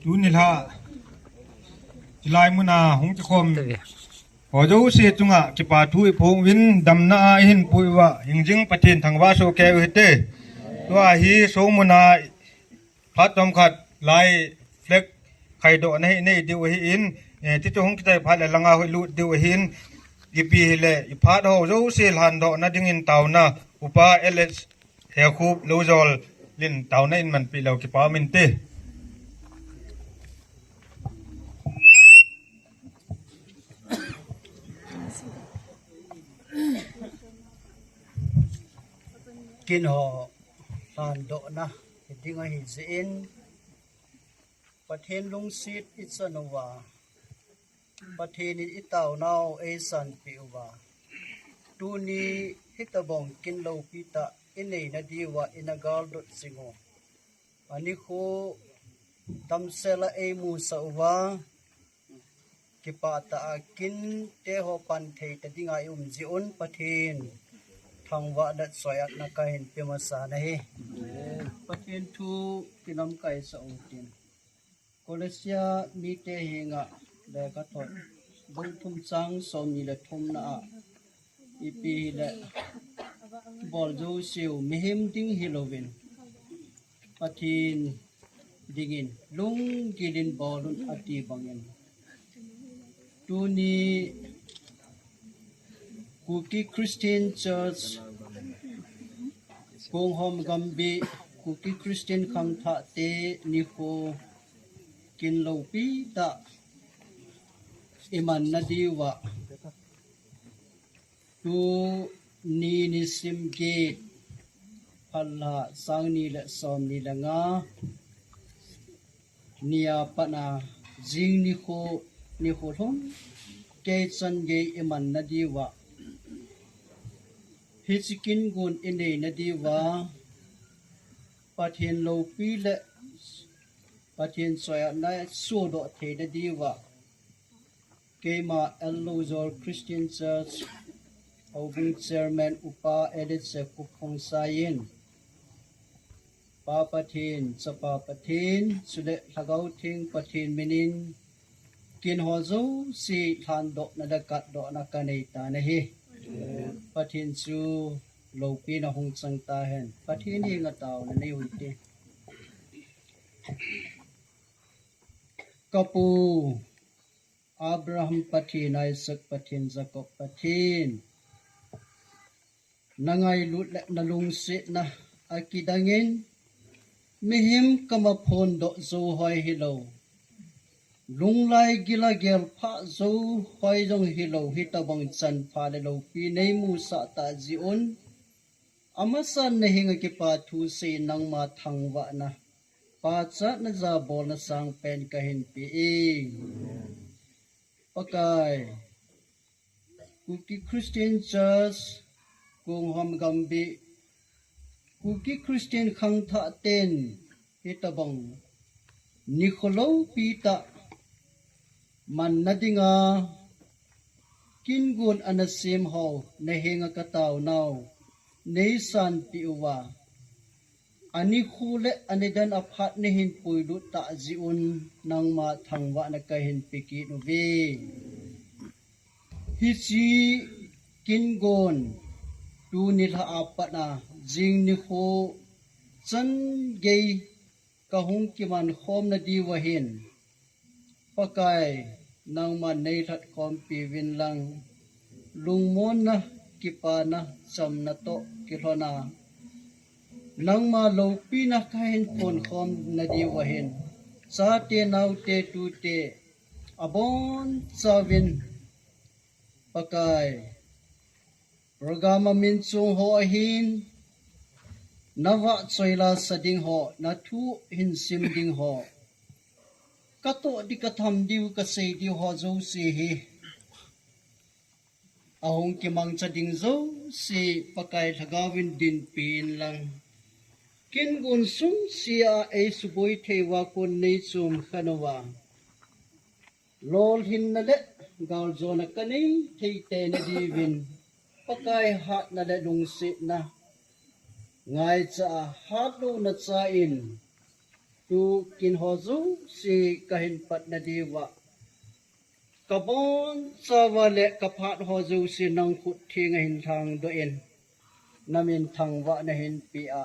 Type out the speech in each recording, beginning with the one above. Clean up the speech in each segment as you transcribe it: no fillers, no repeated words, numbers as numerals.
tu ni la lai muna hong chi khom ho jo se chunga ki pa thui phong win dam na hin puiwa hingjing pathin thangwa so ke hete to hi so muna phat tom khat lai flek khai do nei nei diu hi in ti to hong ki tai phat la langa hoi lu diu hin ipi le i phat ho jo se lan do na ding in taw na upa ls he khub lo jol lin taw na in man pi lo ki pa min te kin ho lan do na ding a hi zin pathen lung sit itsanova pathen in itaw now a san piwa tu ni hitabong kin lo pita inei na diwa inagal dot singo ani kho tamsela e mu sawa kipata akin te ho pan thei ta dinga ji on pathen thangwa dat soyat na kain pemasa na he pathen thu kinam kai sa utin kolesia mi te hinga le ka thot bung thum chang som ni le thum na ipi le bol jo siu mihim ding hilovin pathin dingin lung gilin bolun ati bangin tuni Kuki Christian Church Kong Hom Gambi Kuki Christian Khang Tha Te Nikho Kin Lopi Ta Iman Nadiwa Tu Ni Nisim Gate Palla Sang Ni Le Som Ni Langa Nia Pana Jing Nikho Nikho Thom Ke Chan Ge Iman Nadiwa Hichikin gun inay na diwa pathin lo pile pathin soya na sudo the na diwa kema Elozor Christian Church Obing Chairman Upa Edit se Kupong Sayin Papathin Sapa Pathin Sule Lagaw Ting Pathin Minin Kin Hozo si Thando na dakat do na kanita na hi pathin chu lopi na hong chang ta hen pathin hi nga taw na nei huite kapu Abraham pathin Isaac pathin Jacob pathin nangai lut na lung se na akidangin mihim kama phon do zo hoi hilo lunglai gila gel pha zo hoi jong hilo hitabang chan pha le lo pi nei mu sa ta ji on amasan na hinga ki pa thu se nang ma thangwa na pa cha na za bol na sang pen ka hin pi e pakai Kuki Christian Church Kung Hom Gambi Kuki Christian Khang Tha Ten hitabang Nikholo Pita man nadinga kingun anasim ho nahinga kataw now neisan piuwa ani khule anidan aphat nihin puidu ta jiun nang ma thangwa na kahin piki nubi hichi kingon tu nilha apana jing ni kho chan gei kahung kiman khom na diwahin pakai nang man nei that kom pi win lang lungmon na kipana cham na to kilona nang ma lo pi na kain pon khom na di wahin sa te nau te tu te abon chawin pakai programa min chung ho hin nawa choila sading ho na thu hin sim ding ho kato di katham diu ka sei diu ho zo si hi ahong ki mang cha ding zo si pakai thagawin din pin lang kin gun sum sia e suboi thewa kon nei chum khanawa lol hin na le gal zona kanei thei te na divin pakai hat na le lung si na ngai cha hat lo na cha in tu kin hozu si kahin pat na diwa kabon sawale kapat hozu si nang khut thinga hin thang do in namin thangwa na hin pia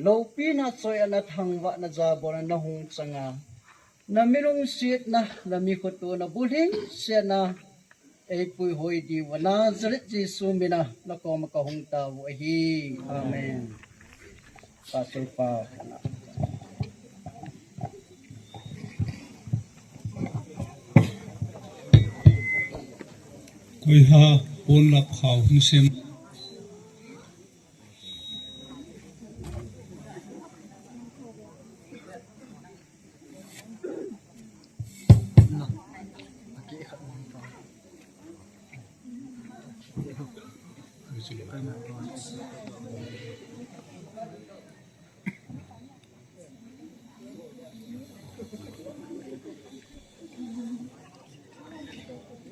lopi na soy na thangwa na jabor na hung changa namirong sit na nami khutu na buling se na ei pui hoi di wana zret jisu mina na ko ma ka hung ta wo hi amen pastor pa kana koi ha pon lap khau sim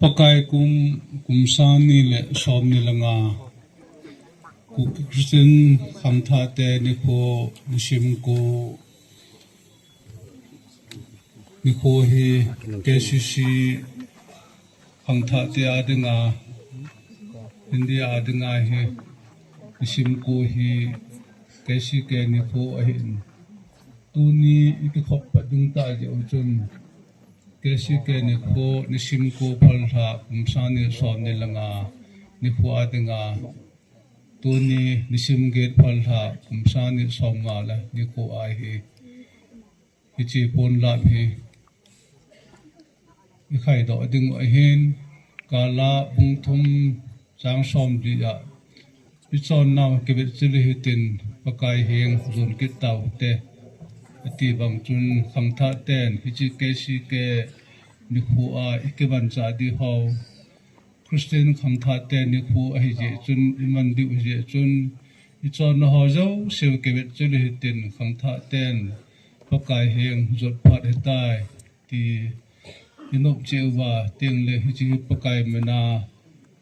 pakai kum sani le som ni langa ku Christian khamtha te ni ko musim ko ni ko hi KCC khamtha te adinga India adinga hi musim ko hi KCK ni ko ahin tu ni ikikhop padung ta je uchun KCK ni ko nisim ko palha kumsani som ni langa ni ko adinga tu ni nisim gate palha kumsani som nga la ni ko ai hi hichi pon la hi i khai do ding a hin kala bung thum chang som di ya i chon naw ke bet chili hitin pakai heng zon kit taw te ati bang chun khamtha ten hichi KCK ni khu a ikeban cha di ho Christian khamtha ten ni khu a hi je chun iman di u je chun i chon na ho zo sew ke bet chili hitin khamtha ten pakai heng zot phat hetai ti inop chewa teng le hichi pakai mena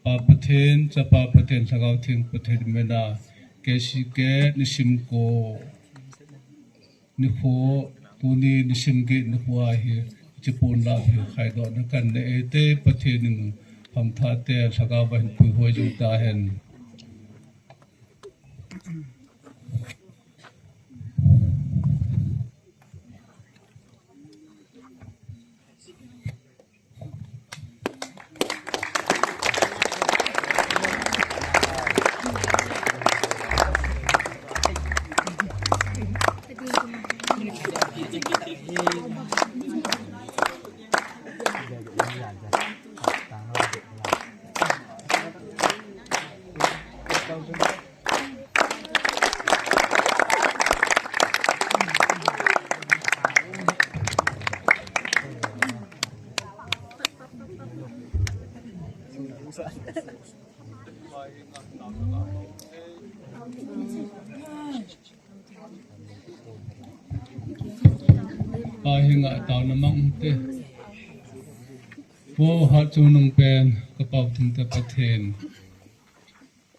pa pathen cha pa pathen thagaw thing pathen mena KCK nisim ko ni kho tu ni nisim ge ni huwa hi chipon la hi khai do na kan ne te pathen ning khamtha te thagaw ban pu hoi ju ta hen hinga taw namang te wo ha chu nung pen ka pau thum te pathen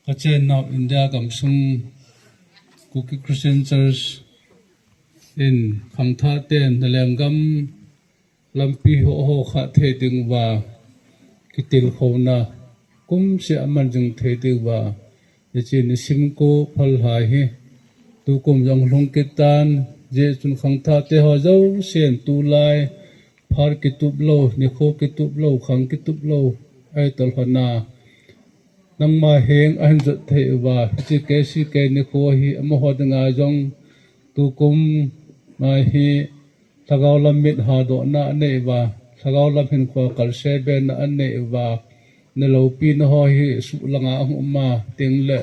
ka chen now India kam sung Kuki Christian Church in khamtha ten nalengam lampi ho ho kha the ding wa kitil khona kum se aman jung the ding wa ye chin sim ko phal ha hi tu kum jong hlong kitan je chun khamtha te ho zo sen tu lai phar kitup lo ni kho kitup lo khang kitup lo ai tol hana nang ma heng an zot the wa chi KCK ni kho hi am ho danga jong tu kum ma hi thagaw lam mit ha do na nei wa thagaw lam hin kho kal se ben na an nei wa ne lo pi na ho hi su langa ma ting le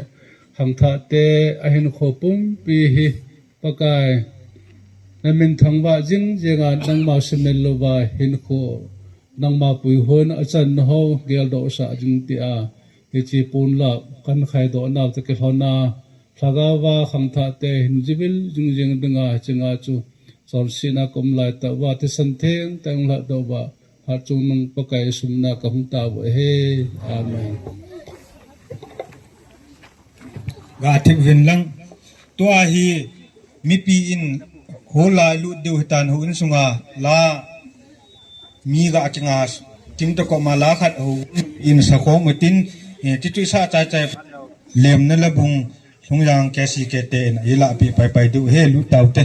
khamtha te a hin kho pum pi hi pakai namin thangwa jing jenga nangma semel lowa hin kho nangma pui hon achan ho gel do sa jing ti a chi pun la kan khai do na te ke hona thagawa khamtha te hin jibil jing jeng dinga chenga chu sol sina kom lai ta wa te san theng tang la do wa ha chu nang pakai sumna ka hum ta wa he amen ga thik vin lang to hi mi pi in hồ lại lụt điều hitan hồ in sunga la mi ga chinga tim to ko ma la khat ho in sa ko mo tin ti tu sa chai chai lem na la bung sung yang ke si ke te na ila pi pai pai du he lu tau te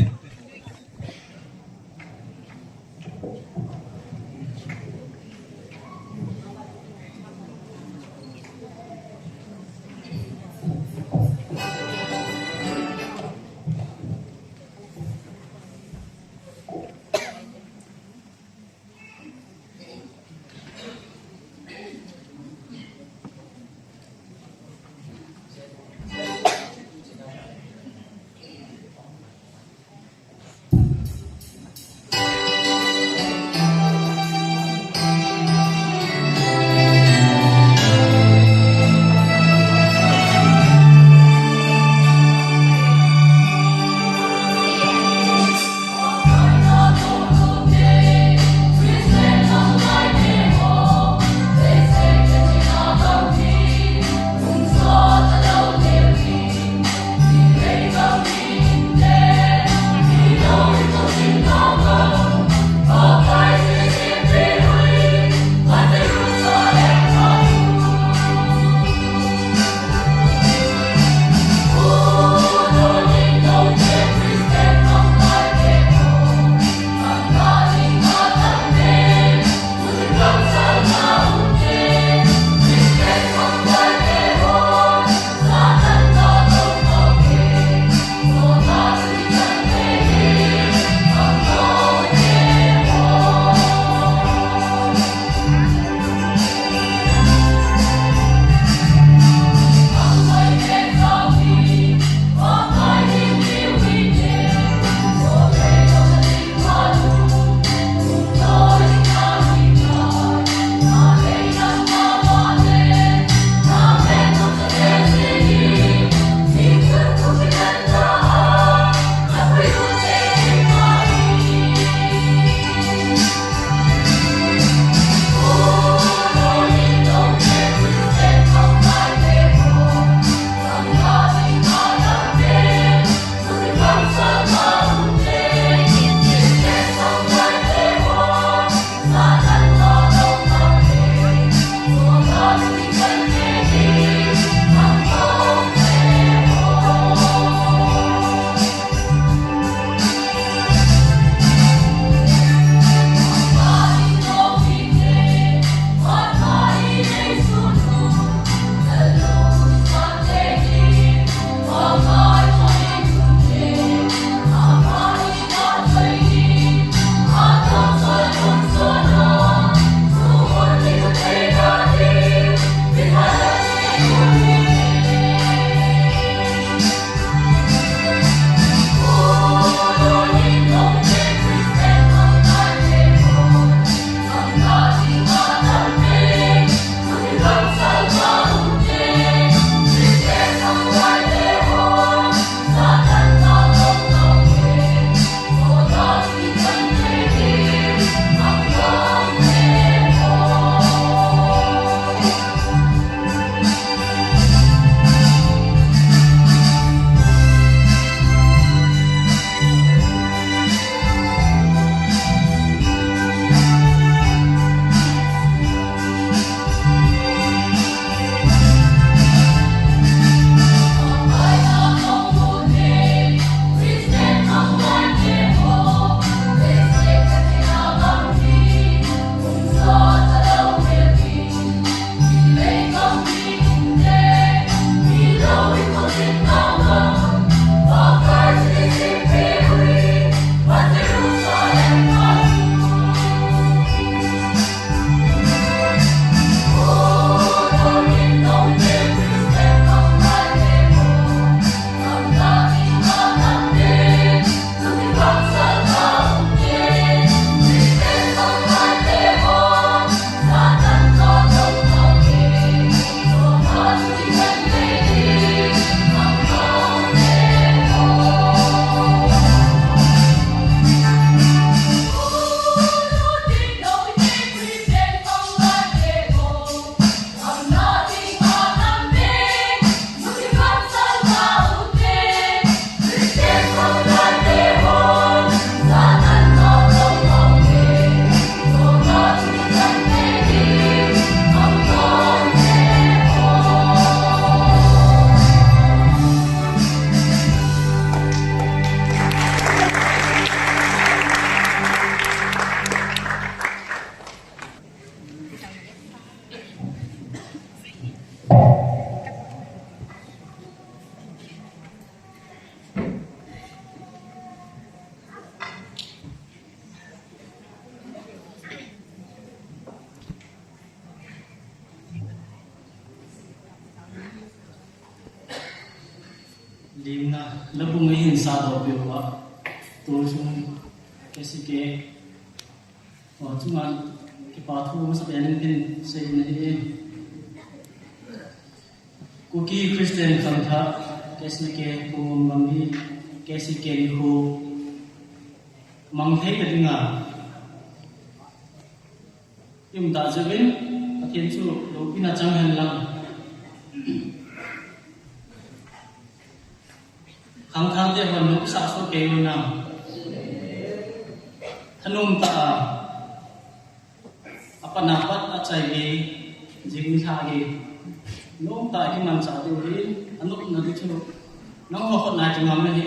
Lina labung hin sa do biwa tu sung kesike wa chunga ki pa thu sa ben din se ne e kuki Christian khamtha kesike ku mami kesike ni ho mang thei ka dinga yum da jabin athin chu lo pina chang han lang khang thang te hon nuk sa so ke nam thanum ta apana pat achai ge jing tha ge nom ta ki man sa tu ri anuk na ti chu nang ho khot na chu ngam ne hi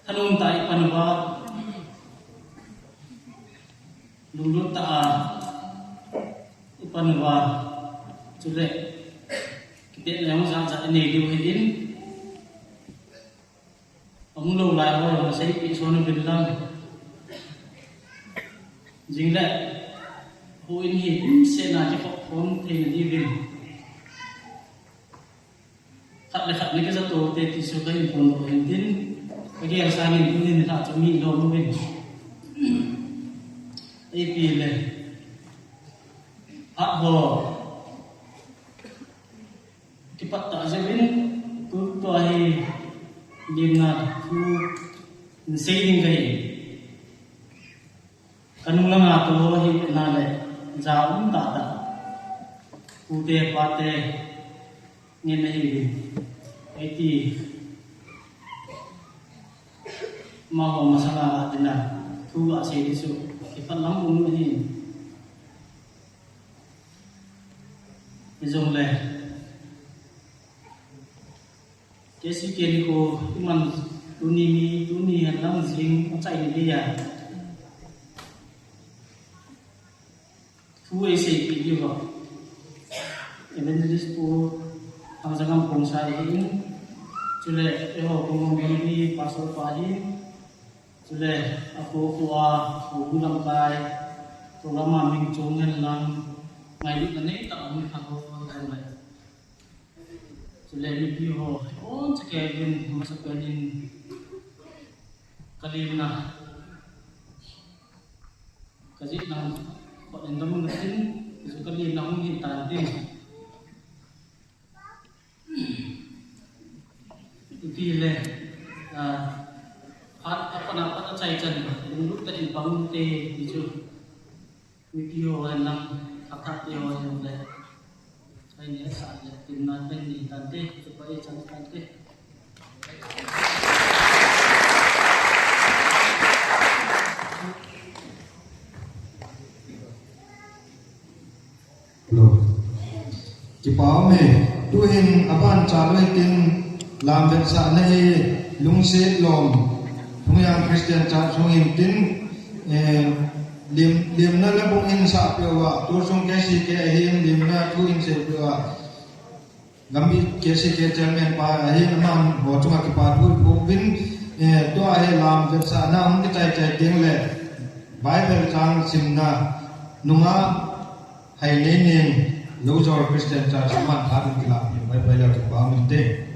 thanum ta ipanwa lulu ta ipanwa chule kite leng sa sa ne liu hin ông lâu lại bao giờ sẽ bị số nó Việt Nam dính lại hồi hiện sẽ là cái phật phốn thì đi về khát lấy cái giấc tổ tết thì số cái phồn của hiện tin cái kia sang hiện tin thì thà cho mình đâu nó về AP này hồ cái bắt tạ sẽ bên tôi hay điềm na thu xây dựng cái kanung lang ato hi na le jaum ta ta ute pate nge nahi bi eti ma ho masala adina thu a se disu ki palam bum ni izong le kesi keli ko iman tuni hanang jing chai ni dia thu ai se pi yu ko evangelist po ang sagam pong sai in chule e ho pong ni pastor pa hi chule ako ko a ko gulam kai programa ming chongen lang ngai ni ne ta ang thang ho dai mai chule ni pi ho on che kevin masapanin kalimna kaji nang ko endam ngatin isu kali nang hin tan tin pi le hat apana pata chai chan luk ta in pang te isu video nang khatha te ho le ai ne sa le tin na pen ni tan te supaya chan tan te chỉ bảo mẹ tu hình aban trả lời tin làm việc xã này lung xế lòm thùng yang Christian cha sung hình tin liềm na là bung in xã biểu wa tu sung cái gì cái hình liềm na tu in sẽ biểu wa gambi cái gì cái chairman pa hình nam ho chung cái pa tu bung vin tu ai làm việc xã na ông cái chạy tiếng lệ Bible trang sim na nunga hay nên lâu rồi Christian cha saman thadin kila bai bai la ba mun te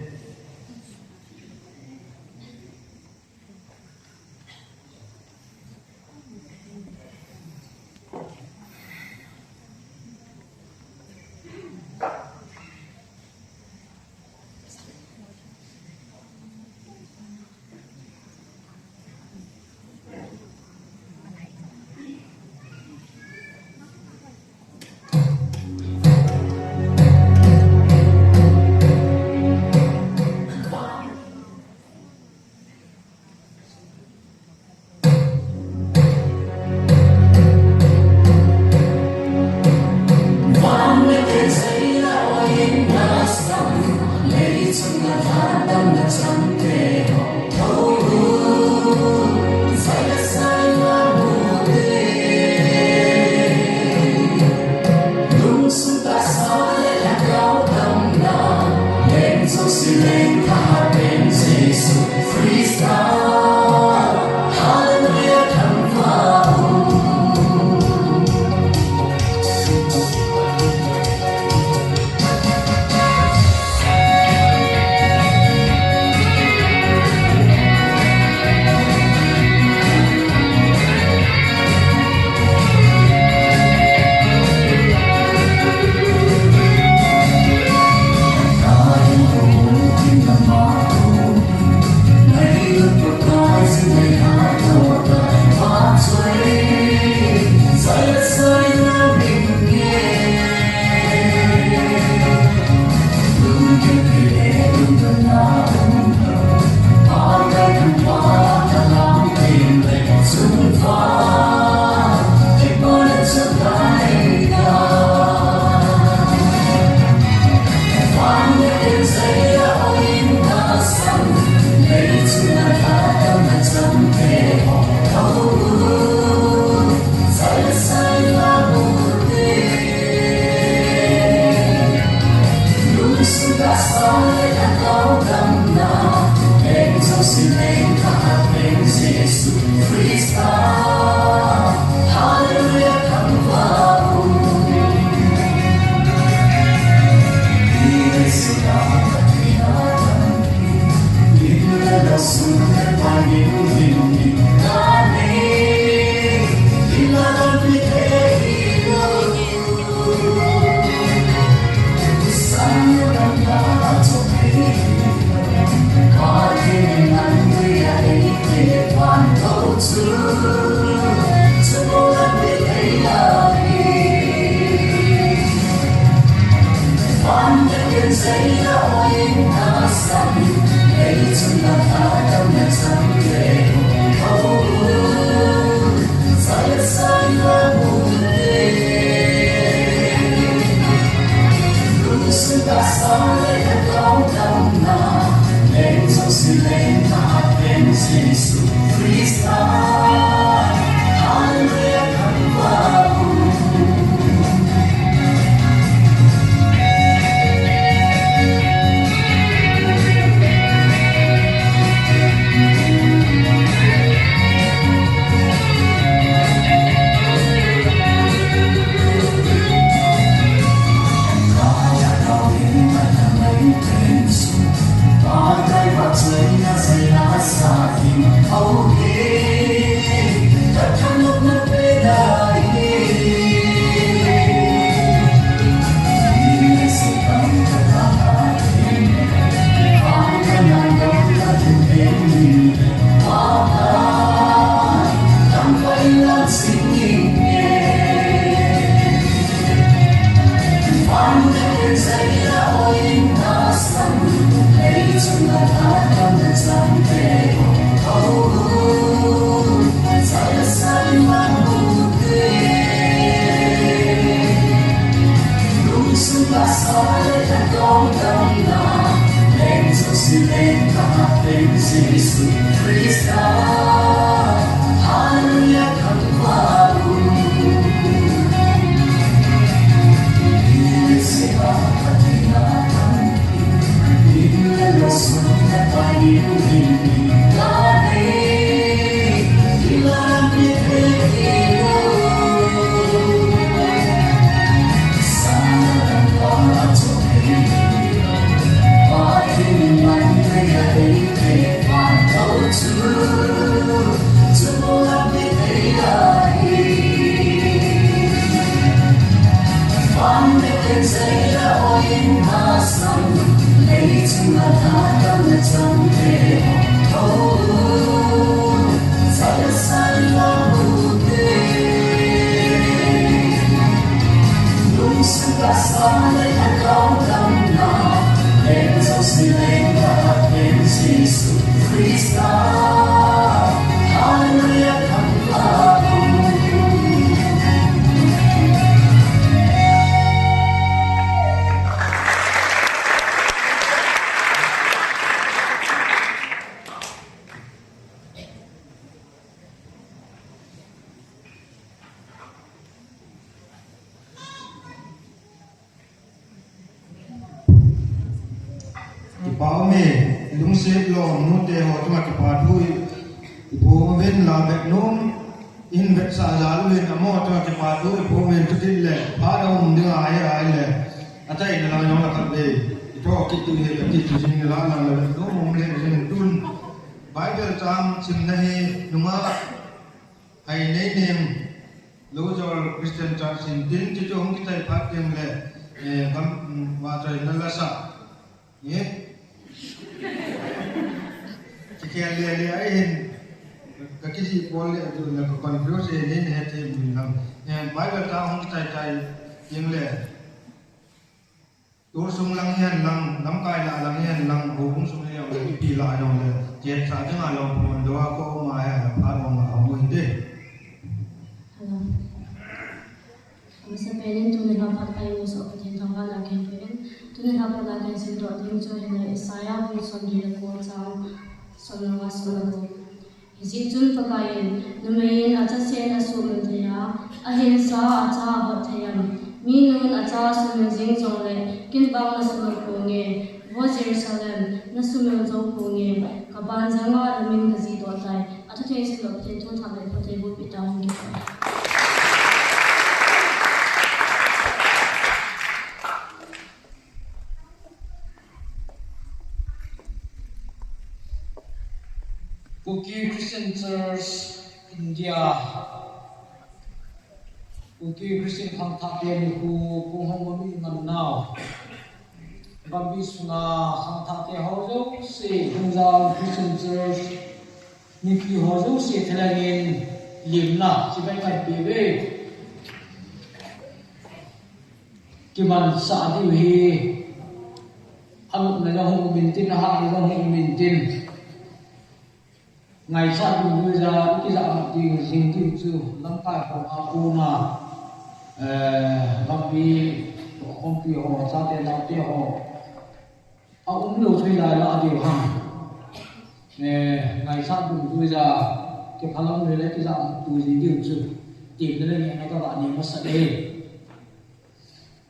bảo mẹ lung xếp lon nút để họ cho cái phá thui bố bên là bẹt nôm in bẹt xa giá luôn à mò cho cái phá thui bố bên chút ít lệ phá đâu đừng ai lệ à chạy là nó là thật về cho cái tụi này cái tụi này là nôm lên lên tuôn bãi bờ trang xin này đúng không hay lấy niềm lối cho Christian Church xin tin cho chúng kita phát tiếng lệ gam và trời nó là sao nhé chỉ kia lệ ấy hình cái gì bỏ lệ rồi là còn phiếu gì nên hết thì mình làm bãi bờ trang không chạy tiếng lệ tôi sung lăng hiền lăng nắm cài là lăng hiền lăng hồ cũng sung hiền là bị lại rồi là chết sao chứ mà lòng buồn đó có mà hay là phá lòng mà không muốn thế Masa pelin tu ni dapat kayu so ketin tanggal lagi pelin tu ni dapat lagi sinto ting jo hina Isaiah pun songi le ko chang songa songa Hizitun pakayin numayin acha sen asumun thaya ahin sa acha hot thayam minun acha sumun jing jong le kin bang na sumun konge vo Jerusalem na sumun jong konge kaban janga ramin gazi do tai atha thei sin lo ten thon thamle phote bu pitang gi Kuki Christian Church India Kuki Christian Khangthate ku Punghongmi Mannaw Bambi Suna Khangthate Hojo Se Punjab Christian Church ni ki ho zo se thalangin limna chi bai kai pi ve ki man sa di hi ang na ho min tin ha ni ho min tin ngày sau thì bây giờ cái dạng thì dình thì chưa lắm cái của aku mà làm vì không bị họ ra tiền nào tiền họ ông đầu thuê lại là điều hàng ngày sau thì bây giờ cái khả năng người lấy cái dạng từ gì điều chưa tìm đến đây nghe các bạn nhìn mất sạch đi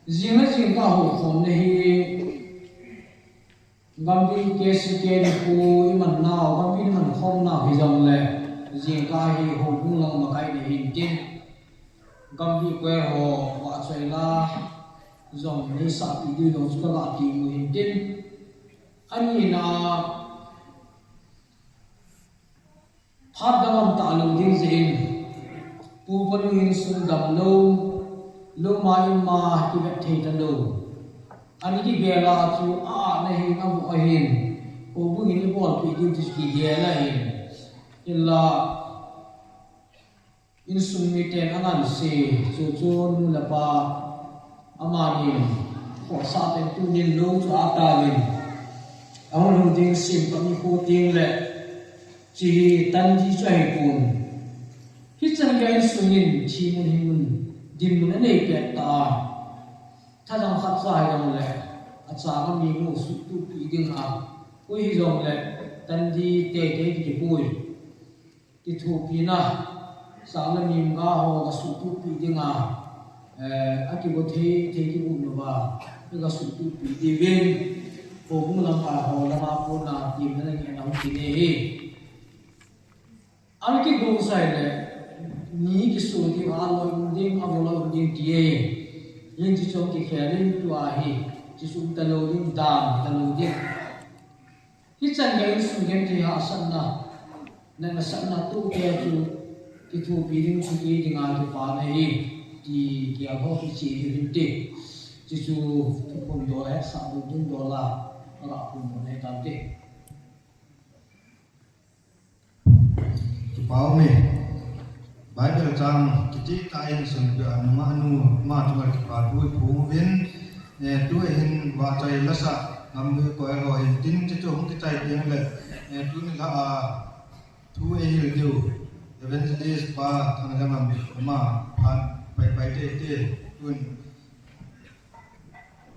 riêng là riêng cả hộ khốn này gam bi ke si ke ni pu iman naw gam bi man khom na hi jong le jing ka hi ho bung lang ma kai ni hin tin gam bi kwe ho wa choi la jong ni sa pi di lo chu ka ti mu hin tin ani na phat dam ta lo ding zin pu pa lu hin sung dam lo ma in ma ki vet thei ta lo anh đi về là chú này hình ông ở hình cô bưng hình bột bị tiêu chỉ về là hình là in sung mi ten anh ăn xì chú chôn là ba amani họ sa ten tu nhìn lâu cho ata hình ông hùng tiếng sim có mi cô tiếng lệ chỉ tan chỉ cho hình buồn khi chân cái in sung nhìn chỉ muốn hình muốn dim muốn này kẹt taถ้าจังขัดใจจังเลยอาจารย์ก็มีงูสุดทุกปีดึงเอาคุยจังเลยตันดีเตะเตะที่ปุยที่ถูกปีน่ะสามละมีมก้าหัวก็สุดทุกปีดึงเอาอากิบเทที่บุญนะว่านี่ก็สุดทุกปีดีเว้นโอ้บุญลำบากหัวลำบากคนน่ะทีมนั่นเองเราทีนี้อันที่ดูใส่เลยนี่กิสุที่ว่าเราดิ้งเอาเราดิ้งที่ยิ่งที่ชมที่แค่เล่นตัวฮีที่สุดตะโลยิ่งดามตะโลยิ่งที่จันยังสุดยังที่หาสันนะนั่นสันนะตู้แก่จูที่ถูกปีดิ้งสุดที่งานที่ฟ้าในที่เกี่ยวกับที่ชีวิตที่จูทุกคนโดน$3,000แล้วก็คุณหมดในตามที่bao me Bible chang kiti ta in sun pe anu ma tu ki pa tu phu vin ne tu hin wa chai la sa ngam me ko ro hin tin che chu hung ki chai tiang le ne tu ni la a tu e hil diu evangelist pa thang jam ma phan pai te tun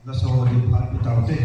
la so di phan pi tau te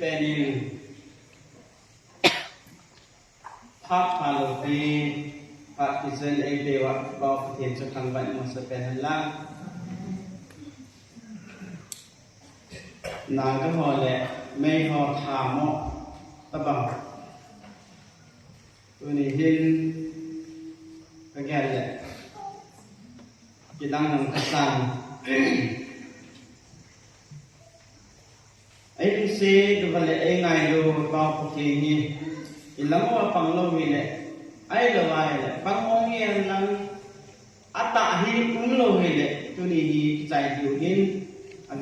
penin tháp hà lô pi phát thị dân ấy đều bao thiền cho thằng bạn mà sẽ pen lang nàng cái hồi lệ mê họ thả mọ ta bảo tôi này hiên cái ghe lệ chỉ đang nằm khách sạn ấy cũng xe tôi vào lệ ấy ngày đồ vào cuộc thi nhỉ thì lắm qua bằng lâu vì lệ ấy là vài lệ bằng mong nghe lắm tạ hi cũng lâu vì lệ tôi này giải điều hiên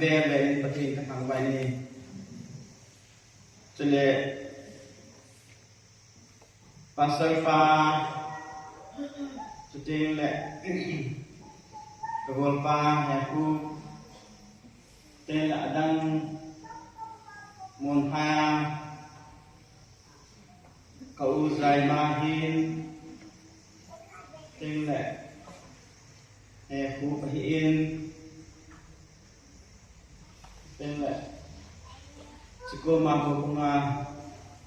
về bậc thầy các hàng bài này cho nên pasal pa cho nên là cái vốn pa hay ku tên là đang môn ha cậu dài ma hiên tên là hay ku hiên tên là sự cố mà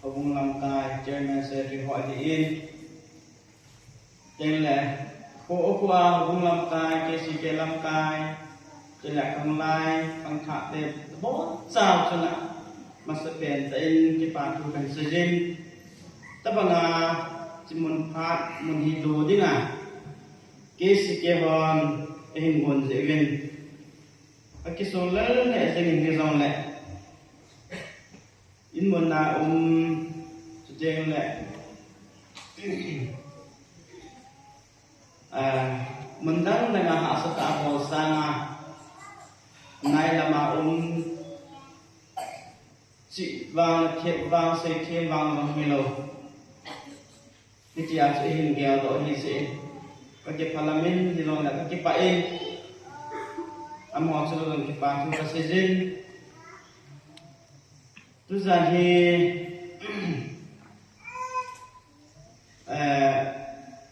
hùng làm cài chairman sẽ đi hỏi thì yên tên là khổ qua hùng làm cài cái gì cái làm cài tên là không lai không thả đẹp bó sao cho lại mà sẽ bền tên cái bản thu cảnh xây dựng tất bằng là chỉ muốn phát muốn đi đồ đi nè cái gì cái hòn cái hình nguồn dễ gần cái số lớn này sẽ hình dòng lại in muốn là cho trên lại mình đang là hạ sát tạo hồ sang này là mà chị vàng thiệp vàng xây thêm vàng bằng nhiều cái chị áp sẽ hình nghèo đó thì sẽ các cái parliament thì rồi là các cái bãi họ sẽ làm cái bản thu xây dựng tôi ra thì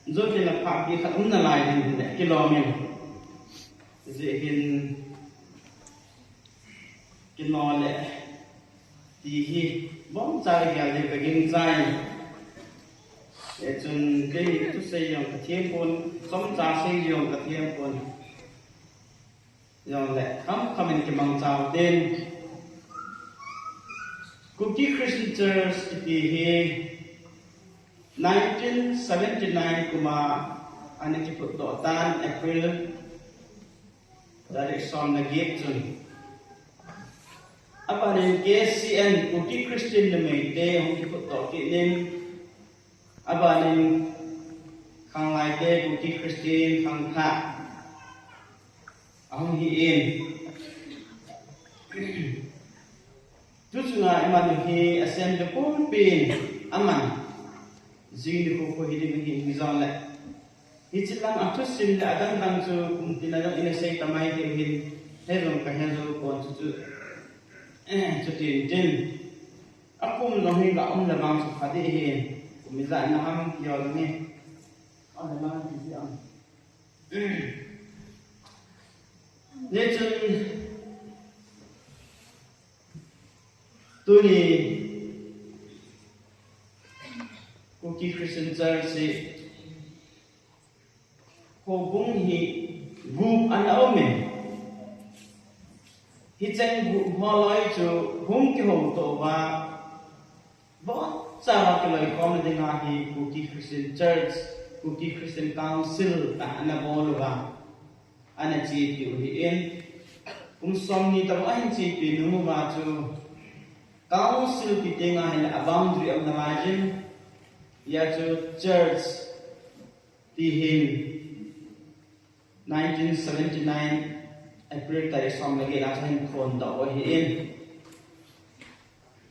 rồi thì là phạm vi khẩn là lại thì cái lò mình dễ hiện cái lò lệ thì bóng trái cái gì cái kinh dài để chừng cái tôi xây dựng cái thiên quân sống ra xây dựng cái thiên quân rồi lại không mình cái bằng chào tên Cookie Christian Church thì 1979 kuma anh ấy chụp độ tan April dari son lagi chun apa ni KCN Cookie Christian le mai te hong chụp độ ki nin apa ni khang lai te Cookie Christian khang tha ông hi in chút ngài mà được hi ascend the phone pin aman zing đi cô hi đi hi zon lại hi chỉ làm áp suất sim đã đang cho cùng tin là in say tamai thì hi hay lòng cái hay rồi còn chút chút tiền tiền áp cùng lòng hi gạo là bằng sự phát đi hi mình dạy nó ham nhiều lắm nè ông là mang cái gì ông nên chân tôi thì Cookie Christian Church thì cô cũng hi group anh ông mình hi chân group họ nói cho cũng cái hồ tổ và bỏ ra cái lời con này là hi Cookie Christian Church Cookie Christian Council ta anh bảo là anh chị tiểu hiện cũng xong như tao anh chị tiểu nó mà cho council thì tiếng Anh là boundary of the margin ya cho church thì hình 1979 April tại xong là cái là cho hình khôn đó hiện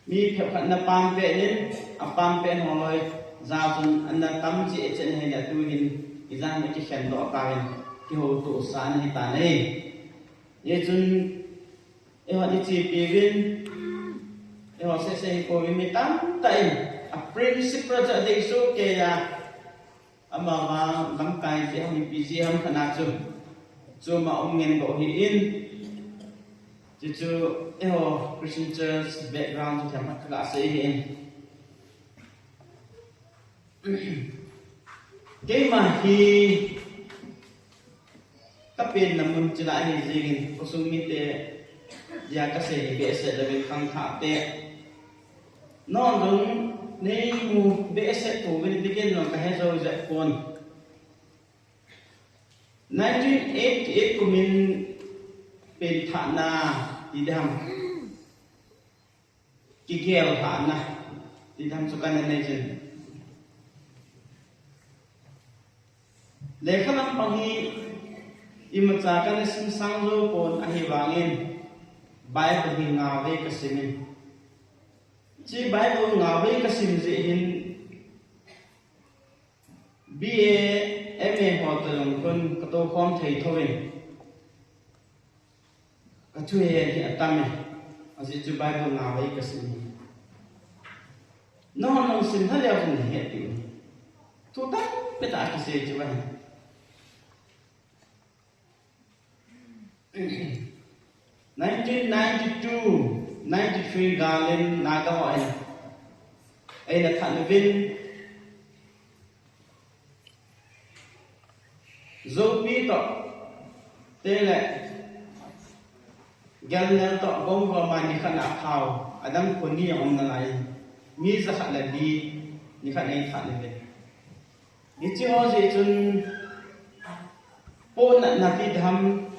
mi phép khẩn là pam vẽ đến pam vẽ họ nói giao cho anh là tâm chị trên hay là tôi hình thì ra mấy cái khen đó cái hồ tổ sản hay ta này vậy chun họ đi chỉ tiền họ sẽ có cái mấy tám tại apprenticeship project đấy số cái là mà lắm cái gì không bị gì không khả năng cho mà ông nghe bảo hiện Jitu eho Christian Church background tu thamat kelas ini. Kemahi kapin namun cila ini jingin kusumi te dia kasih biasa lebih kangkak te non dong ni mu biasa tu bini bikin non kahai jauh jauh pun 1988 kuminเป็นฐานะที่ทำกิเกลฐานะที่ทำสุกันในจินเลขาลังปังฮีอิมจากกันในสิ่งสังโลปนอหิวางินใบบุหิงาเวกสิมินจีใบบุงาเวกสิมจิหิน BA MA หอตลงคนกระโตความไทยทวินก็ช่วยที่อัตตาอาศัยจุบัยบนนาไว้ก็สิ่งน้องน้องสิ่งที่เราคนเห็นอยู่ทุกท่านเป็นตาคิดเสียจุบัย1992 93 Galen Nagawa ay natanawin Zopi to tele Galner to gong ko man ni khana khaw adam ko ni ong na lai mi za khat la di ni khat nei khat le ni chi ho ji chun po na ti dham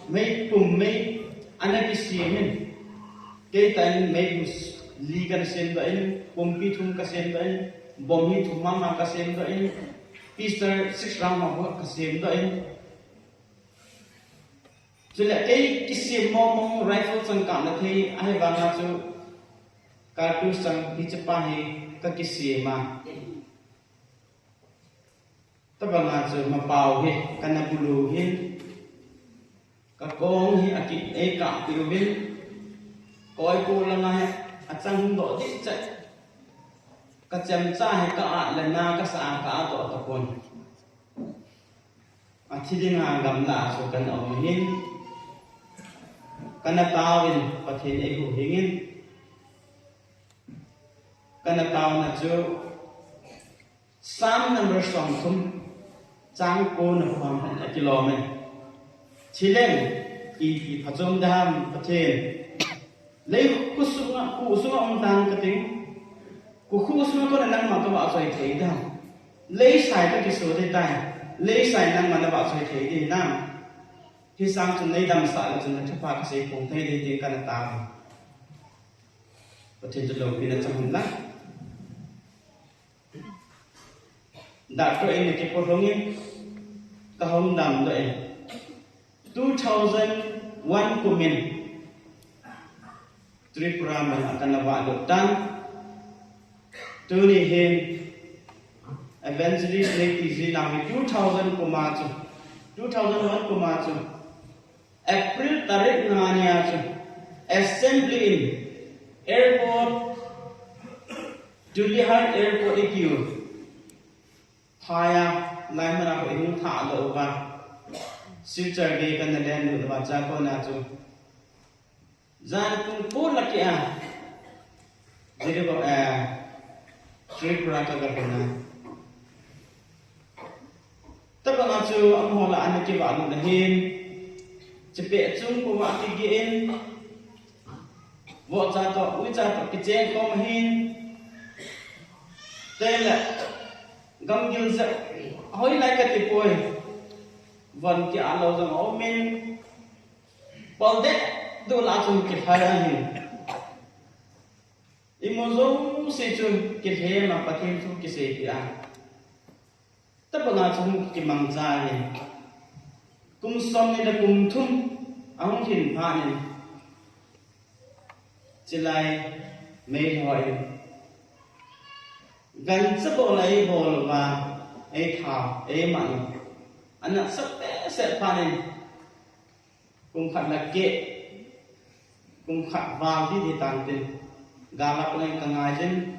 mai pum mai anaki si min ke tan mai mus li kan sen ba in pum pi thum ka sen ba in bom hi thum ma ka sen ba in pistol 6 round ma ka sen ba in cho nên cái sim mong rifle sang cảm là thấy ai vàng nào cho cartouche sang đi chụp hình cái sim mà tất cả nào cho mà bảo hi cái nào bulu hi cái con hi aki ai cảm tiêu hi coi cô là ngay chăng hung độ tích chạy cái chém cha hay cả là na cái sa cả độ tập quân chỉ đi ngang gầm là số cái nào hi kana tawin pathin ei hu hingin kana taw na chu sam number song thum chang ko na kham na kilomen chilen ki phachom dam pathin lei kusunga ong dang kating ku kusunga ko na nang ma ka ba sai thei dam lei sai ka ki so dei tai lei sai nang ma na ba sai thei di nam khi sang chân lấy đâm sạ là chân nó chấp phá cái gì cũng thấy đi tiếng can ta và trên chân đầu khi nó trong hình lắc đã có em cái phổ thông ấy cái hôm đầm vậy 2001 của mình Tripura mình akan lawak doktan tu ni hen eventually late now 2000 của mà 2001 của mà April tarik ngania assembly in airport Julian airport ikiu haya lai mana ko ing tha lo ba future ge kan den lu ba cha ko na chu zan kun ko la kia jere ko Tripura ka ka na tập nga chu am ho la an ki ba lu hin Cepat chung của bạn thì kiện vợ cha tọ úi cha tọ cái chén có mà hin tên là găm nhiều giận hối lại cái tiệp bồi vẫn kia lâu rằng ôm men bao đét đồ lá chung cái phải anh hin imozo se chung cái thế mà bắt thêm chung cái gì thì anh tập nga chung cái măng cha này cùng sống này là cùng thum ông thìn pha này chỉ lại mấy hỏi gần sắp bộ lấy bộ và ấy thảo ấy mặn anh là sắp bé sẽ pha này cùng khát là kệ cùng khát vào thì tàn tình gà lắp này càng ngày trên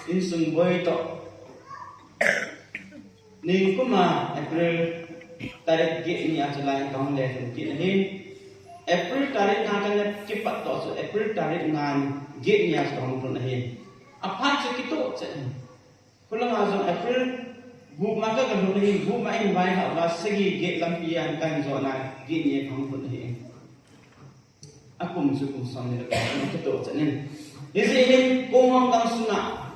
in sung bơi tọ nên cũng mà April tarik gate ni aja lain kaum le kan kit ni April tarik ngakan kipat to April tarik ngan gate nya song pun ahe apa cek itu cek pulang azon April bu maka kan dulu bu main main hak segi gate lampian kan zona gate nya pang pun ahe aku musuh song ni itu cek ni ini kumang kang suna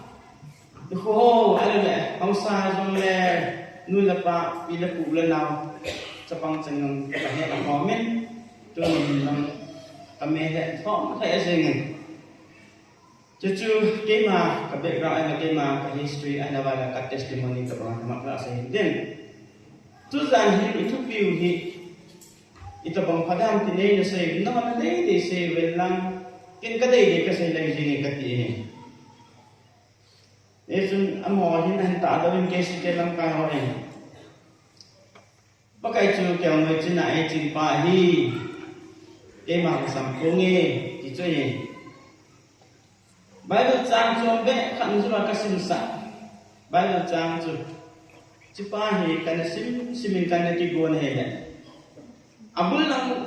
ho ada le bangsa zon le nula pa bila pulang now sepang cengeng kahnya komen tu nam kami hệ thọ hệ sinh chú cái mà cái background anh cái mà cái history anh là bài cái testimony các bạn mà các bạn đến tu rằng hi itu view hi itu bang padam tini na say nó mà lấy để say về lang cái đây để cái say lấy gì cái gì nên amo hi anh ta đâu cái sự cái lang cái hỏi bác cái chú kiểu người trên này trên pa hi cái mà sắm công nghệ thì chơi gì bây giờ trang cho bé khăn cho là cái sinh sản bây giờ trang cho chỉ pa hi cái sim cái cái gôn hay là abul lang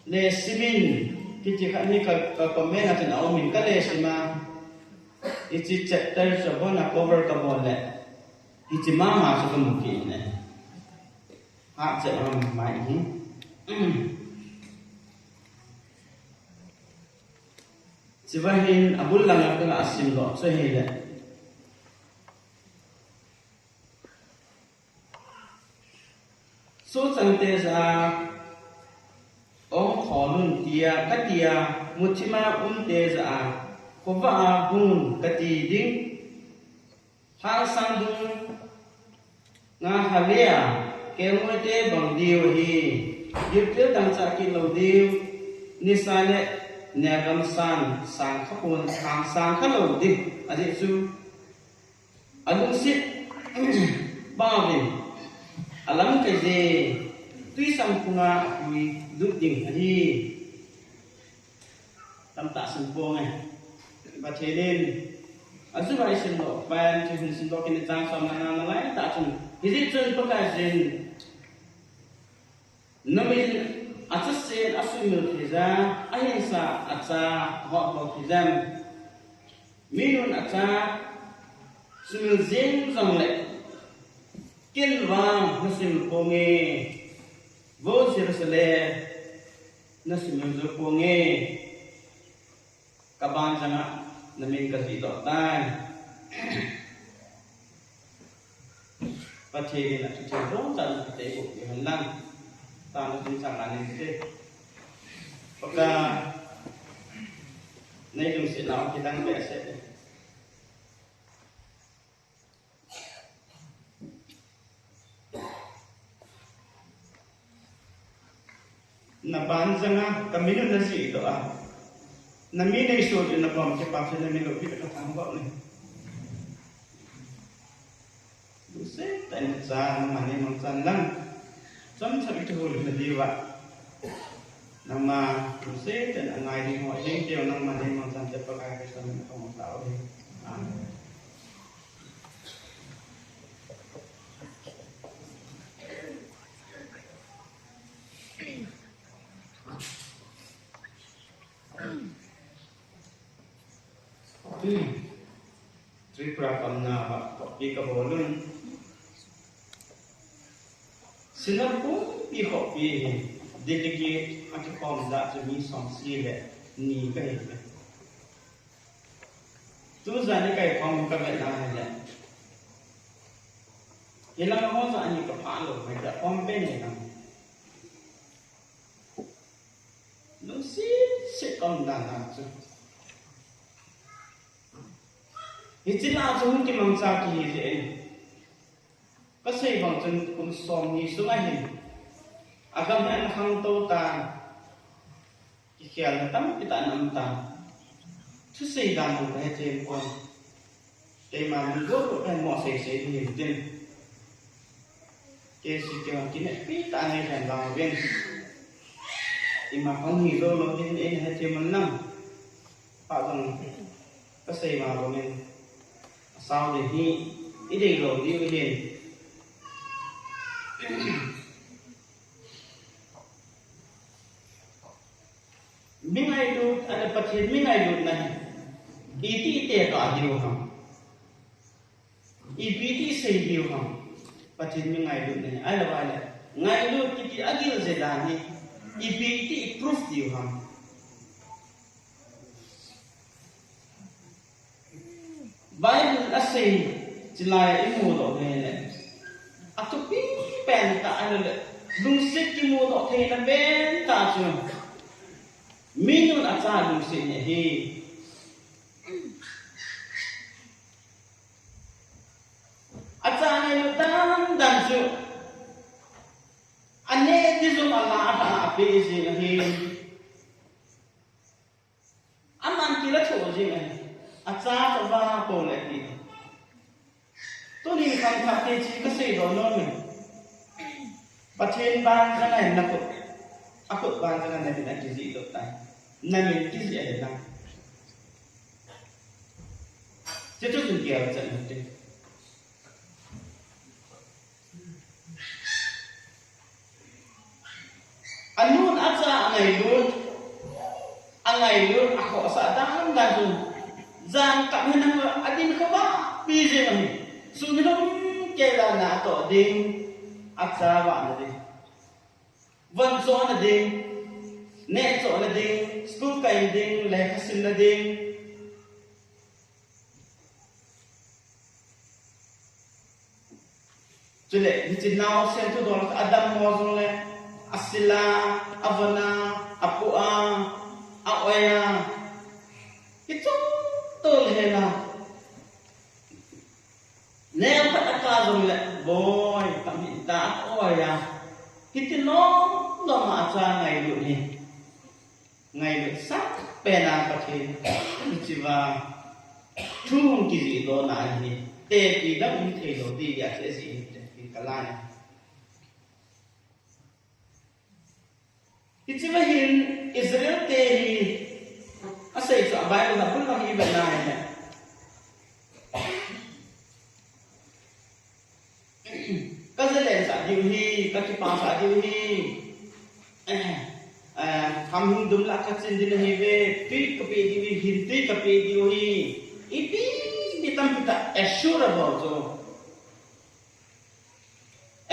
le simin cái chỉ khăn hi cái comment là trên áo mình cái le sima cái chỉ chapter cho bọn là cover cái bọn lệ cái chỉ mà cho cái một cái này hát sẽ làm mãi hi Sivahin abul lang ang asim lo so hile so changte sa ong khonun tia katia mutima unte za ko va bun kati ding ha sang dung nga halia ke moite bang diu hi yip dang cha ki lo diu ni sale Negam san sang khapun sang khalo di adi su adung sit bawin alam ke je tui sam punga wi du ding hi tam ta sun po ngai ba thelen asu bai sin do ban chi sin do kin chang sam na lai ta chun hi chun to ka jin namin Atasir asumil kiza ahinsa atsa hotlo kizam minun atsa sumil zin zangle kinwang nasim ponge vo sirasale nasim ponge kaban janga namin kasi dotan pache na chidong tan te ko hanlang ta nó cũng chẳng là nên thế và nay dùng sẽ nói thì đang vẽ sẽ na ban zanga kami na si ito na mi na iso din na bom ke pa na mi lo pi ka thang ba ni du se tan sa na mani mang san lang Some itu hulu diwa. Nama Rusi dan angai di hoi yang dia nama dia macam siapa kaya kesan kamu tahu ni. Tripura kamna kopi kebolun. Sinapu pi kopi delegate at kom da to mi som sile ni kai tu zani kai kom ka be na le yelang mo sa ani ka palo mai da kom be ne nam no si kom da na chu ichila chu ki mang sa ki le có xây bằng chân cũng xòm như xuống anh hình agam anh hang tô ta cái kia là tắm cái tạ nằm ta thứ xây đàn một cái trên con để mà mình rốt được cái mỏ xây thì nhìn trên cái sự kiện cái này cái tạ này thành vào bên thì mà không hiểu đâu nó trên ấy hay trên mình năm bảo rằng có xây vào của mình sau thì ý định rồi đi cái gì mingai lut ana pathin mingai lut nahi iti te ka diu ham ipiti sei diu ham pathin mingai lut nahi ala wala ngai lut kiti agil zelani ipiti proof diu ham Bible asay chilaya imu do hele atupi pen ta anale lungsit ki mu do thena ben ta chu minun acha lungsit ne hi acha ne dan dan chu ane dizum Allah ta ape ji ne hi aman kila chu ji ne acha ta ba ko le ti to ni kham tha te chi ka sei do no me pathen ban ka nai na ko akut ban ka nai na ki ji do tai na me ki ji ai na je to tin kia cha na te anun acha angai lut ako sa dang dan tu zan ka na adin ka ba pi je ma ni su ni dom ke la na to ding acha wa na ding van zo na ding ne zo na ding school kai ding le khasin na ding chule ni chin naw sen tu dor adam mo zo le asila avana apua aoya itu tol hela ne pat ka zo le boy kami ta oya kiti no ma cha ngai lu ni ngai lu sak pe na pa the ni chi va thung ki ji do na ni te ki da mi the do ti ya se si ki kala ni It's even in Israel te hi asay sa Bible na pun hi ba na ya Kazalen sa diu hi kakipa sa diu hi ham dum la ka chin din hi ve ti kapi diu hi ti kapi diu hi ipi bitam pita assurable so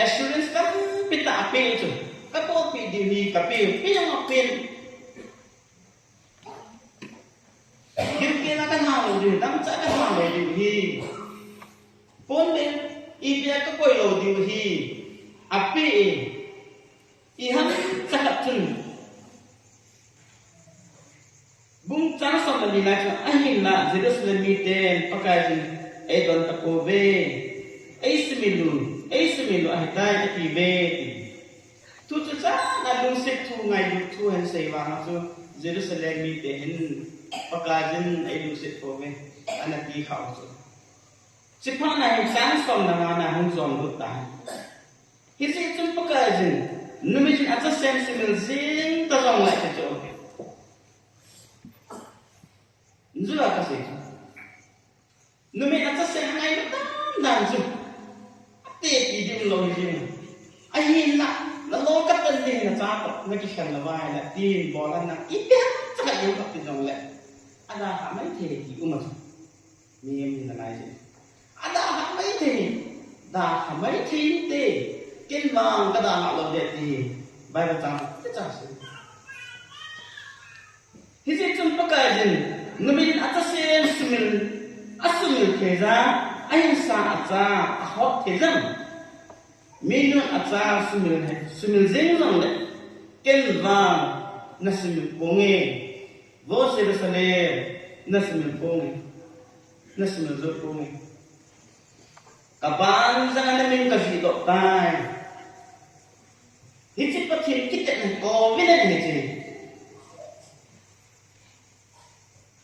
assurance kan pita ape chu kapo pi diu hi kapi pi yang apin Kirki na kan hang diu dam cha kan hang diu hi pon ben ibia ka koi lo diu hi api i ham cha chun bung cha som na dina cha ahin na Jerusalem mi ten pakajin edon takove eismilu ahitai ati be tu chu cha na lung sik thu ngai lu thu hen sei wa ha chu Jerusalem mi te hin pakajin ai lu sik ko me anati khau chu sipa na hin sang som na hun zom lu ta hi si chum pakajin numijin ata sem simil zing ta zong lai cha chu nzula ka sei chu numi ata sem ngai lu dan chu te ti dim lo hi ahin na lo ka tan din na cha ko na ki khan la vai la tin bola na ipya cha yu ka tin dong le ada ha mai the ki uma mi em ni na lai ji ada ha mai the da ha mai thi te kin mang ka da lo de ti bai ba cha se hi se chum pa ka jin numin ata sem asumil ke za ahin sa acha hot ke zam minun acha sumil zing zong le ken va na sumil ponge vo Jerusalem na sumil ponge na sumil zo ponge kaban zang na min ka fi do tai hi chi pa thi kitet na ko vina ni chi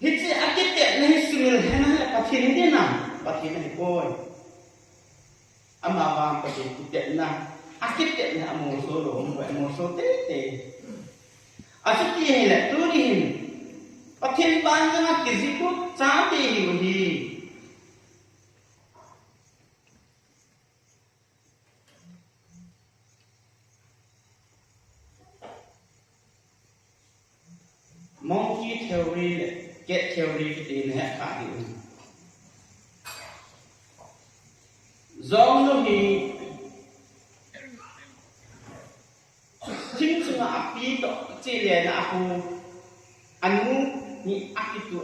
hi chi akitet na hi sumil hana la pa thi ni na pa thi ni koi ama bang pa kitet na akitet na mo so lo mo so te asiti hi la tu ni hin pathin ban na kizi ko cha te hi get theory in hệ khả hiệu do nó thì chính chúng ta biết đó chỉ là na aku anu ni akitu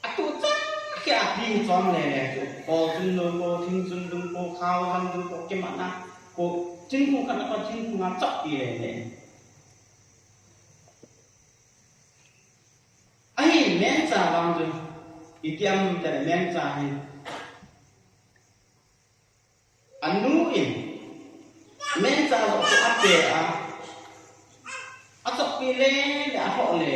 aku chắc cái api trong này có chúng nó có thiên chúng đúng có khao tham đúng có cái mặt na có chính phủ cái nó chính phủ ngắm chọc gì này ai men sa bang rồi itiam dari men sa hi anu in men sa lo ape atau pilih dah hok le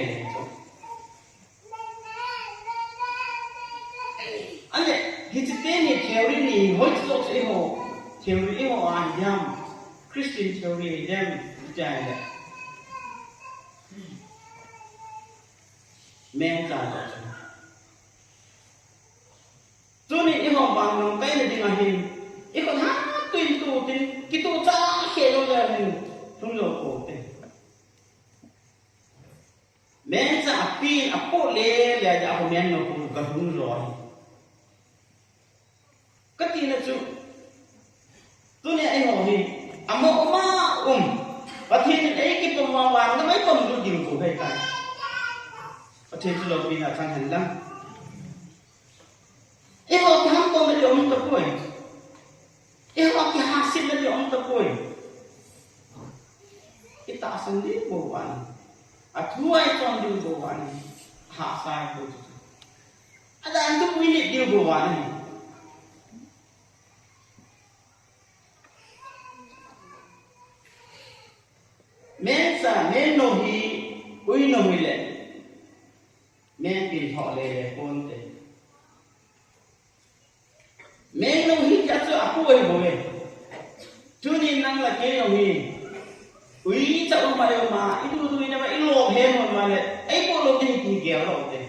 ane hititeni theory ni hoi tu se ho theory ho ayam Christian theory dem jai le men sa lo tu ni ho bang nong kai ni ding ahin ikon ha tuin tu tin kitu cha khe lo le ni tung lo ko te men sa pin apo le ya ja ho men no ko ka hung rồi cái tin là chú tôi này anh hỏi gì mà và thiên ấy cái tôm vàng nó mấy tôm tôi dừng của đây cả và thiên chú lộc pin là sang hành lăng em học cái ham tôm là ông tập quỷ em học cái hạt sinh là ông tập quỷ cái ta sinh đi bộ vàng thua ai trong đi bộ vàng hạ sai bộ ada anh tôi quy định đi bộ vàng men sa men no hi ui no hi le men pin thọ le pon te men no hi cha chu apu ai boe chu ni nang la ke no hi ui cha o ma idu tu ni ma ilo he mo ma le ai po lo ni ki ge lo te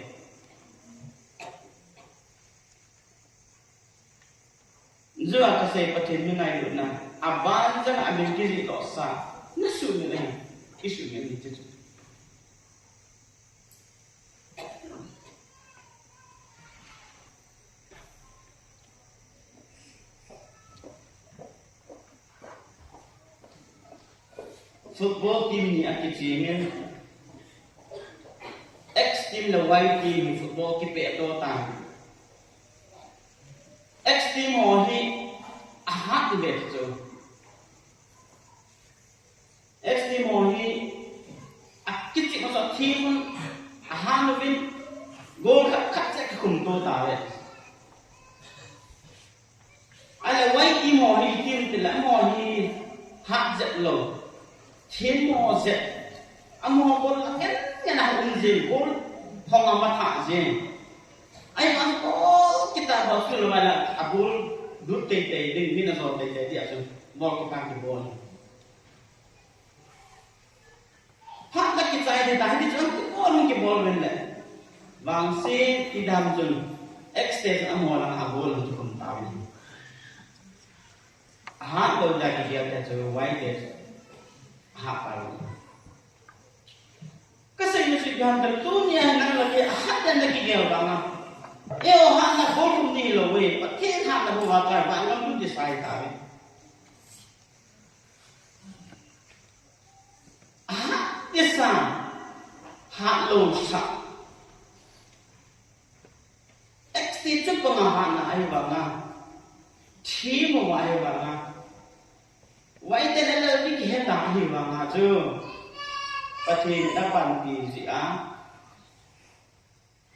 zua ka se patin mi nai lu na aban jang amin ki ri lo sa nó sụn như này cái sụn như này chứ football team ni aki team X team là Y team football ki pe do ta X team ho hi aha de cho X mo hi kiti ma sa team han vin gol khat se khum to ta le ala wai team mo hi team te la mo hi hat zet lo team mo zet amo gol la ken na ji gol phong ma tha ji ai ma ko kita ba su la la abul dut te te ding min so te te dia so bol ko kan ki bol hak tak kita ini dah di dalam orang ke bol benda, bangsa di dalam jun, ekstens amolang abol untuk tahu. Hak tu jadi dia tu white, hak paru. Kasi mesti gandar dunia nang lagi hak dan lagi dia bangah. Yo hak nak bol ni lo we, pakai hak nak buat apa? Bangah tu disai tahu. Isa hak lo sak eksti tu pengahan na ayu banga thi mo ayu banga wai te la li ki he ta hi banga chu pathin ta pan pi si a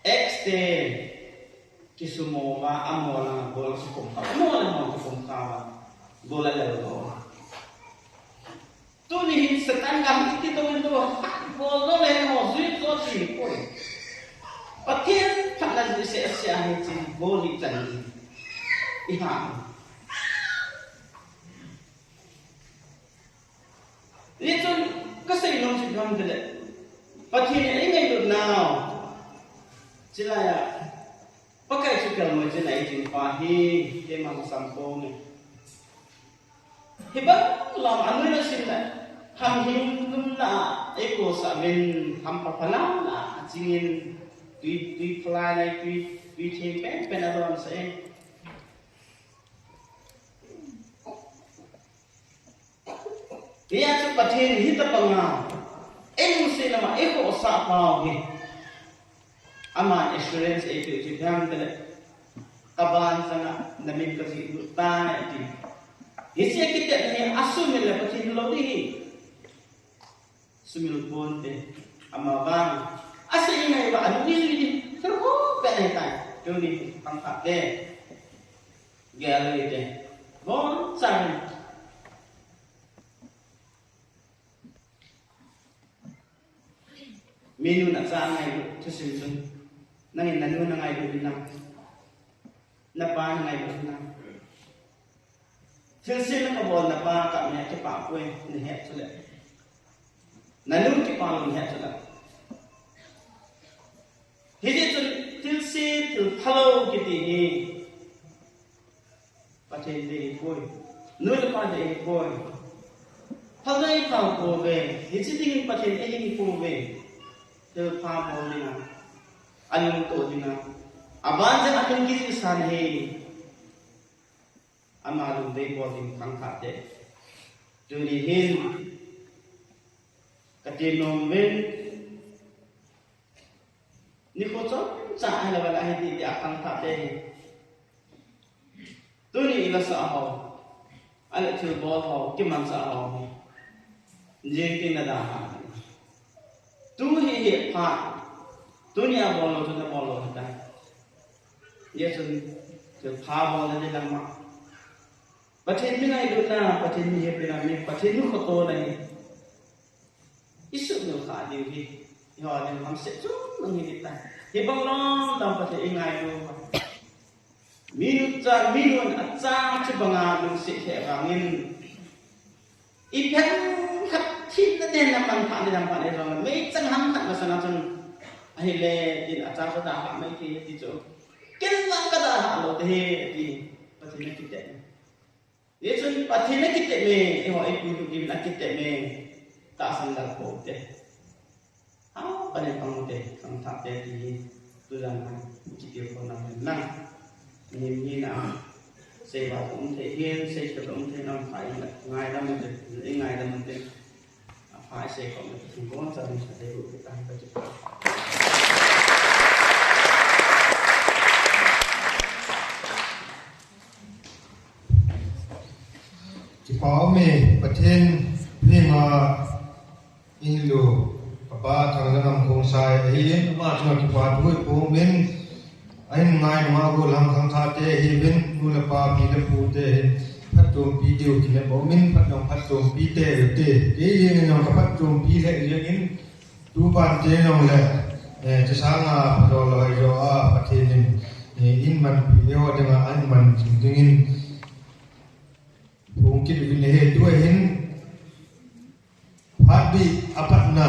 ekste kisumo ba amola bol su kum ka amola mo su kum ka ba bola la lo tu ni setan gam ti to ndo bol no le mo zui to ti ko patien thak la ni se se a ni ti bol ni tan i ha ni tu ka sei no si gam de patien ni ngai lu now chila ya pakai chukal mo chila i tin pa hi te mang sampo ni hiba lam anu na sila ham him num na eko sa ben ham papala na chingin tuy fly này tuy thêm bên là rồi sẽ dia tu patin hita panga emosi nama eko sa pao ge ama experience itu jam tele kaban sana namin kasi ta ti isi kita ni asumil la patin lo di sumil bonte ama bang asa ingai ba anu ni terus pe ta tu ni pangkat de gallery de bon sang menu nak sa ngai tu sim nangin nanu na ngai du binang na pa na ngai du binang sim na bol na pa ka nya ke pa pwe ni het sule nanu ke pa ni het sule hiji til hello ke ti ni pa te de pwe nu le pa de pwe Halai pa ko ve hiji ding pa te e ni ko ve te pa bol ni na anong to dina aban sa aking kisisan he amalung day boarding pangkate junihin katinom wen ni ko to sa ala wala hindi akang tate tuni ila sa ako ala til bol ho kiman sa ako jeng na da tu he pa dunia bolo tu na bolo ta yesun tu pha bolo de lama patin ni ngai du na patin ni he pina me patin nu ko to nai isu nu kha di hi yo ni ham se chu nang ni ta he bang long tam patin ingai du minun acha chu banga lu se he rangin ipen khat thin na den na man pha ni lam pa ni rong me chang ham khat ma sana chung ahile din acha ko da ha mai ti ti cho ken lang ka da ha lo te ti pathina kitte ye chun pathina kitte me e ho ai ku ki na kitte me ta sang dal ko te ha pane pang te sang tha te ti tu ran ha ki ti ko na nang ni na se ba cũng thể hiện se cho cũng thể nam phải ngày năm te ngày năm te phải se ko na ti ko sa ni sa te ku ta pa chu chỉ có mìnhประเทศนี่มาอินโดกับบ้าทางนำคงใช้เฮียนมาชนที่ปาด้วยโปมินไอ้ไงมาโกลังทางทาเตฮีบินนูละปาปีละปูเตพัดโจมปีเดียวกินโปมินพัดน้องพัดโจมปีเตเตเฮียนน้องกับพัดโจมปีเลยเรื่องนี้ดูปานเจน้องเลยจะสร้างอาพอลอยโยอาประเทศนี้อินมันเดียวเดียวอันมันจริงผมคิดวินเหตุด้วยเห็นพัดบีอภัตนา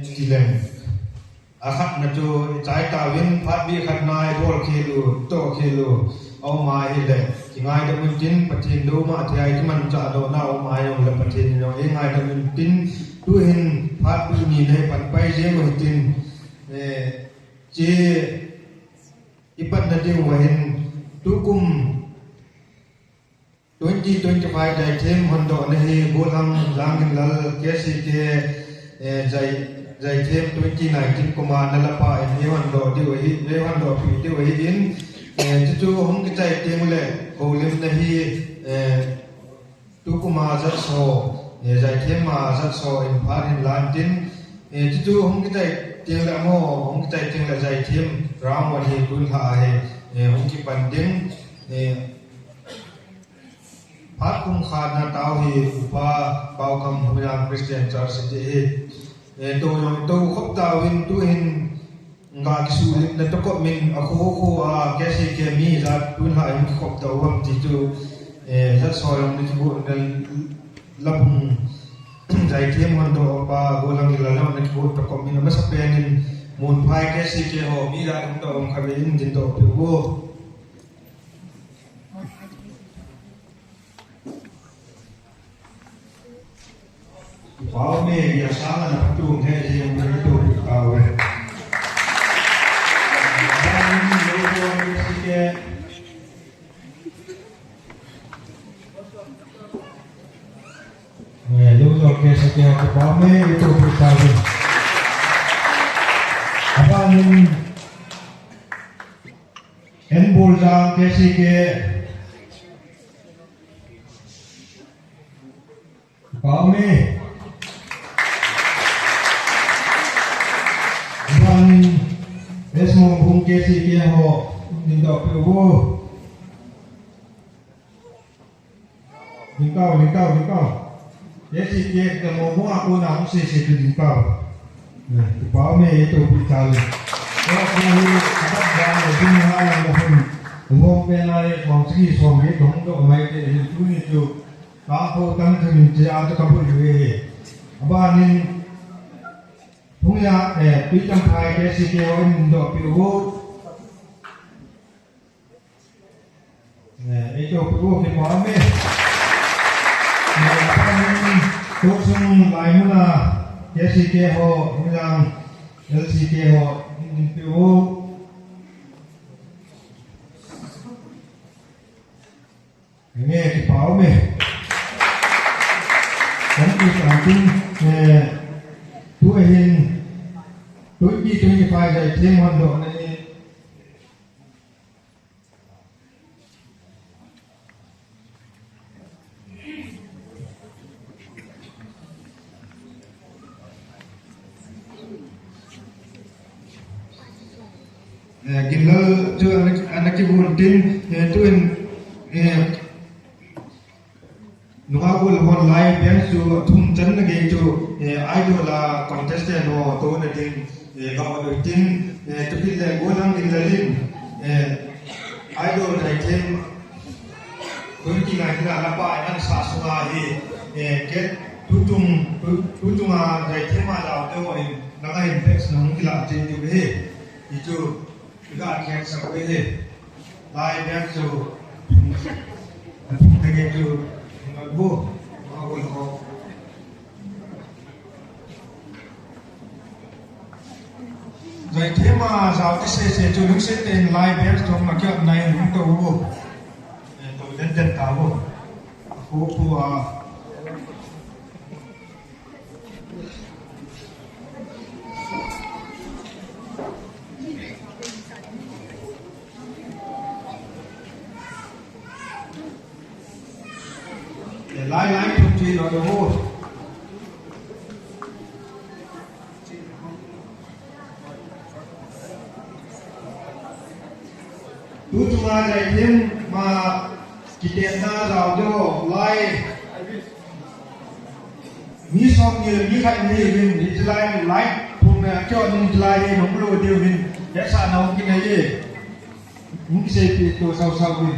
ที่เล่นอาขัดนะจูใจตาวินพัดบีขัดนายบอลเคลูโตเคลูเอามาให้เลยที่ง่ายแต่มันจินประเทศดูมาที่ไอ้ที่มันจะโดนเอามาอย่างละประเทศเราเองง่ายแต่มันจินด้วยเห็นพัดบีนี่เลยปัดไปเสียมันจินเจอิปัตนาดีว่าเห็นทุกุม2025 day thêm hondo nahi bolam langin lal kesi ke jai thêm 2019 koma nalapa ni hondo diwi we hondo pi diwi in chu hong ke jai temule holim nahi tu kuma zat so jai thêm ma zat so in pharin lantin chu hong ke jai temle mo hong ke jai temle jai thêm ram wa hi kun ha he hong ki pandingพัดคุ้มขาดนาตาวฮีอุปาเบาคำพยานคริสเตียนจาร์สิเจตัวยองตัวขบตาวินตัวเห็นงาคิสุลินตะกบมินอโคโคอาแกสิเกมีจัดตุนหายมิขบตาวัมจิจูจัดซอยมิจิบุนกันลำใจเทียมวันโตปาโกลังลิลาลำมิจิบุตะกบมินอเมสเปนินมูลพายแกสิเกโฮมีจัดตุนตาวัมขบินจินโตเปียวโกPaume ya sana na patung he je mo to kawe Abanin Enbulza Kesike Pame Abanin Esmo Bung Kesike Ho Nindok Piubu Nikau Kesike Kemo Aku Nang Sisi Nikau Pame itu bicara kalau kami dapat jalan ini hal yang umum penai kongsi sombi dongdo mai ke itu ni tu kalau kami terminci ada kabur juga abanin punya pitang kai ke si ke orang do piu itu piu ke pame abanin kusung lainnya ke si ke ho yang LCK ho piu nghe cái báo mẹ cũng như cảm tin tuổi hình tuổi gì tuổi như phải dạy thêm hoạt động này gila tu anak ibu tin tu nungabul online biar tu thum chan nage tu idol la contest no to na tin gaw do tin tu bil le golang din lalin idol dai tem kun ki la kira la pa nan sa sunga hi ke tutung a dai tem ma la to na ga index nong kila tin di he itu juga kian sampai he lai biar tu nage tu bu aku lo Vậy thế mà giáo cái xe cho những xe tên lai bé trong mà cái này cũng đâu bu tôi đến đến tao bu cô lai thông tin là đâu tu cuma dari tim ma kita na rau jo lai ni som ni khai ni vin ni lai lai thum cho ni lai ni nong lo tiêu vin ya sa nong ki nei ye ni se pi to sau vin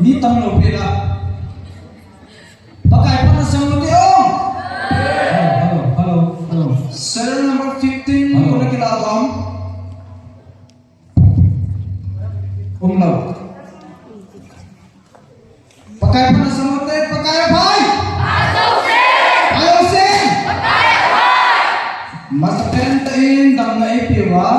Ini tang pila. Pakai apa sama dia? Hello. Serial number 15 boleh kita abang. Umlaut. Pakai apa sama dia? Pakai apa? Ayo sen. Pakai apa? Masa pentain dam na ipiwa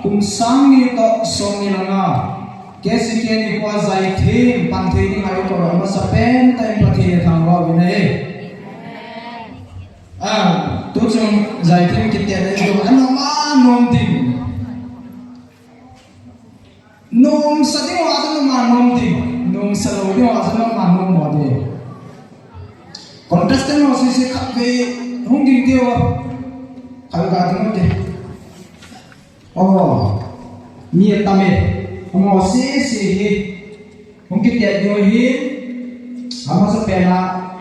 kung sangi to songi langa. Kesi kini kuat zai tim pantai ni ayo kau masa pentai pati thangwa bine. Tu cuma zai tim kita ni tu anama nom tim. Nom sadi wajah nama nom tim. Nom selalu wajah nama nom mode. Kontestan masih si kafe hungging dia kalau kata mode. Oh, ni etame. Mo si mungkin dia johin sama sepena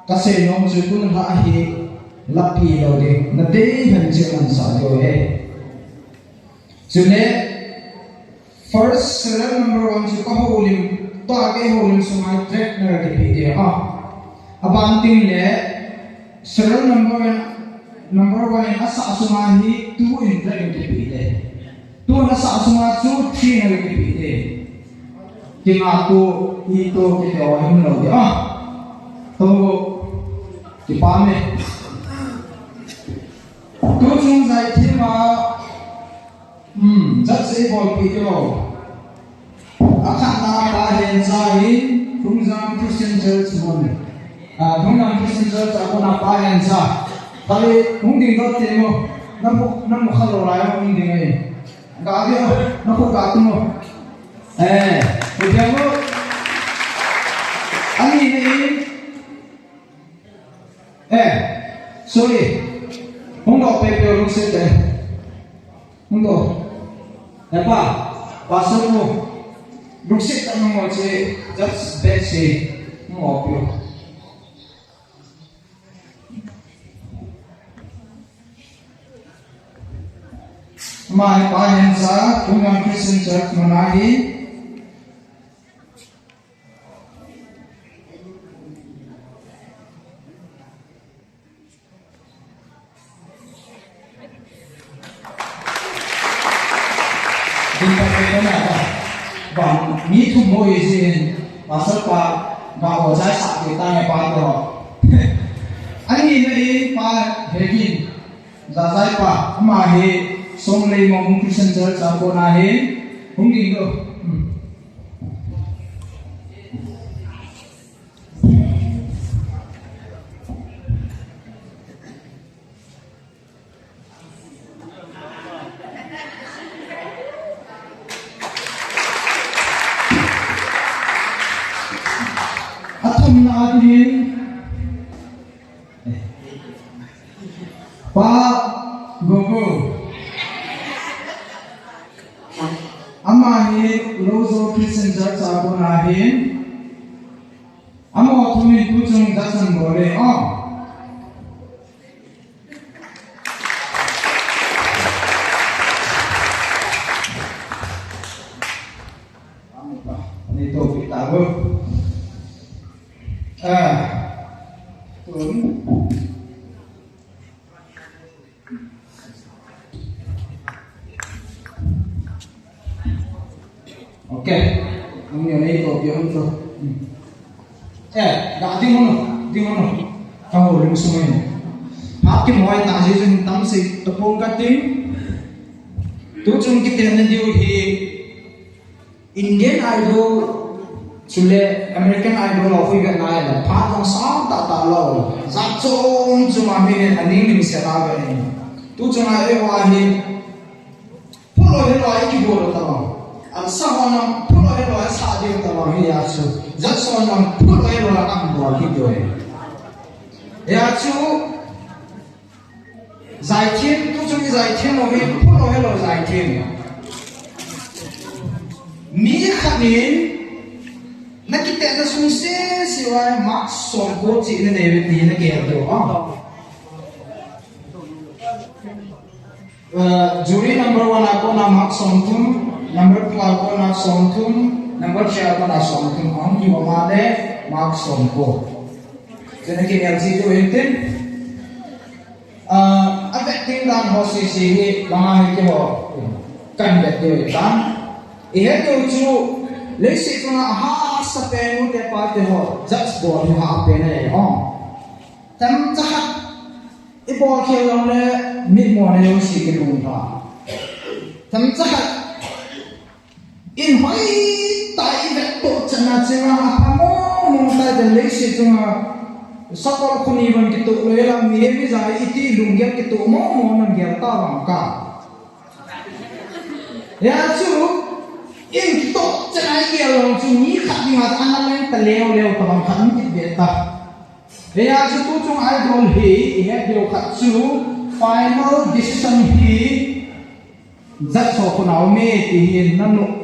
kasi nong sukun ha hi lucky lo de na de han che an sa yo he chune first serial number 1 chu ka holim to age holim sungai track na de pi de ha abanting le serial number 1 asa sungai hi 2 in track de pi de 2 na sa sungai chu 3 na de pi de kinga tu ito ke de wa him lo de to ki pa me tu chung zai thi ma rất dễ bỏ bị điều khả năng là hiện tại không gian Christian Church muốn không gian Christian Church aku nak pahen sa tapi mungkin kau tengok nampak kalau lain mungkin ni tak ada nampak kat tu dia tu ani sorry untuk pepe orang sedih untuk apa pasal mu bersih tak mau je just besi mau pio mai pahen sa dengan Christian Church menahi bằng nghĩ thùng môi gì và sắp qua và ở trái sạc thì ta nghe qua rồi anh nhìn đây qua hệ nhìn ra trái qua mà hệ sông lấy mong Christian Church ở cô na hệ không đi đâu Pak Gogo Amahi Lozo Christian Church Abunahin Amo Tumi Tutung Jackson Bole Nito kita go Oke, ini itu dia untuk. Dah di mana? Tahu lagi semua ini. Hakim mulai tak jadi tam si tepung kating. Tujuan kita nanti di Indian Idol, sulle American Idol of Vietnam lah. Patang sang tak tahu. Zatong cuma ini aning ni misalnya ini. Tujuan ada wahid. Pulau itu lagi boleh tahu. Ang sawanang pulo elo ay sa ating tawag hiyasu. Zat sawanang pulo elo lang ang buwan hito eh. Hiyasu, zaitin, tujuan zaitin mo hin pulo elo zaitin. Mi kanin, nakita na sumse siwa mak songko chi na nebit ni na gerdo. Jury number 1 ako na mak songtum. Number 2 ako na somtum, number 3 ako na somtum. Ang iwamade, mag sompo. So nag-energy to hintin. Affecting lang ho si mga hindi ho. Kanbet to itan. Iheto chu, lesi ko nga haas sa peno de parte ho. Just board ho haapin na eh. Tam tahat, ibor kiyo lang le, midmo na yung sikilong ha. Tam tahat, in hoi tai vet to chana chena apamo tai de lesi chunga sakol khuni ban kitu lela mi zai iti lungya kitu mo nan gya ta bangka ya chu in to chana gya long chu ni khat ni ma analen ta leo ta bang khan ki beta ya chu tu chung idol hi he deu khat chu final decision hi zat so khunau me ti hin nanu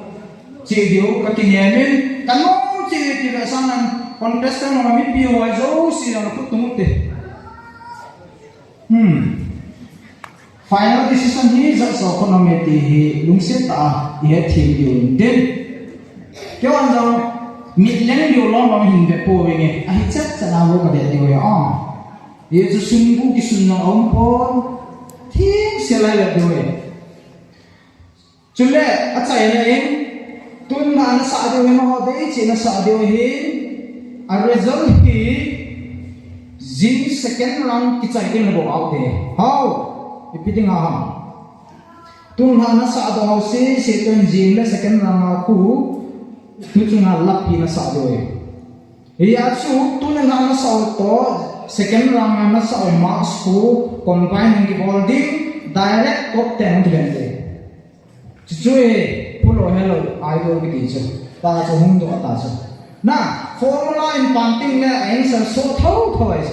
Cidio kekinyamin kanu ciri sanan kontestan orang mimpi wajau si dalam kutumute final decision hi za so economy hi lungse ta ye thim yu den kyo an jong mit leng yu long long hin be po wenge a hi chat chana wo ka de dio ya ye chu sung bu ki sun na om pon thim se lai la dio ye chule a chai na in tun na na sa dio ma ho de chi na sa dio hi a result hi zin second round ki chai din bo out de how ipiting aham tung na sa do ho se ton jin le second round ku tu chunga lapi na sa do e ya chu tu na sa to second round na sa marks ku combine ki holding direct top 10 dente chu e pulo hello idol ki teacher ta chu hung do ta chu na formula in panting le answer so thau ai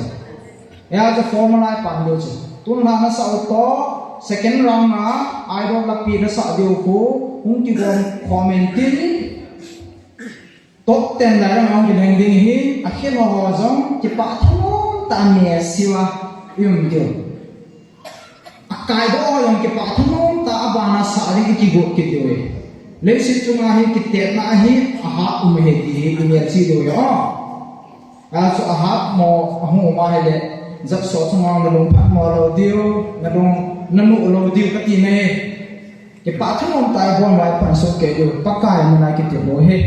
ya chu formula pan do chu tun na sa to second round na idol lapi na sa dio ko hung ki bom commenting top 10 la rang ang ding ding hi a khen ho jong ki pa thamo ta me siwa yum dio a kai do yong ki pa thamo ta abana sa ri ki go ki dio le si chunga hi ki te na hi a ha um he ti hi ni chi do yo a so a ha mo hu ma he le zap so chunga na lung phat mo lo dio na lung na nu lo dio ka ti ne ki pa thamo ta bon vai pan so ke dio pa kai mo na ki ti bo he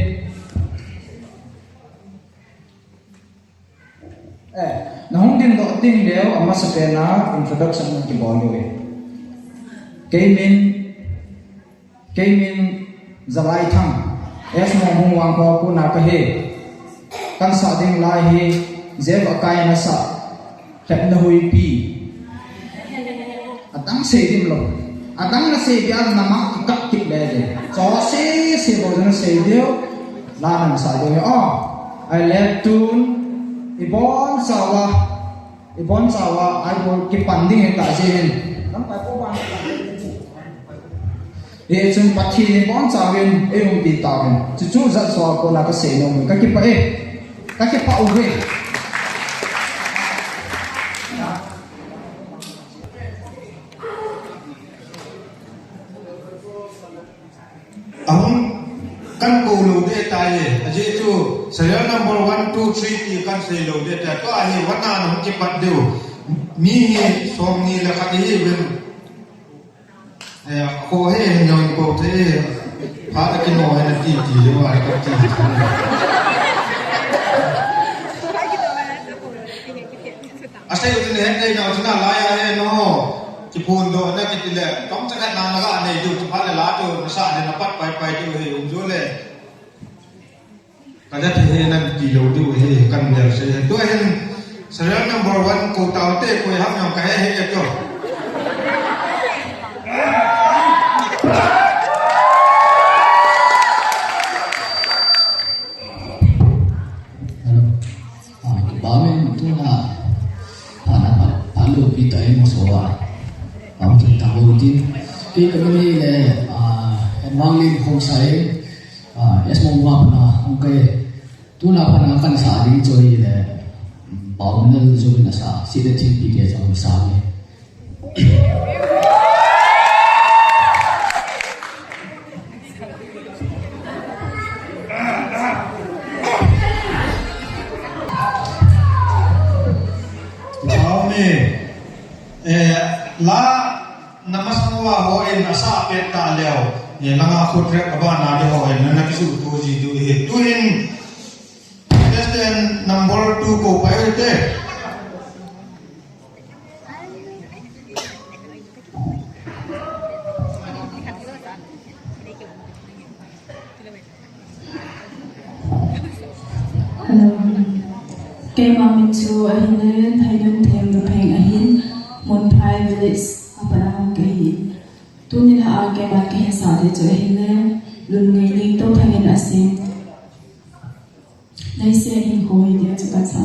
na hong din do ting leo ama sa pena introduction ng kibolo Kaimin zalai thang es mo hung wang ko ku na ka he kan sa ding lai he zev akai na sa tap na hui pi atang se dim lo atang na se bia na ma ki kap ki le de so se bo na se dio la na sa de I left tune ibon sawa ai bol ki panding he ta jin nam pa ko ban e chun pathi ni bon chawin e um ti ta ben chu chu za so ko na ka se no ka ki pa u ve ahum kan ko lo de ta ye aje chu serial number 1 2 3 ti kan se lo de ta to ai wana no ki pat de mi som ni la ka hi ben ko he no ko te pa ta ki no he na ti le wa ka ti ase yo ne he na na la ya he no ki phun do na ki ti le tom cha ka na na ga ne ju pa le la to na sa ne na pat pai tu he jo le kada the nan ki lo du he kan der se do hen serial number 1 ko taw te ko ham yong ka he to Bamen tu na palu kita emo soa am kita hotin ki kami le mangling khong sai yes mo wa na okay tu na pa na kan sa ding choi le bawen na zo na sa si de tin pi ke jang sa le la namasangwa ho en asa pet ta leo ye langa khotre aba na de ho en na kisu to ji du he tu in question number 2 ko pai te Hello. Kay mamin chu ahin thaidun them do pheng ahin mon phai village apana kai tunin ha ke ba ke sa de chu ahin lun ngai ning to phangin asin dai se in hoi de chu ka sa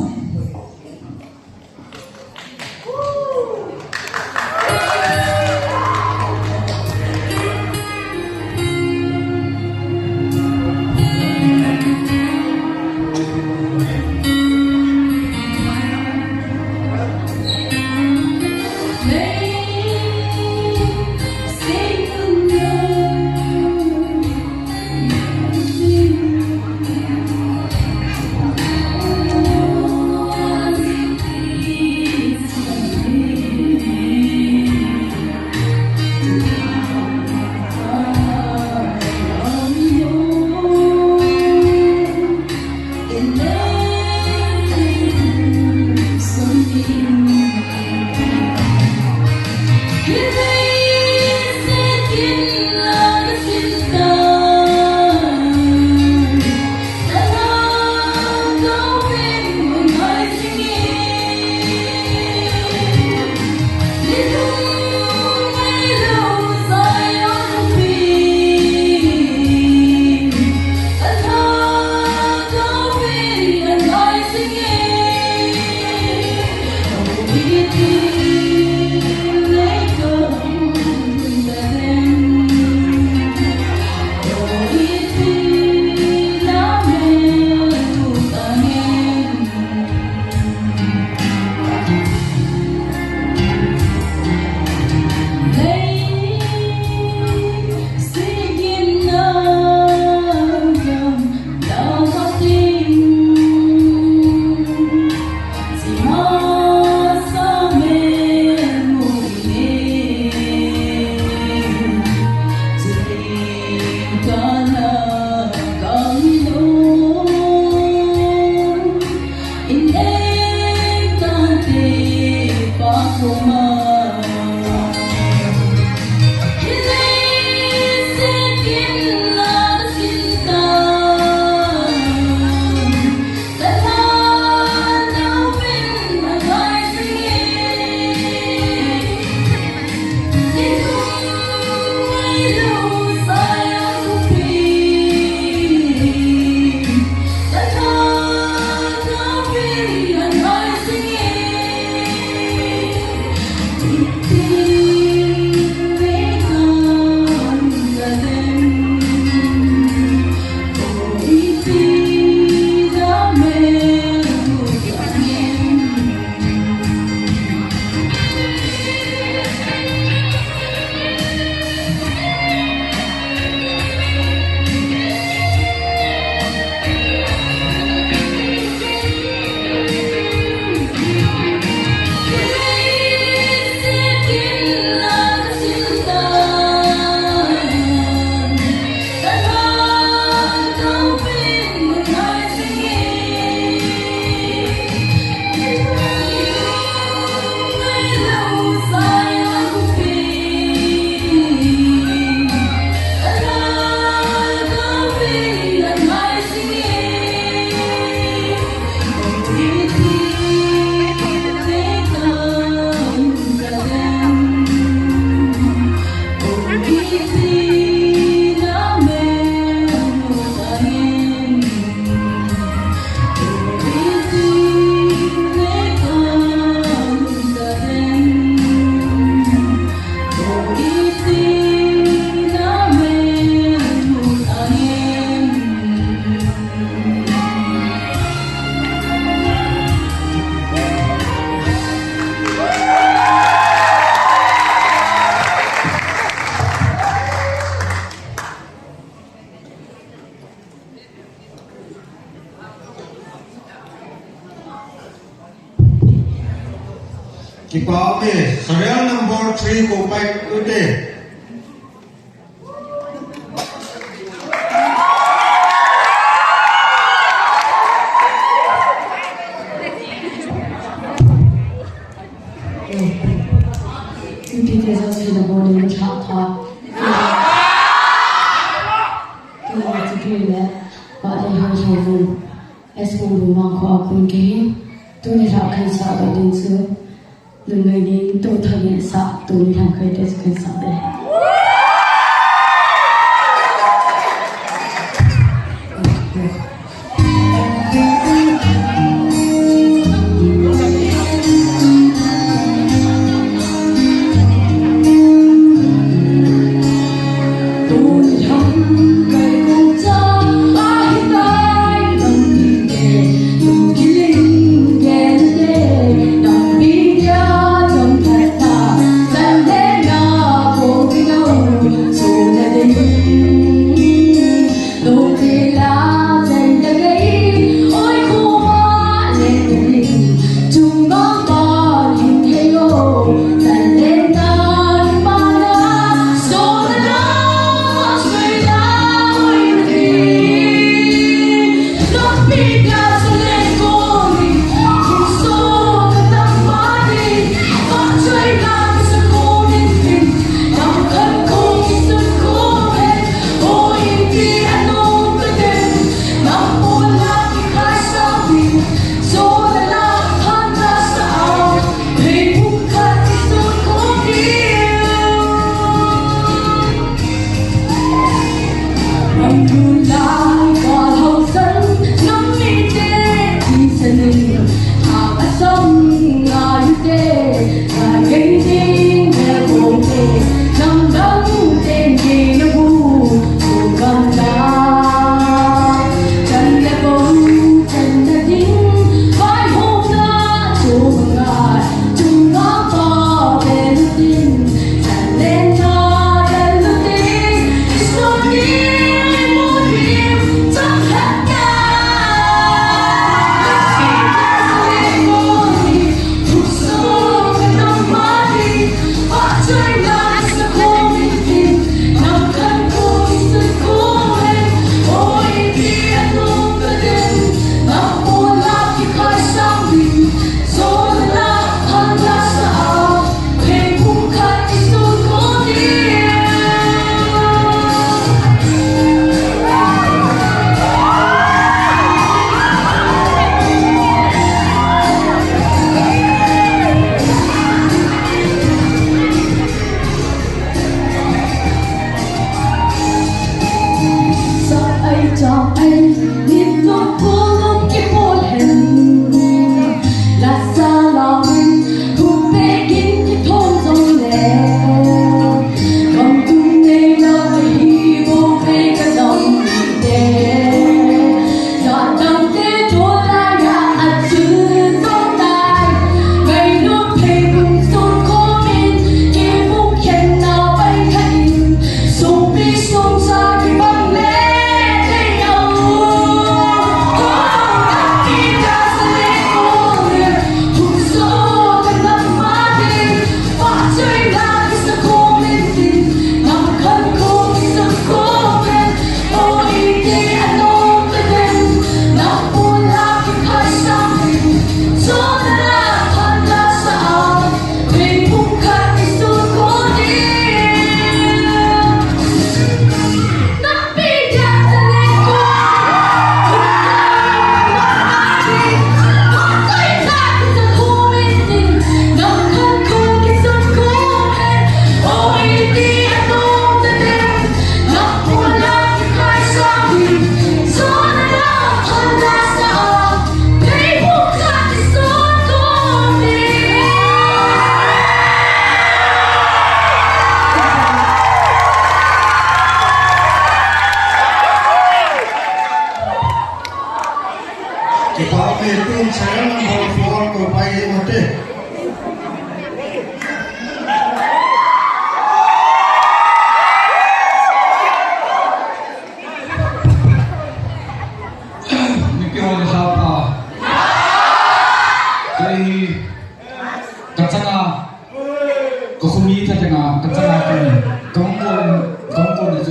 Kipa ke serial number 3 ko pai ute.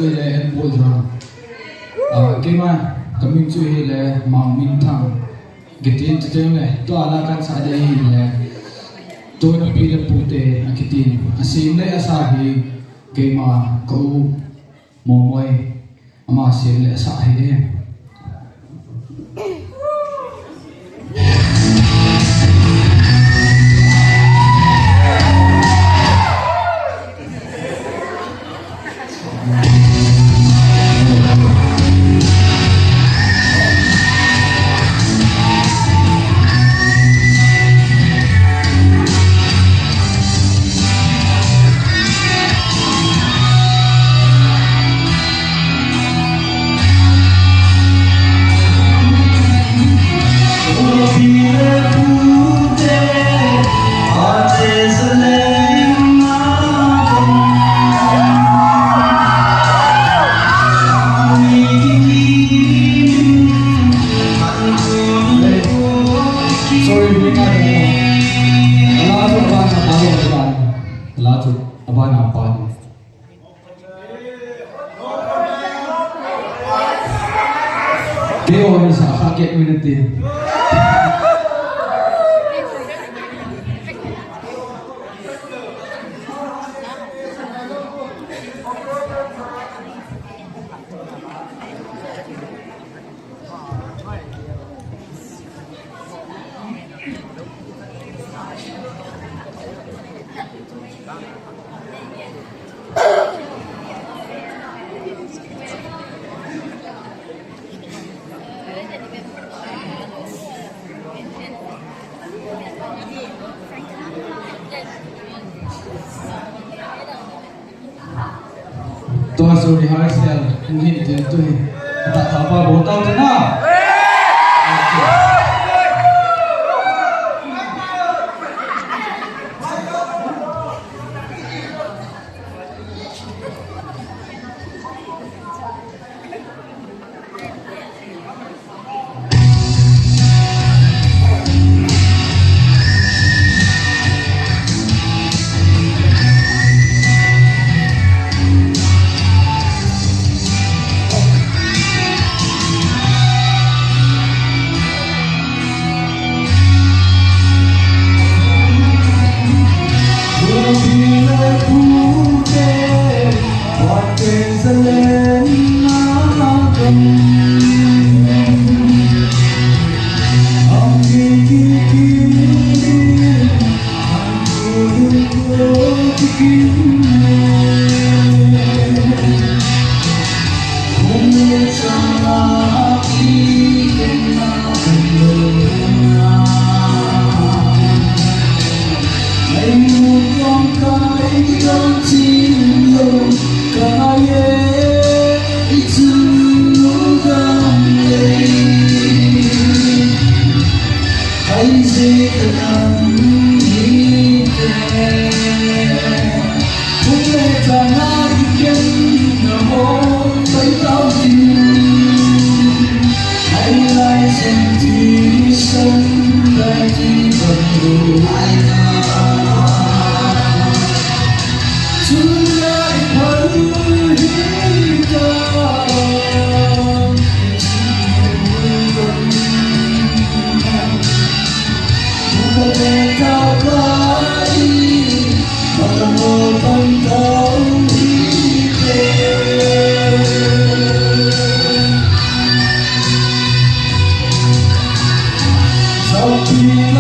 chui le en bol ram ke ma kamin chui le mang min thang gitin te le to ala kan sa de hi le to na pi le pu te akitin asim le asa hi ke ma ko mo moi ama sim le asa hi de to so rehearsal hin te tu ta thapa botau te na Hãy subscribe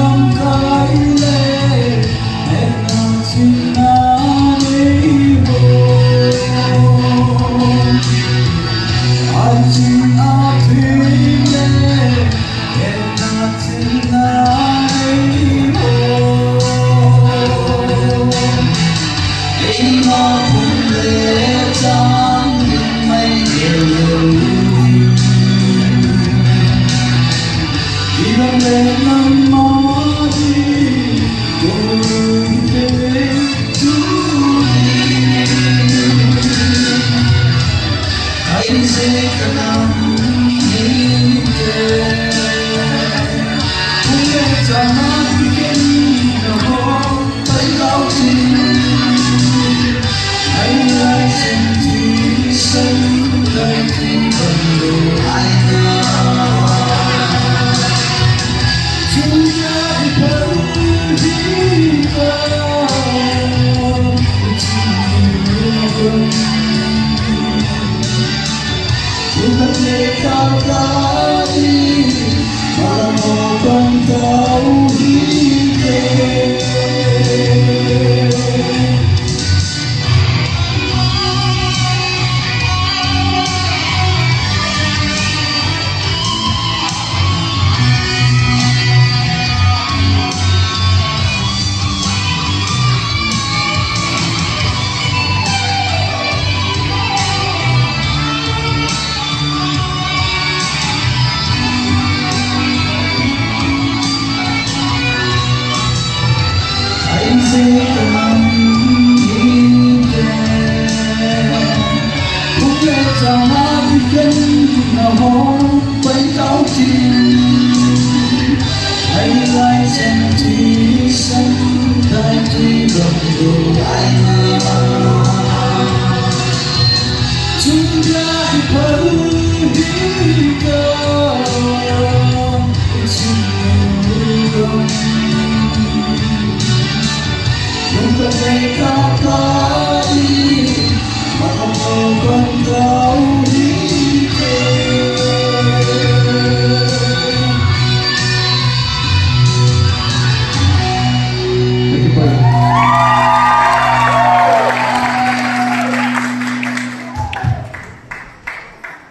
cho kênh Ghiền Mì Gõ để không bỏ lỡ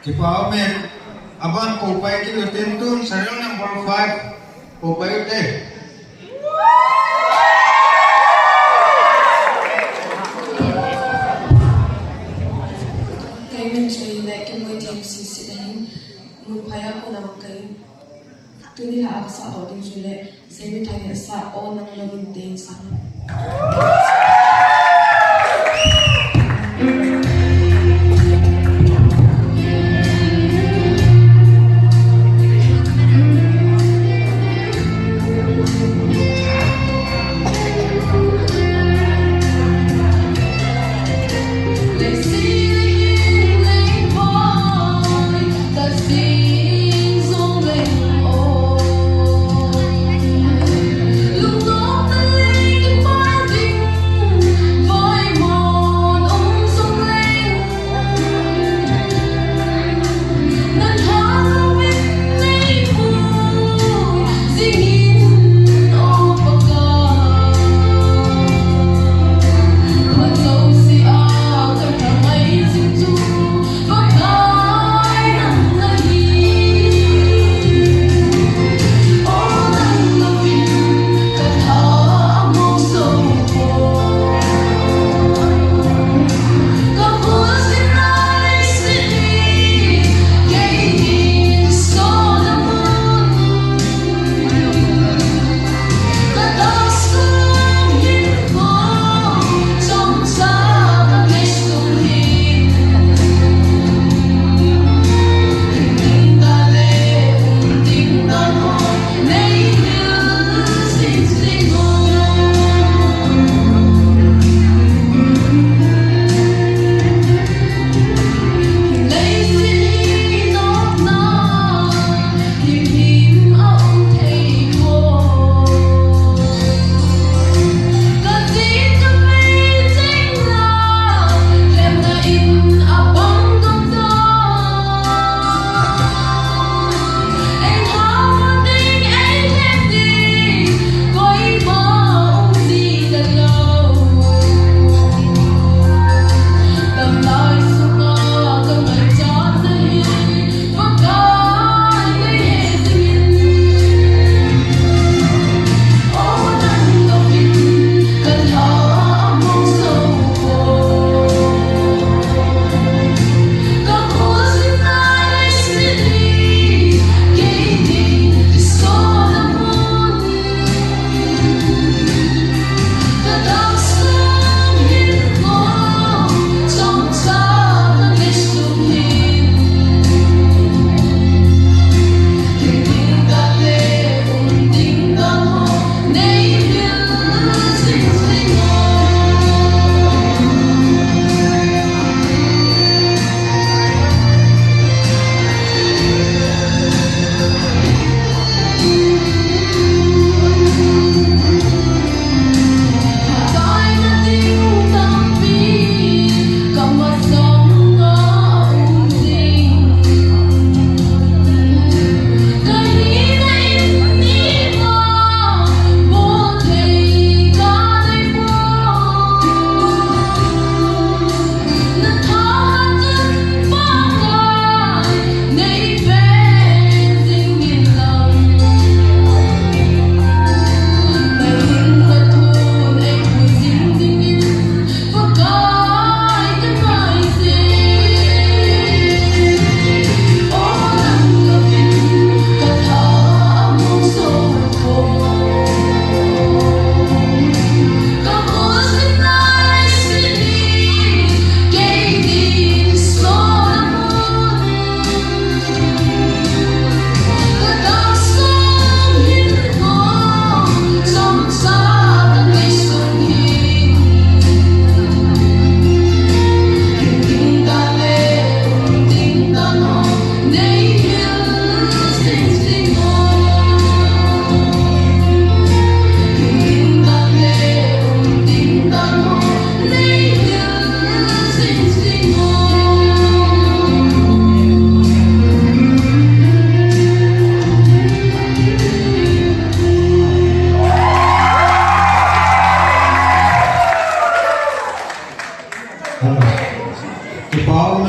Kipa Ahmed, abang Popeye kilo tentun, sarang number 5, Popeye teh. Kay men chui like ke moi tim si si dahin mun phaya ko nam kai tuni ha sa o ding jule se mi thai sa o nang lo bin ding sa Hãy subscribe cho kênh Ghiền Mì Gõ để không bỏ lỡ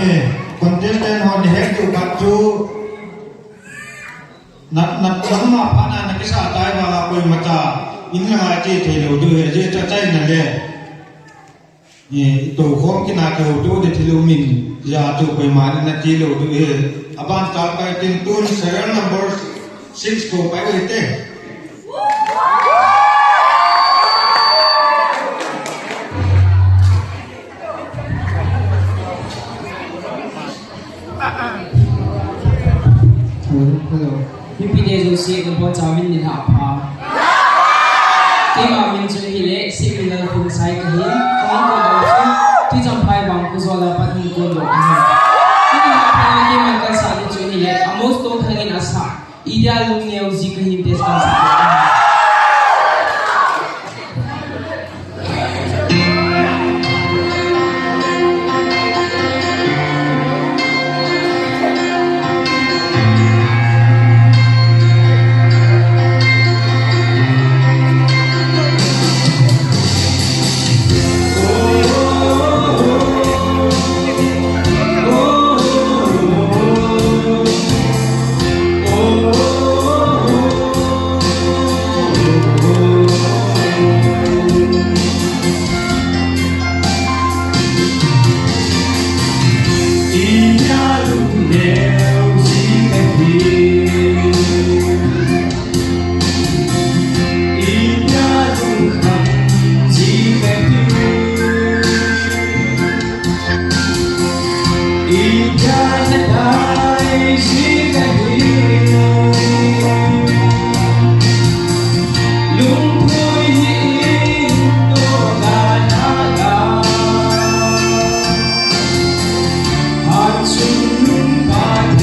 nè contestant hòn hết tụ bắt chú nát lắm mà phá na cái sao tai mà quên mà ta in là chỉ thấy đầu đưa chỉ cho trái này nè tổ khóm cái nào cầu chú để thấy lưu mình giờ tụ quên mà nên chỉ đầu đưa aban ta cái tin tuôn serial number 6 को पाए लेते Pipide Josie kan po chamin ni hapa. Kima min chu hi le signal phun sai ka hi kain ko ba chu ti jam phai bang ku zola pat ni ko lo ha. Ki ha pa ki man kan sa ni chu hi le amos to thangin asa. Ideal lung neu ji ka hi tes kan sa. Hãy subscribe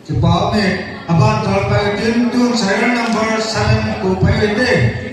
Chỉ bảo này, bạn thọ bài tin tương serial number 7 của phải đi.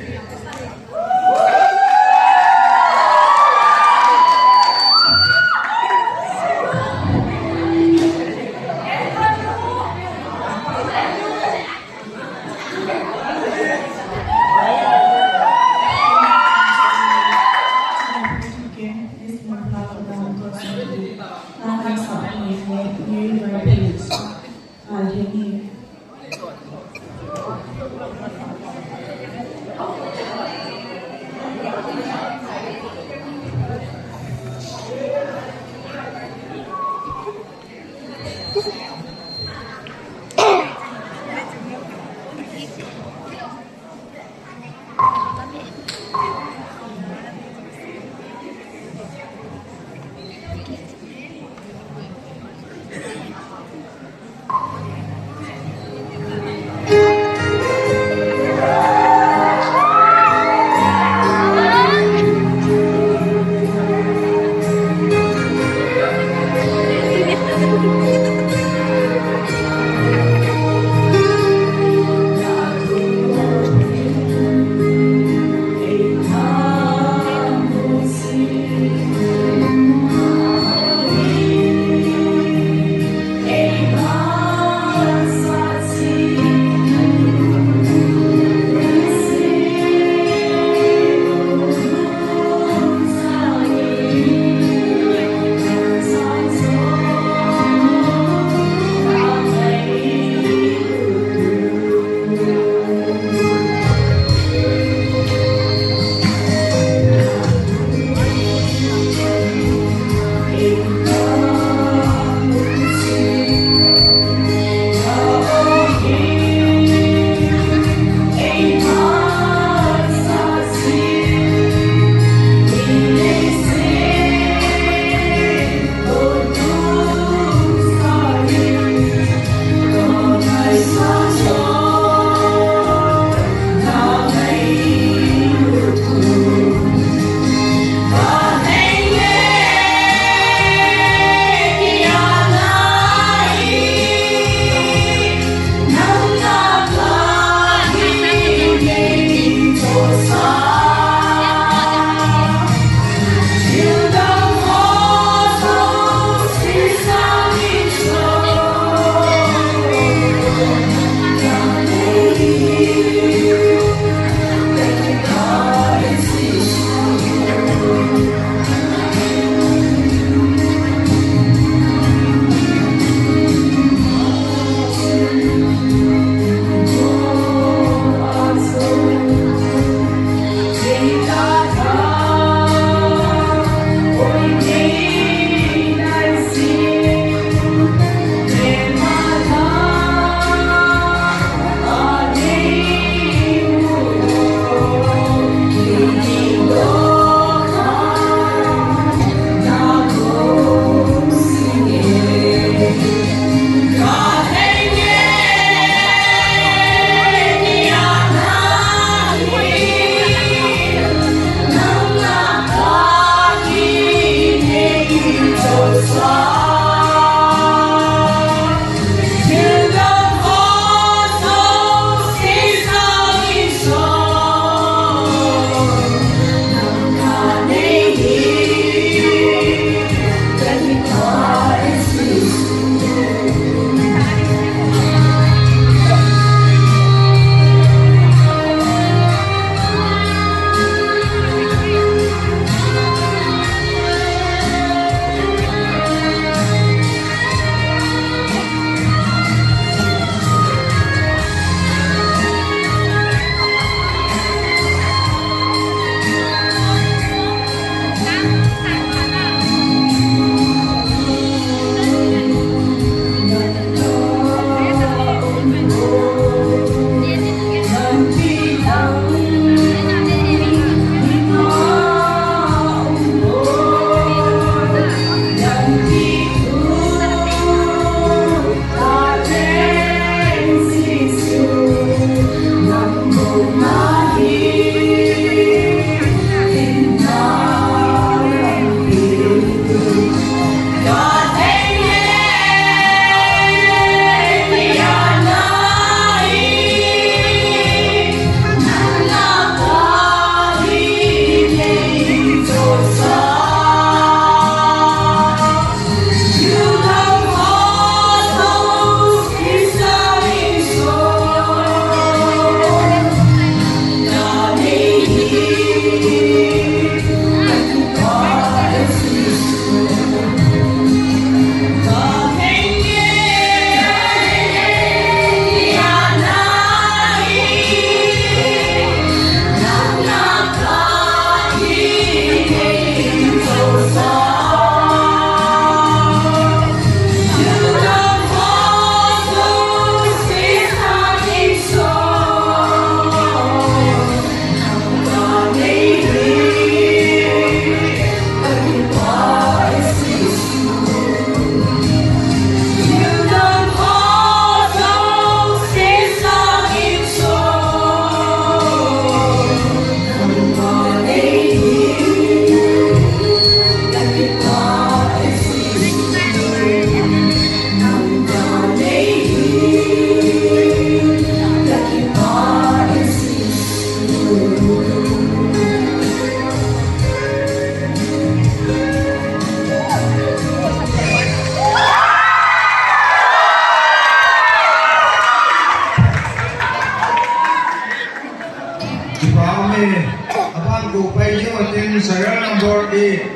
Serial number 8.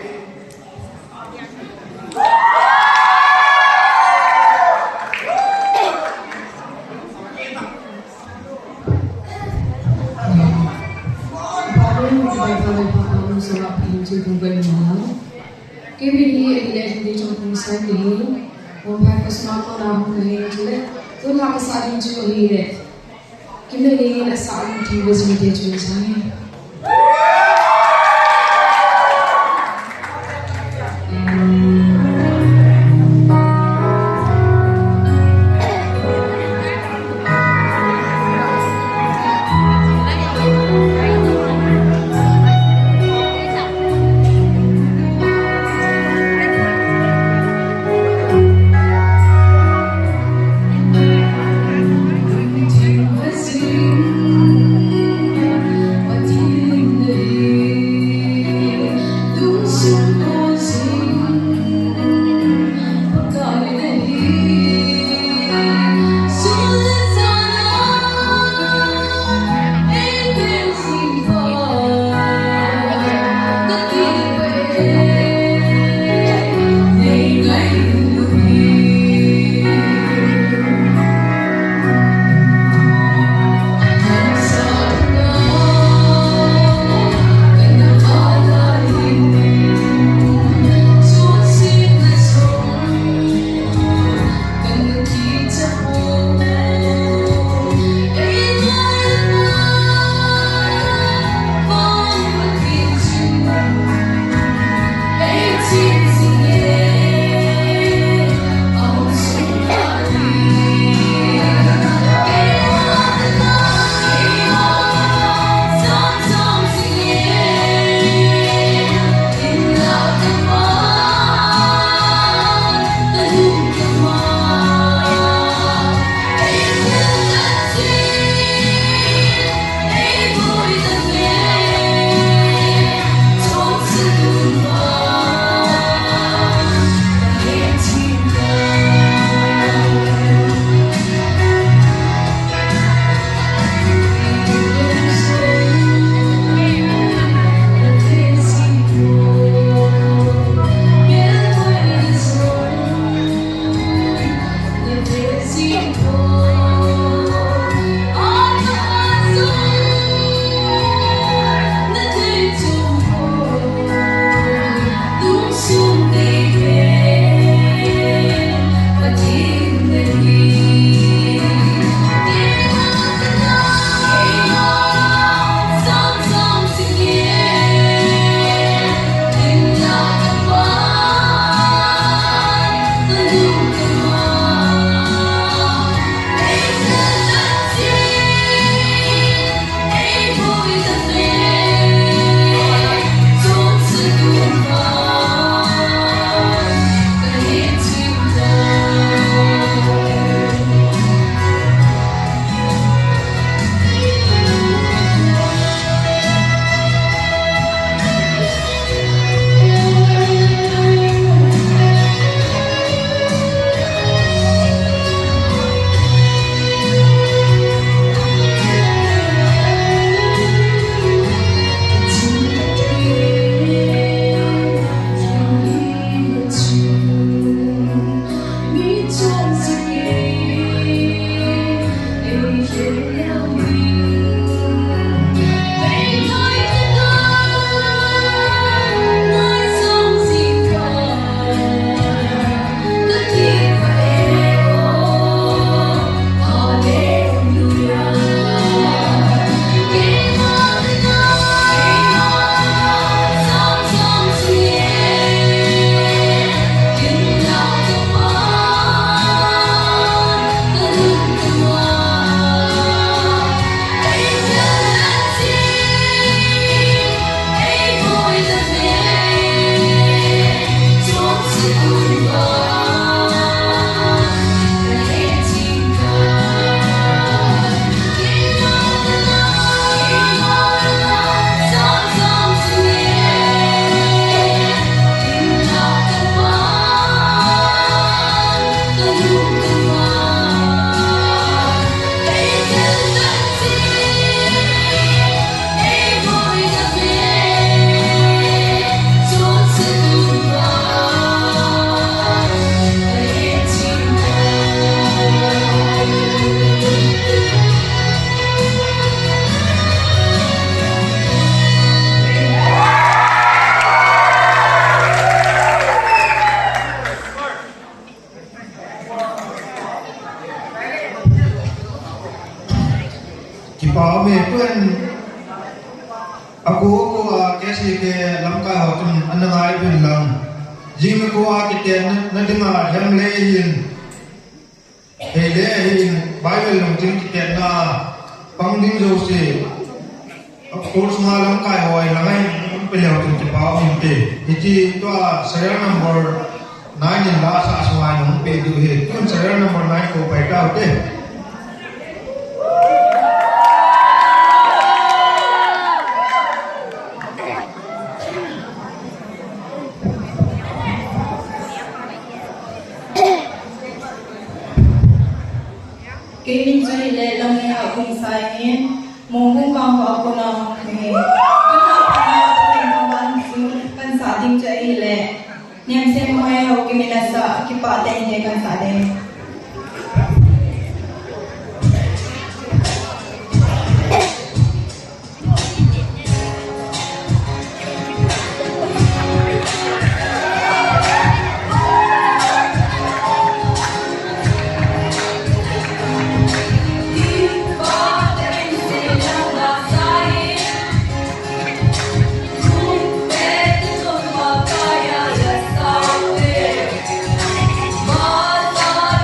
What lamka hotun anangai bin lang jing ko a kiten na dinga hem le yin he le yin bible long jing kiten na pang ding jo se of course ma lamka hoi langai pelew tin ti pa min te iti to serial number 9 in la sa swai nong pe du he kun serial number 9 ko pai ta te Kini cari le lamnya aku saya mungkin kau aku nak ni. Kenapa kawan kan sading cari le. Niam semua aku minasa kipat ini kan sading. Bye.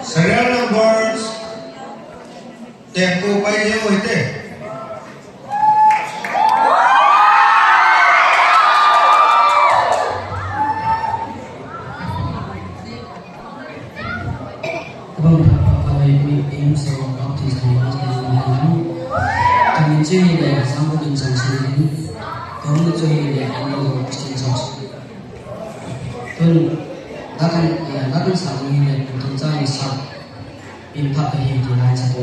serial numbers tempo bay yo ite vâng và em sẽ có thì thầy có thể làm thì mình chơi để sang một đường dòng chơi có một chơi để anh đâu trên dòng vâng đã kan sa ni ne tun cha ni sa in tha ka hi ti na cha to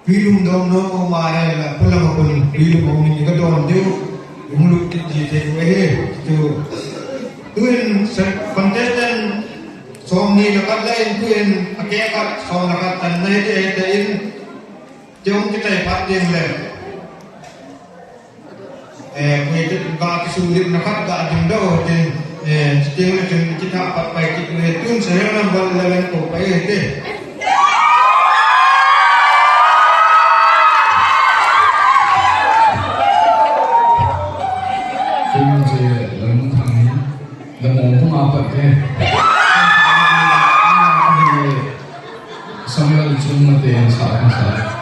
Pilum dom no umahe la pulang pun pilum ong ni kadon dia mulut ji je tu tuin contestant som ni lakat lain tuin akekat som lakat tan nai de in jom kita pat ding le kue tu ba kisulit lakat ga jom do tin sting le kita pat pai kita tun saya nam bal lain ko pai te Samuel cuma dia salah.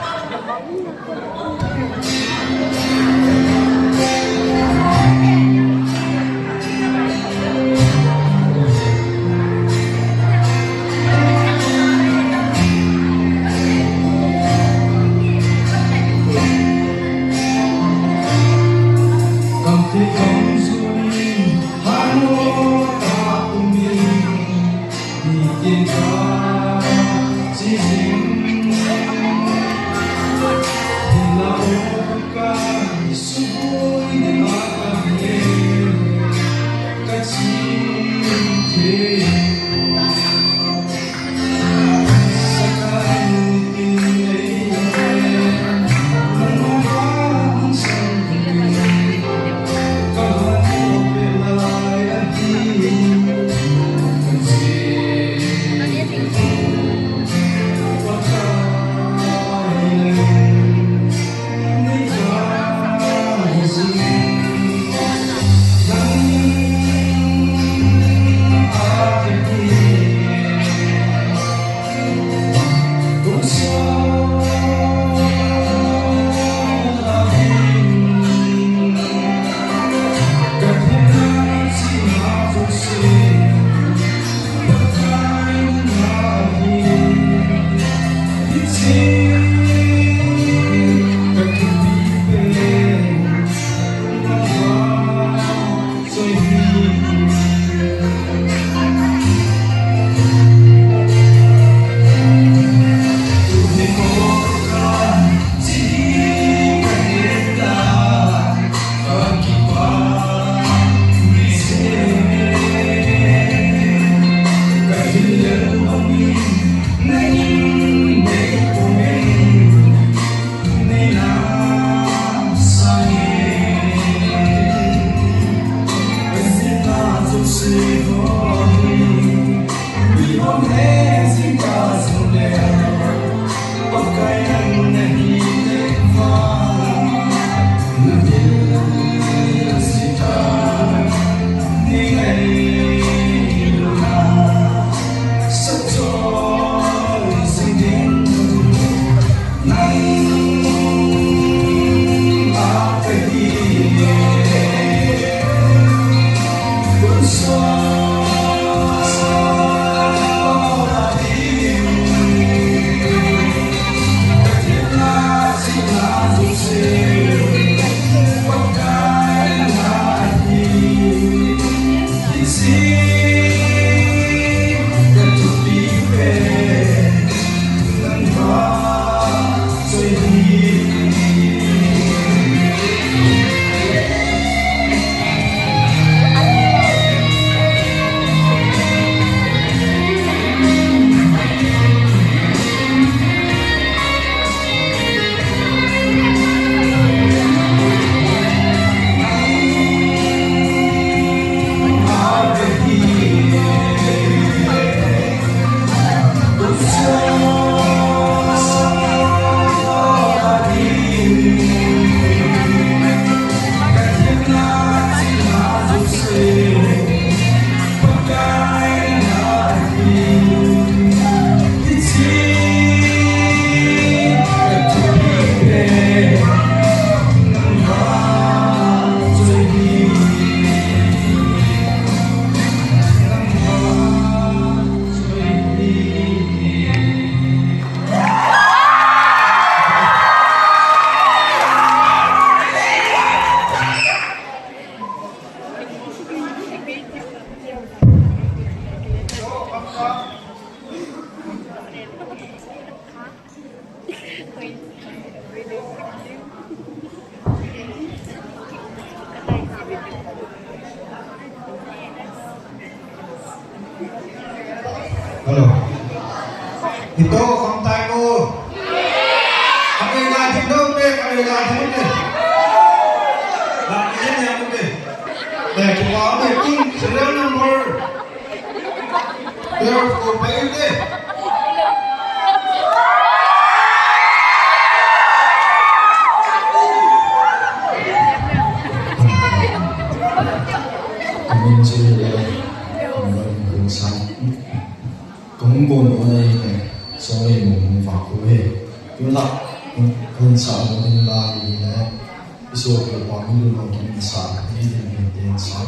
Halo. Itu kontakku. Ada lagi dong deh, ada lagi deh. Lagi ini yang deh. Deh, cuma ada king serial number. Terus kau pengen deh. Mình chỉ là mình cũng sáng cũng buồn ở đây này so với mình vào cuối chúng ta cũng sáng mình là gì đấy ví dụ như là mình luôn luôn mình sáng đi mình đến sáng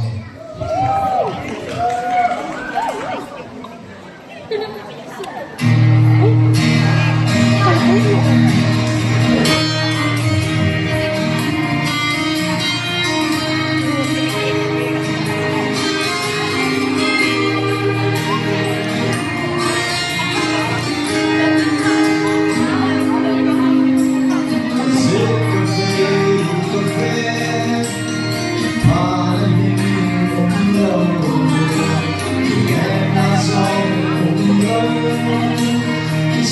Hãy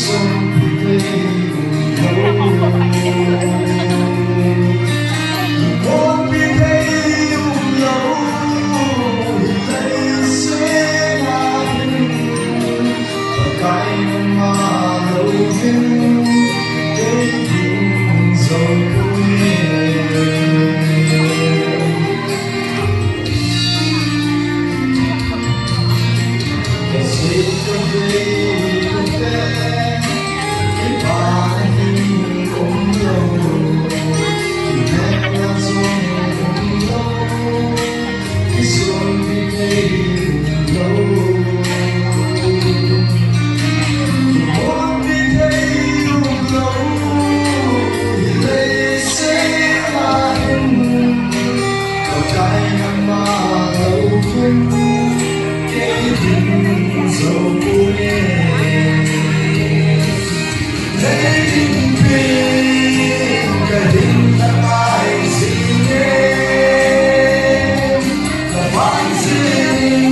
subscribe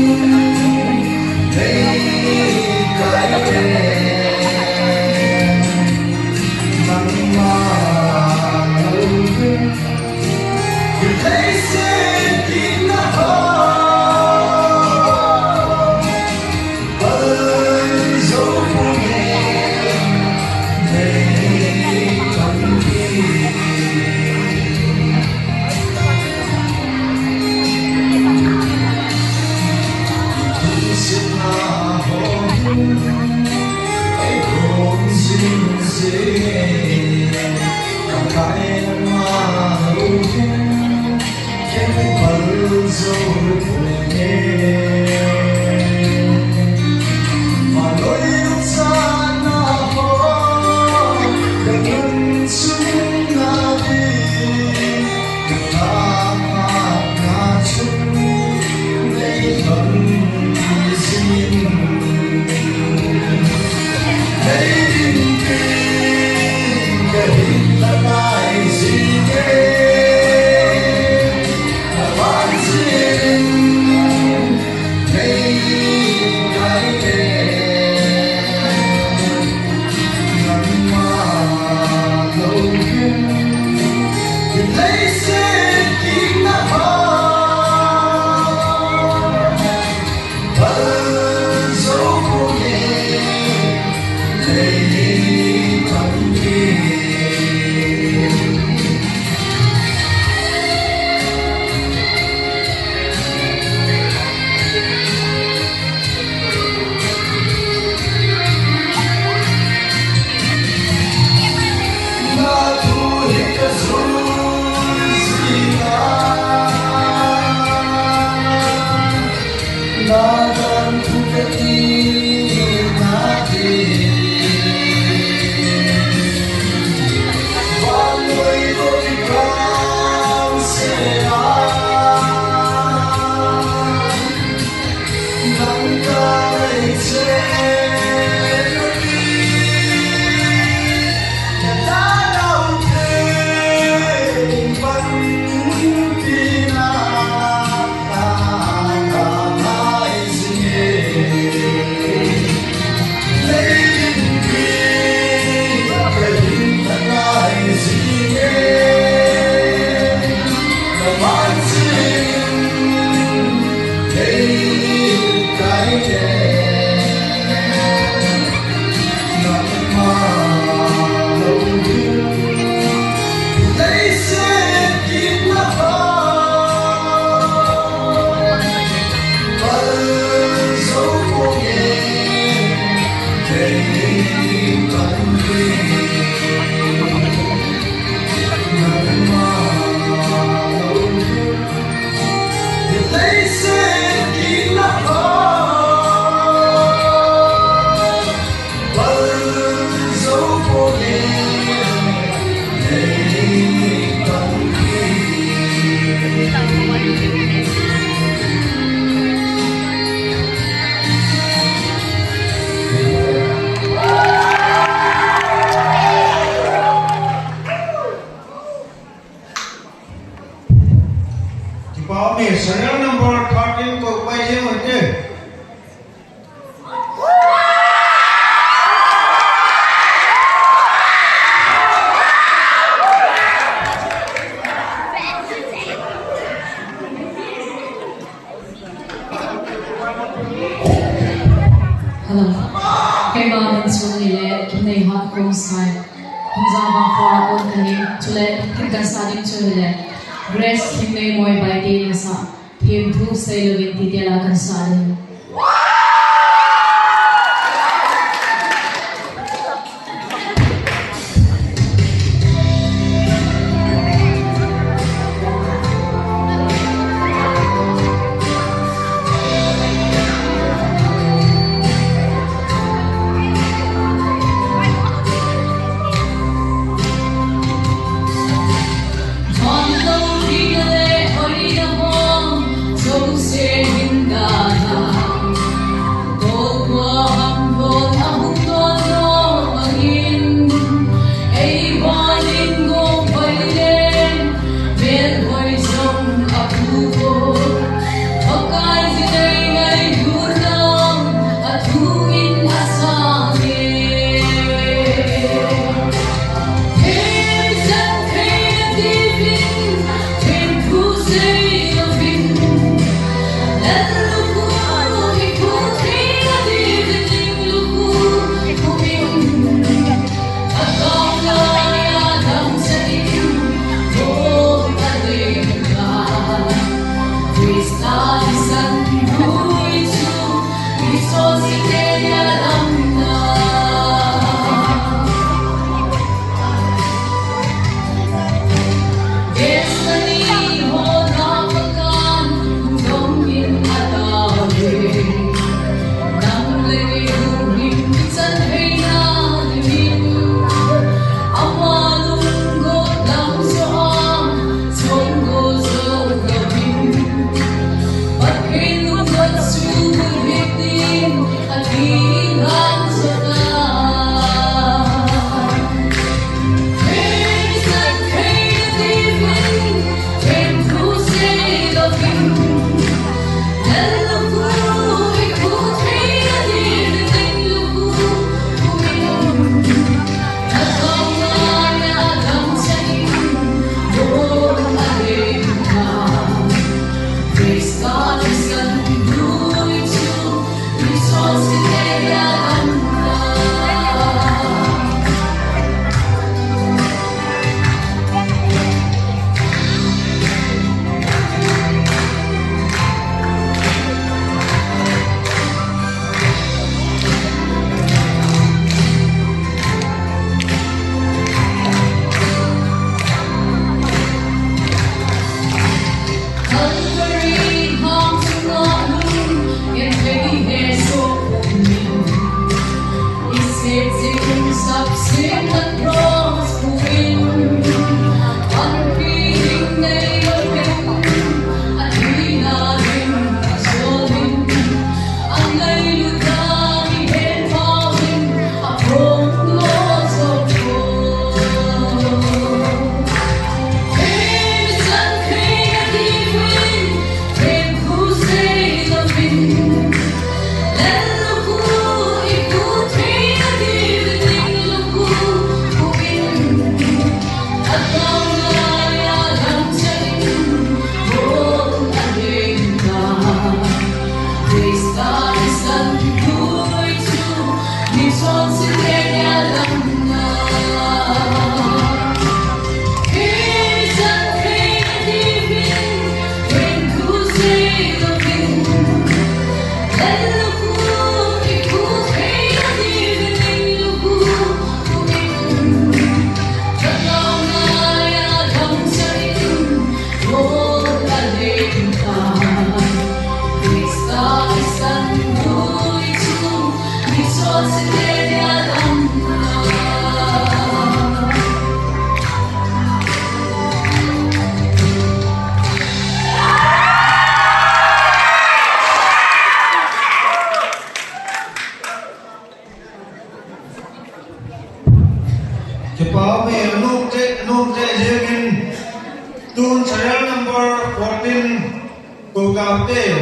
Bảo mẹ serial number 13 của quay riêng rồi chứ. Hello. Cái ba mình xuống đi lệ khi này hot không sai. Không ra bằng khoa ôn cái này chú lệ khi cả gia đình chú lệ. Grace khi này mọi bài đi là sao? Hiểm thu xây lưu viên tí là cả gia đình. Hãy subscribe cho kênh Ghiền Mì Gõ để không bỏ lỡ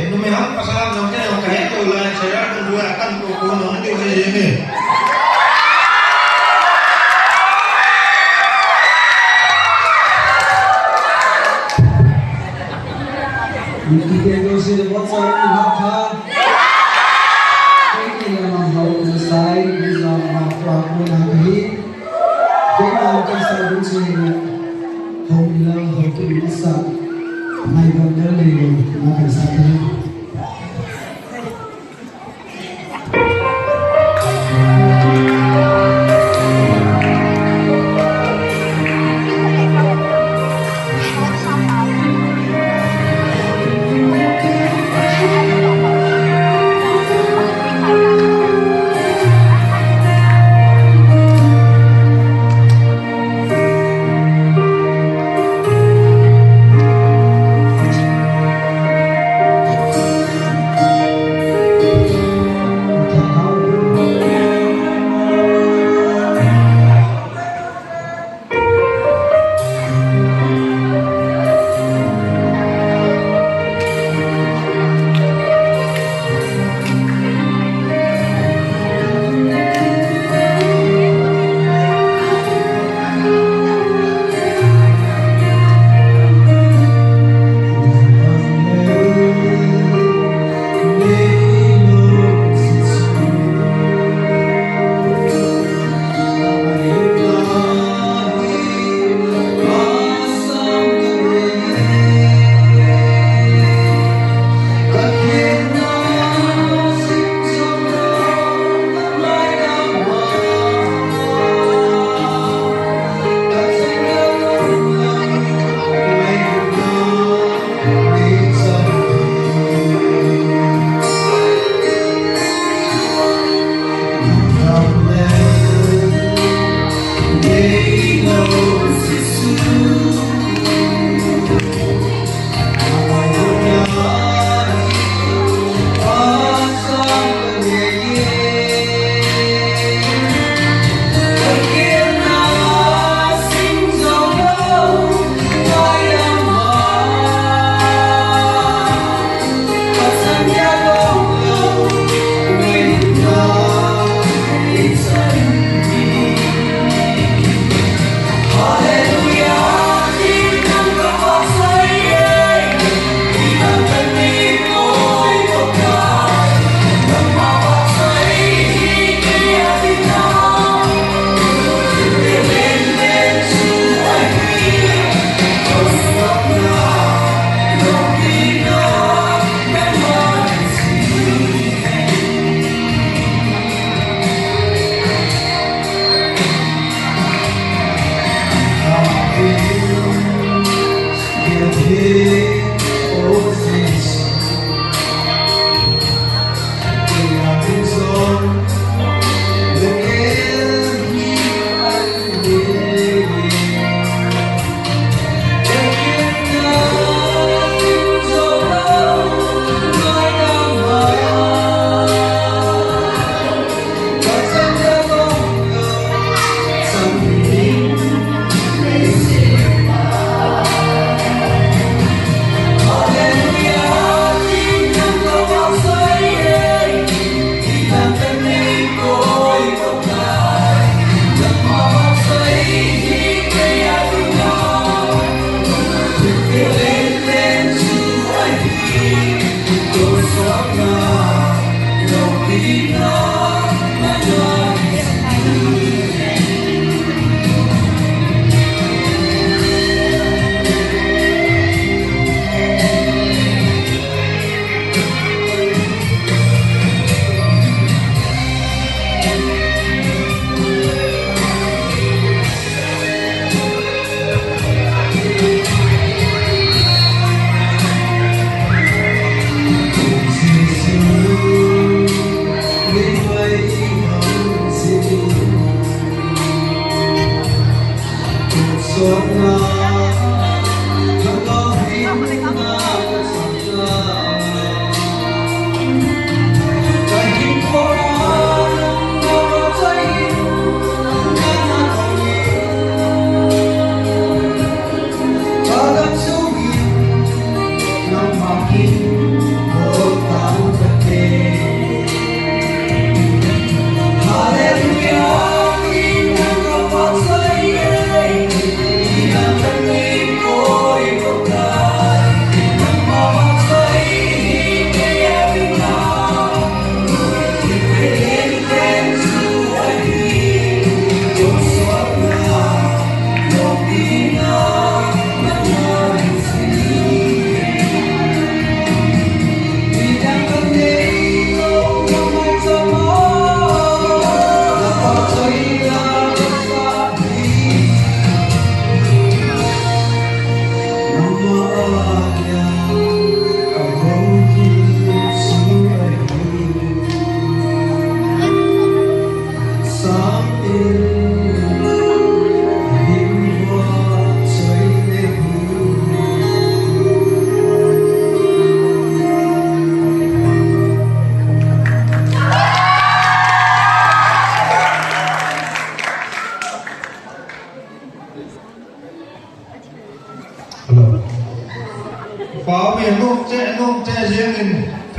nume ham pasalam namke yang kaya tu lah saya dua akan tu nanti ini. Kita dosi buat saya apa? Kita yang mau selesai bisa melakukan lagi. Kita akan sambung sini. Alhamdulillah, kita bisa. Mai bandar lagi, makan sate.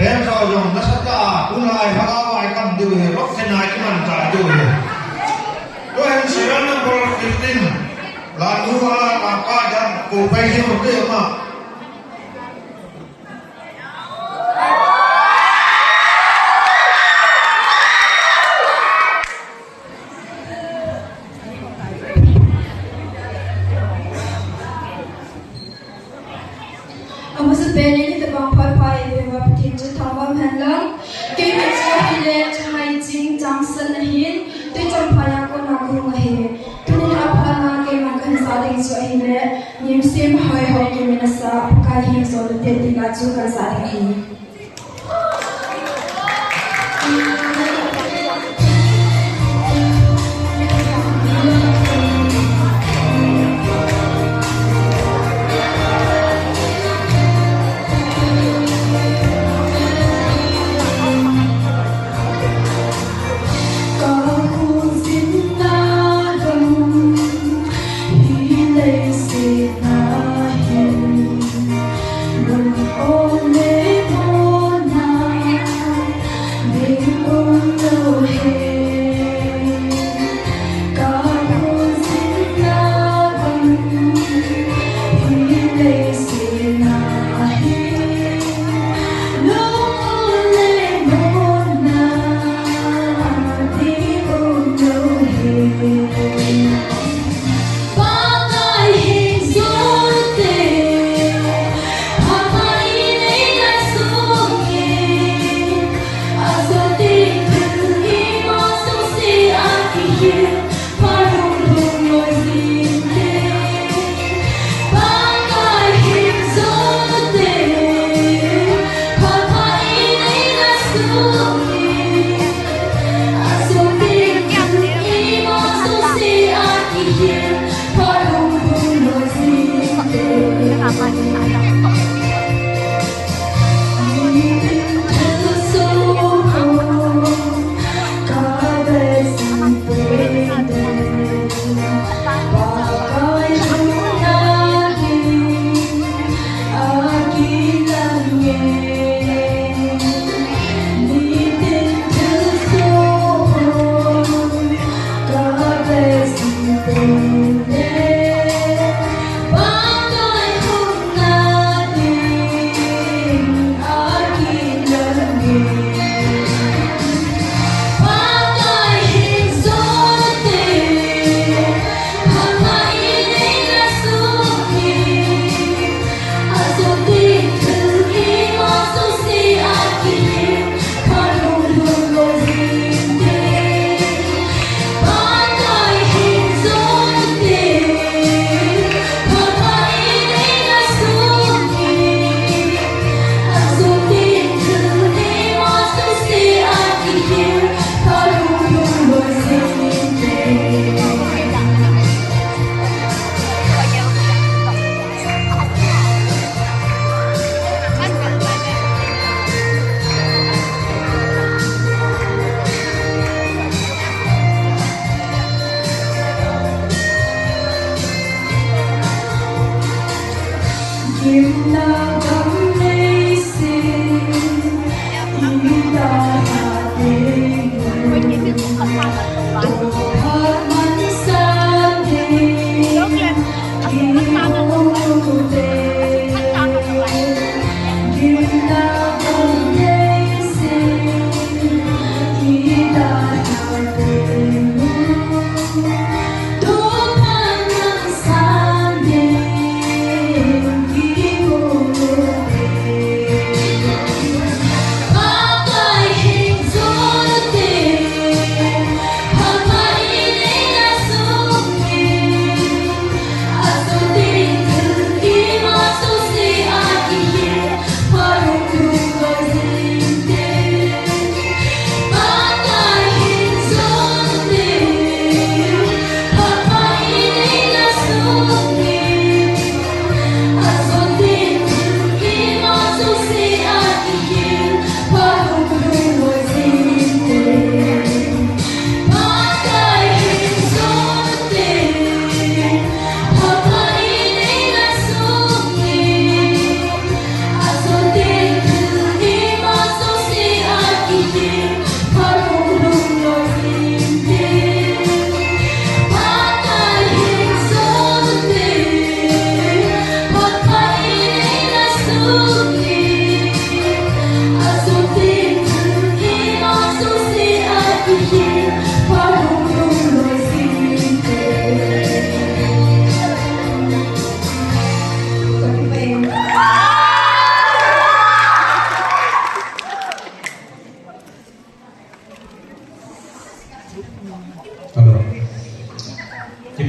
thêm sau dòng nó sắp ra cũng lại phá vài cầm từ rốc thế này cái màn trả từ tôi hình sự nó có tin là nu là cả đàn cổ bay thêm một cái mà ông sẽ bên này thì bằng phải phải về và thì chỉ thằng vam hành lang cái mình chỉ khi lệ cho hai chính trang sân hiến tôi trong phải có nào cũng là hết tôi nên học là cái mà cần gia đình cho hi lệ niềm xem hỏi hỏi cái mình sa cái hiến rồi để đi là chú cần gia đình hi Oh,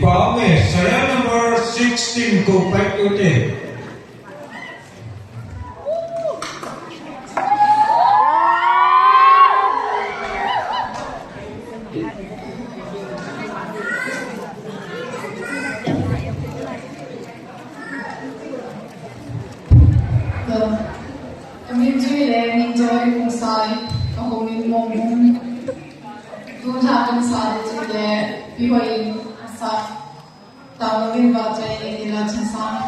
Kipa me saya number 16 ko back to the. Kami enjoy kung sai ako min mong tu thakan sa chule bihoi sa tawin ba chai ila chansa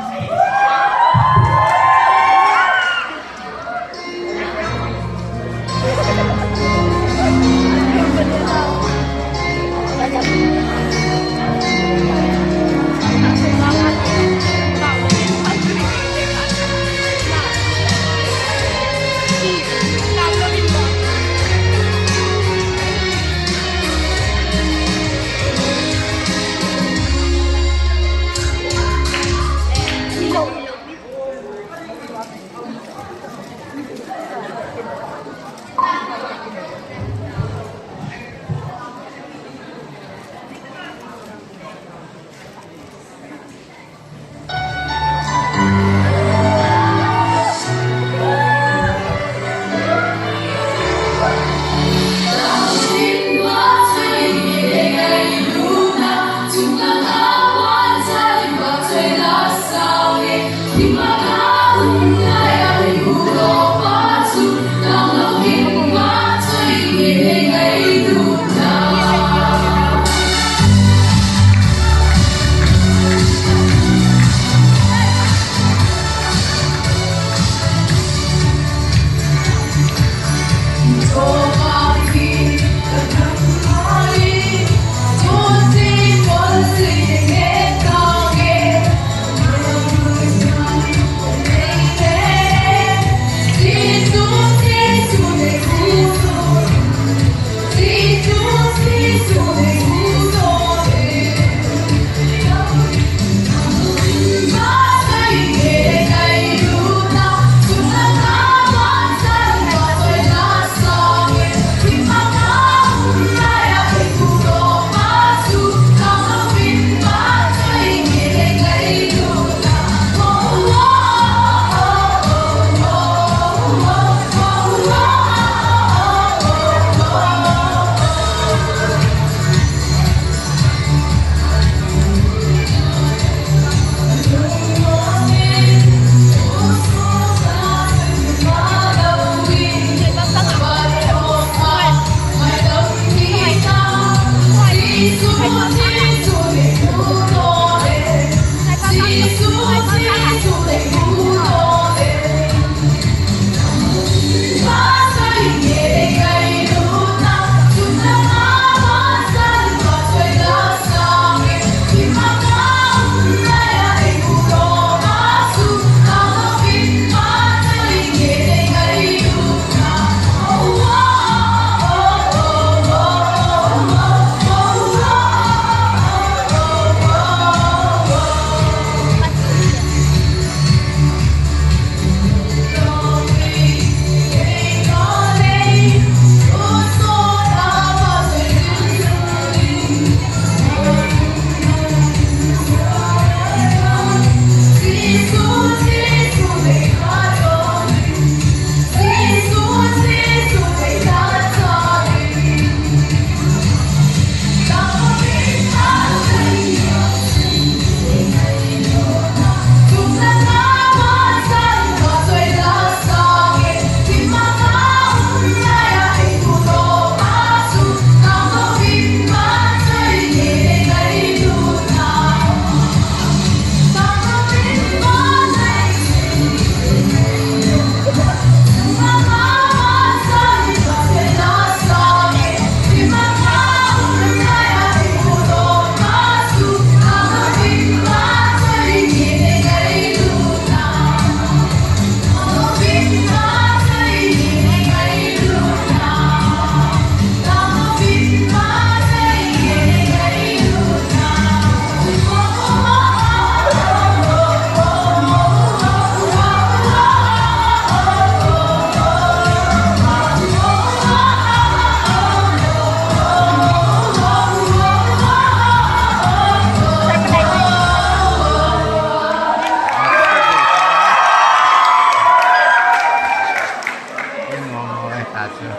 ai ta chưa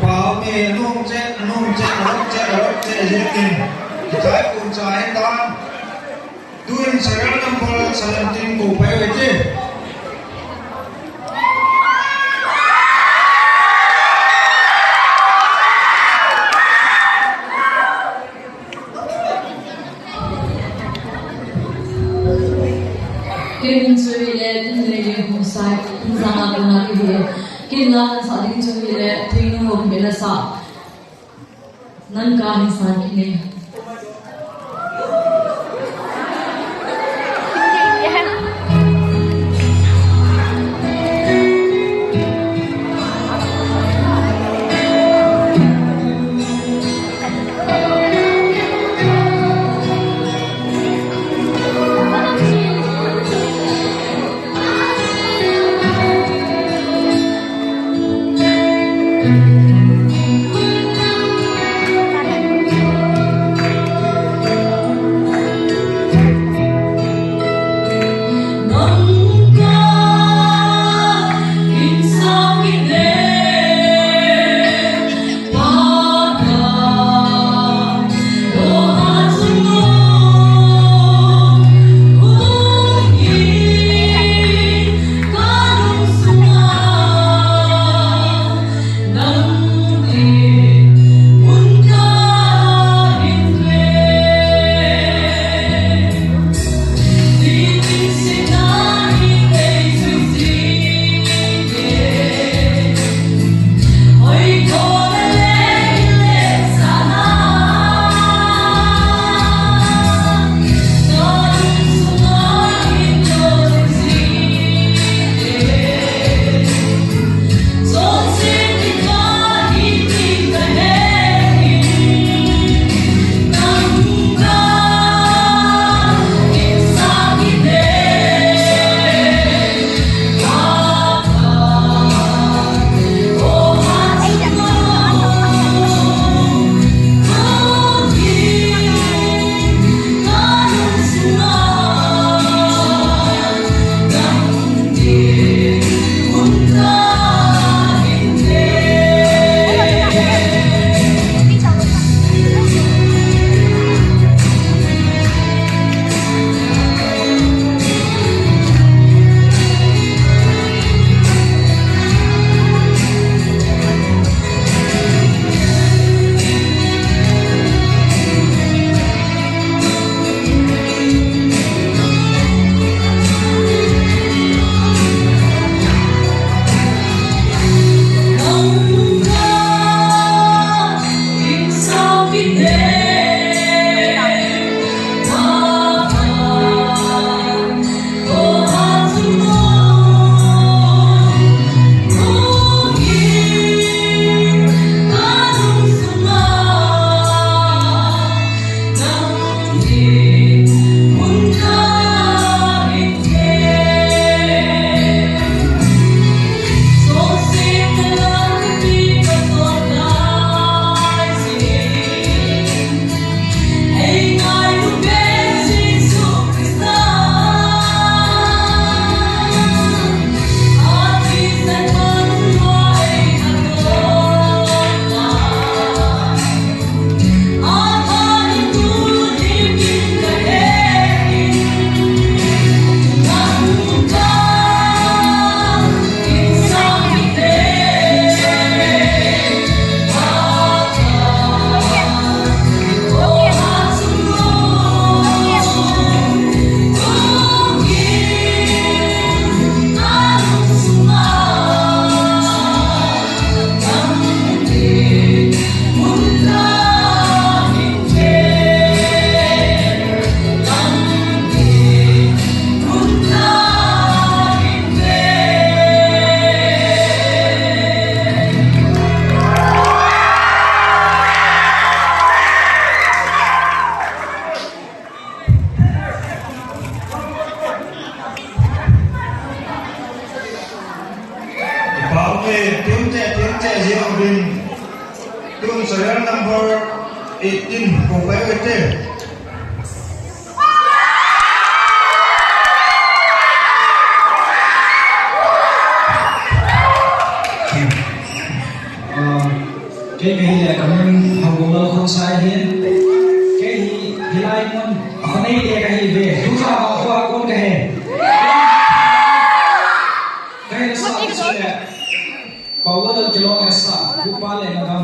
bảo mẹ nôm chết dễ tin trái cùng trái đó tuôn sẽ ra năm bao sẽ làm tin cổ phải vậy chứ Kevin Suile, Tinley, who side, Zana, Naki, Killa, Sadin Suile, Tino, Belasa, Nanka, his son, Doon serial number 18 kung kayo ito. cái này là cảm ơn học của lâu không sai hiến cái hi lai môn ở đây để cái về chúng ta học qua con cái là sao cái này bảo vệ cho lo cái sao cũng ba lên mà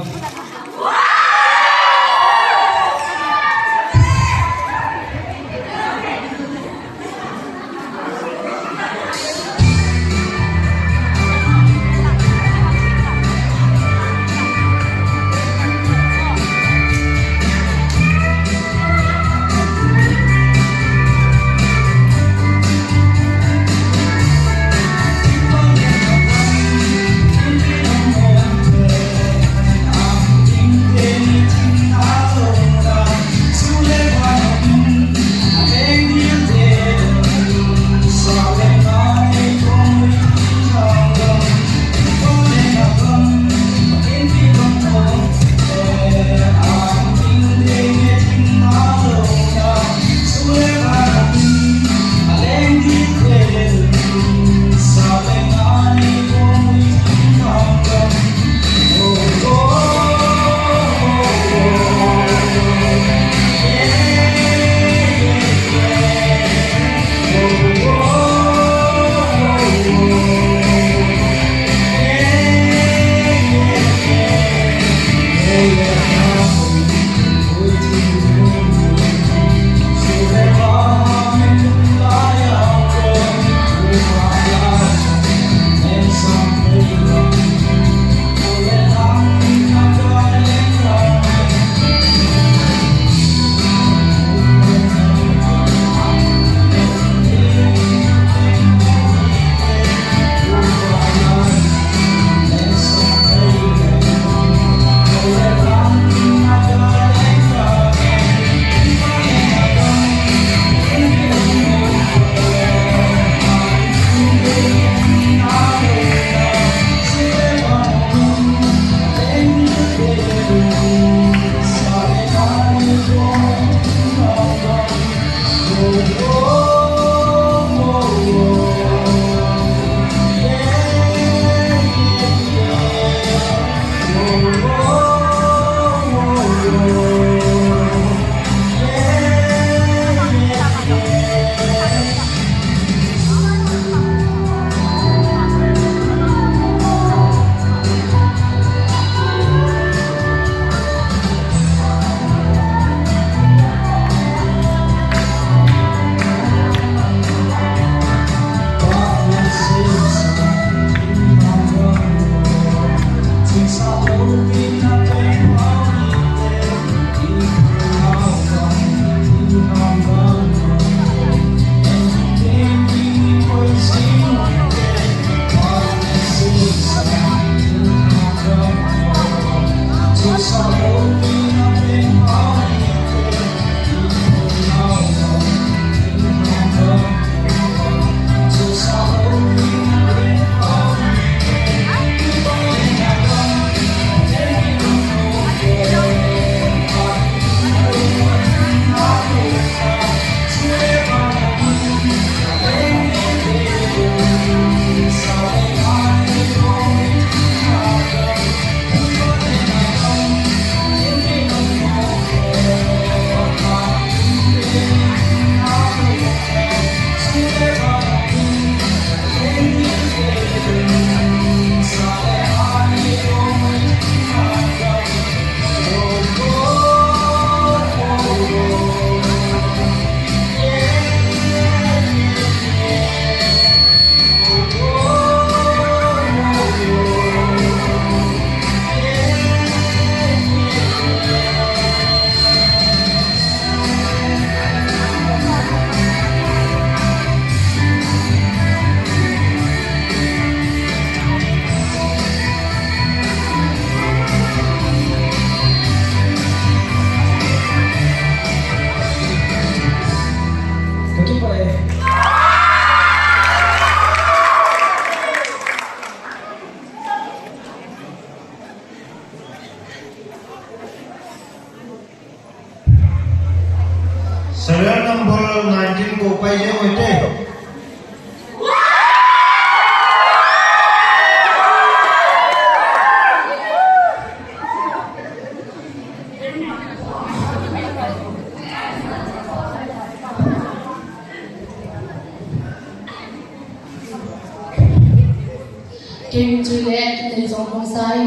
Kim chui le nei zong hong sai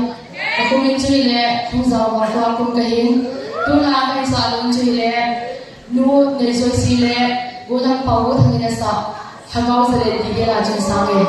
aku min chui le hong zau wa ko aku kahin tu la kai sa long chui le nu nei soi si le godang pau thangina sa hagau sare digela chin sange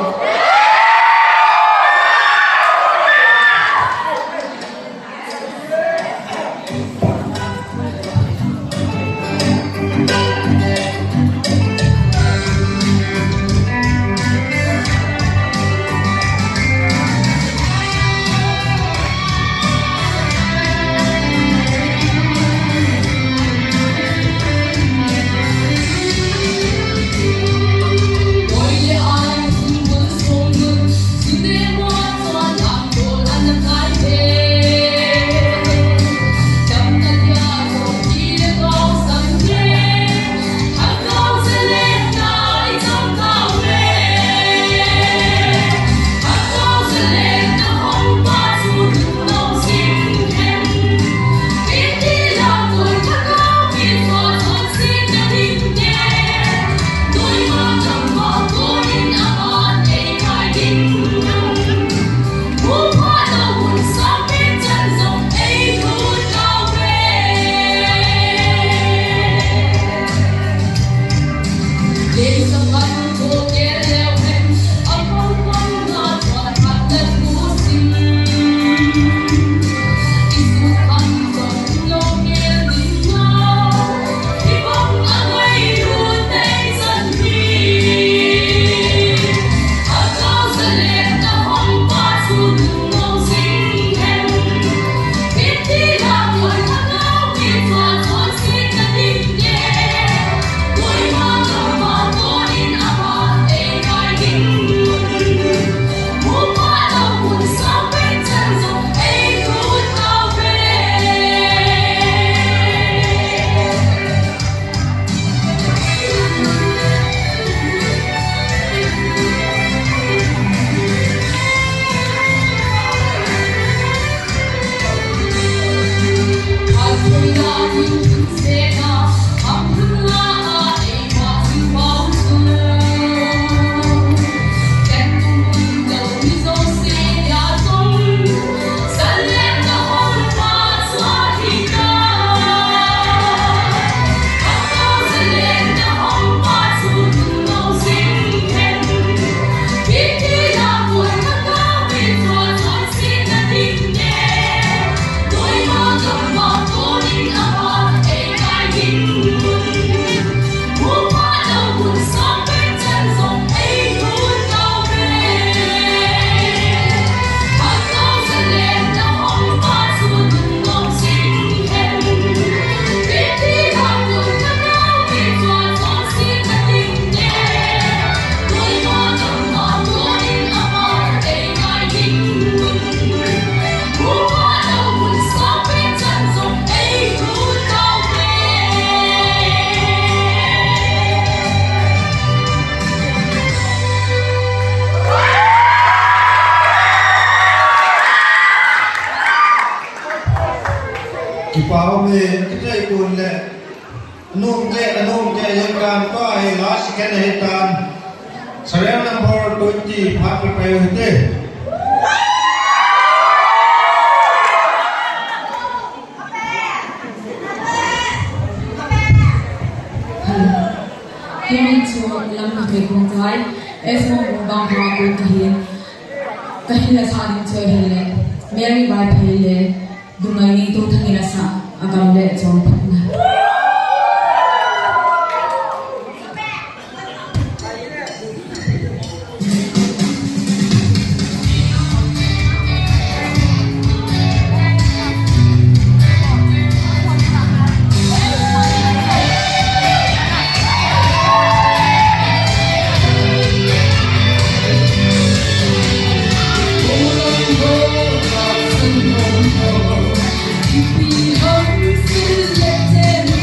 Pao me cái cuốn lệ nôm kệ dân can có ai last cái này can serial number 20 phát phải thế Kami tu lam kutai kutai esmo bang bang kutai kahila saling cahile Mary bai phile dungai ni tu thangina sa agam le chom patna Be home, still let them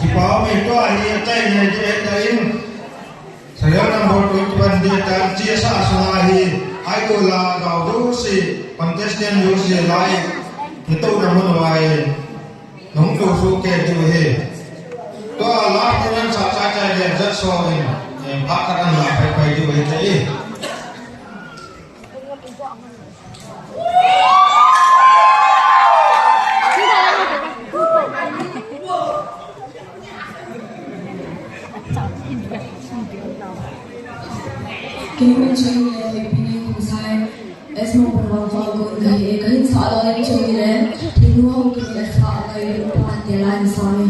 chỉ bảo mình cho ai tay này để đây saya nak buat tujuan dia dan dia sahih ai tu là gạo du si contestant du si lại itu namun wai nông du su ke tu he to lah dengan saja dia just so in bakaran lah pai tu he tadi Kami mencari pini usai esmo berwakil gay kain salah lagi curi le tiga orang kita salah gay empat jalan sama.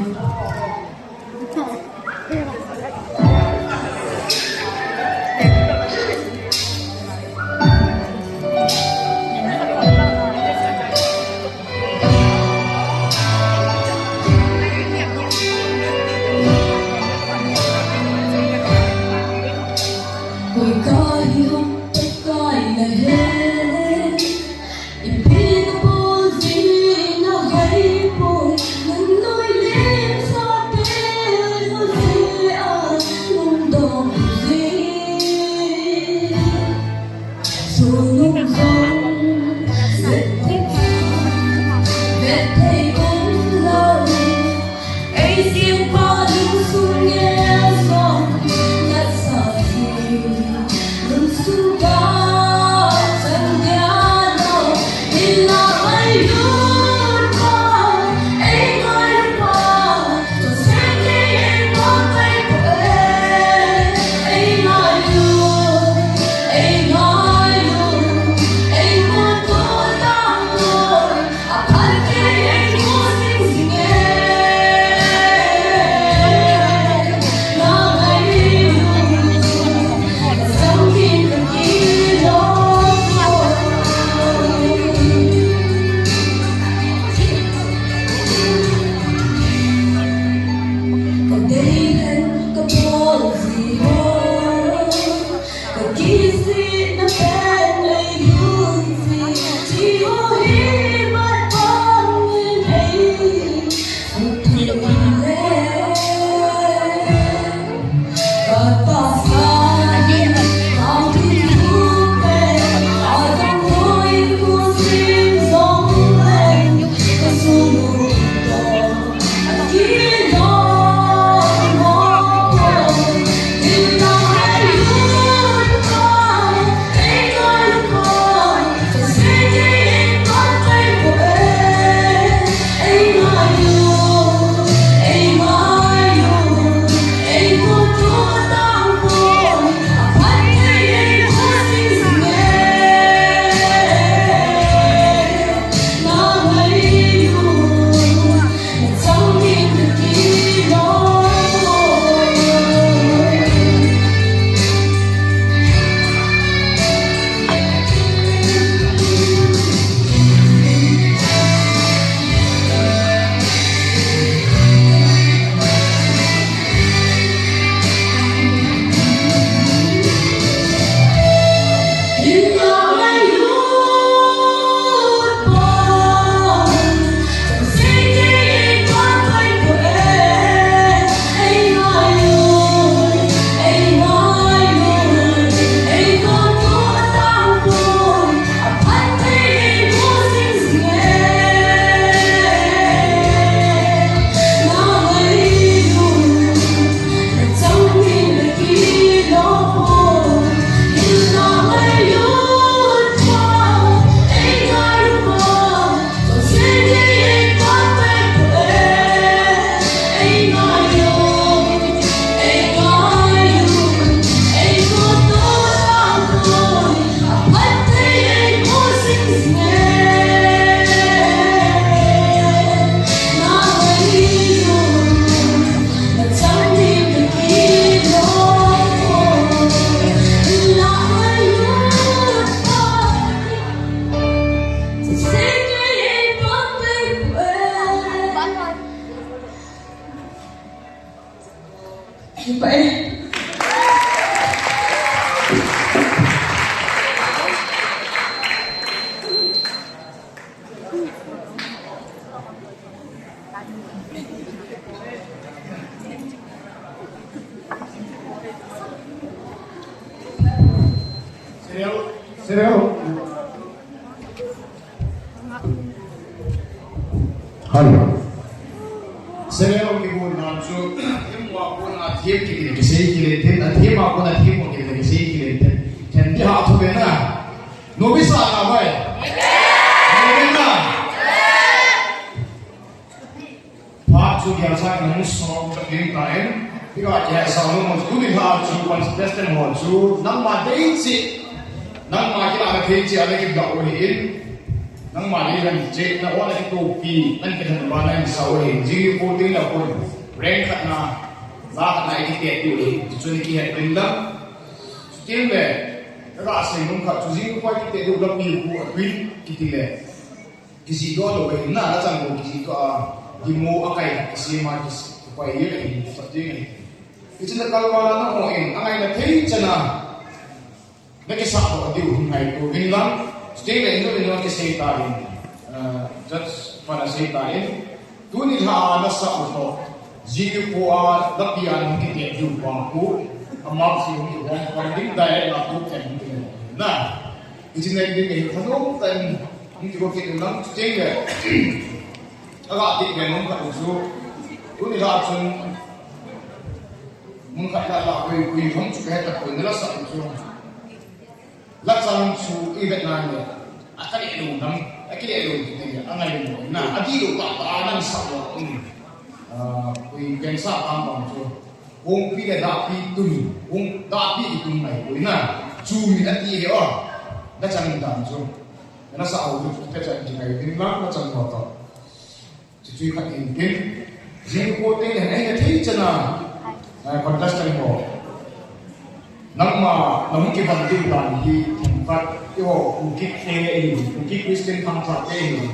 Hello. Saya orang ibu nanti, ibu aku nak tiap kiri ke sini kiri, dan tiap aku nak tiap mau kiri ke sini kiri, dan dia hatu bena, no bisa apa ya? Bena. Pak sudah saya nak sorong terkini kain, jika dia selalu mau ni hatu konsisten mau nama desi, nama kita ada desi ada kita dakwin. Nang mali kan cek na wala topi nan kita bana ni sawi jigi puting na pun rank na za na ikite tu chuni ki het binda still be ka asli nung ka chuji ko ikite du la pi ku apil kitile kisi do lo be na la chang ko kisi ka dimo akai kisi ma kisi ko ye ni sabji ni ichna kalwala na mo in angai na thei chana na ke sa ko di hu ngai ko binda still in the same time just para say time tu ni ha na sa uso ji ko a da pian ki te ju pa ku amap si hu ko pa ding dai la tu ten na ijine ding ni thano tan ni ko ki nam cheng ge aga ti ge nom ka uso tu ni ha chun mun ka la ko hom chu ka ta ko ni la sa uso la chang chu ibet na ni akali elu nam akili elu ti angai mo na adilu ta ta nan sa wa kui ken sa tam bang chu hong pi da pi tu ni hong da pi tu mai ko na chu mi da ti he o da chang dam chu na sa au chu ta chang ji kai din la na chang wa ta chu chu ka in ken jing ko te ne ai thei chana contestant ko nama ki bantu dan di tempat itu mungkin mungkin Kristen tempat ini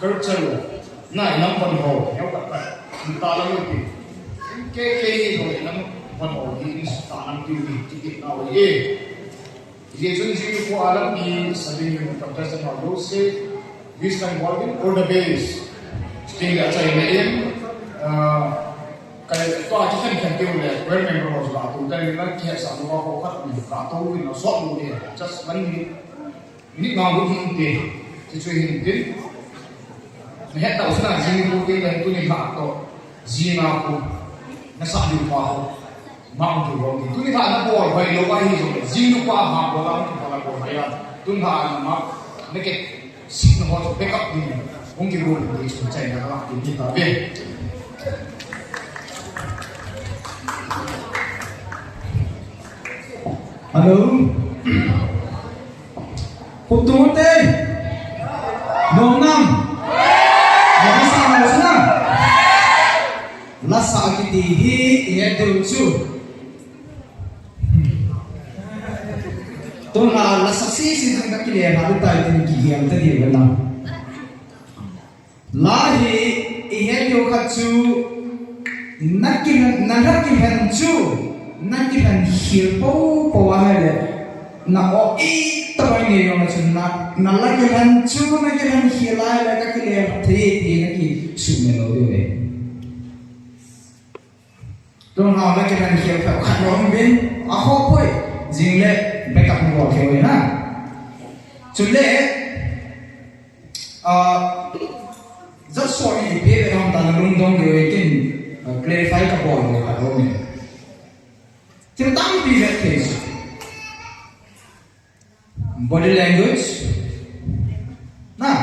culture nah nam pun ho yang tak kita lalu itu ke nam pun ho ini tanam tinggi titik nawa ye jadi jadi ko alam di sabing contestant ho se Wisdom Morgan or the base still acha ini cái tòa chỉ cần tiêu là quen mình rồi là tụi đây nó kia sản nó có phát mình cả tôi nó sót luôn đi just vấn nít ngon cũng không tiền thì chuyện hình tin mình hết đầu sẽ là gì cũng tiền là tôi nhìn hạ to gì nào cũng nó sắp đi qua mong chủ rồi tôi nhìn hạ nó bồi vậy lâu bay rồi gì nó qua hàng của nó thì là bồi vậy à tôi hạ nó mấy cái xịt nó có backup đi không kịp luôn thì chạy là các bạn tìm ta về Hello. Putumote. Donam. Lasa na. Lasa kiti hi edulchu. Tona lasa si thang kakile halu tai tin ki hiam ta di bana. Lahi ihedyo khachu nakin han chu nanti kan hirpo pawale na o i toy ni yo na lagi han chu na ke han hilai la ka kile the na ki sumelo de don ha la ke han hil ka khalom bin a ho poi jingle backup mo ke we na chule just sorry pe ram ta lung dong de kin clarify ka po ni ka ho ni Kita tahu di case body language, nah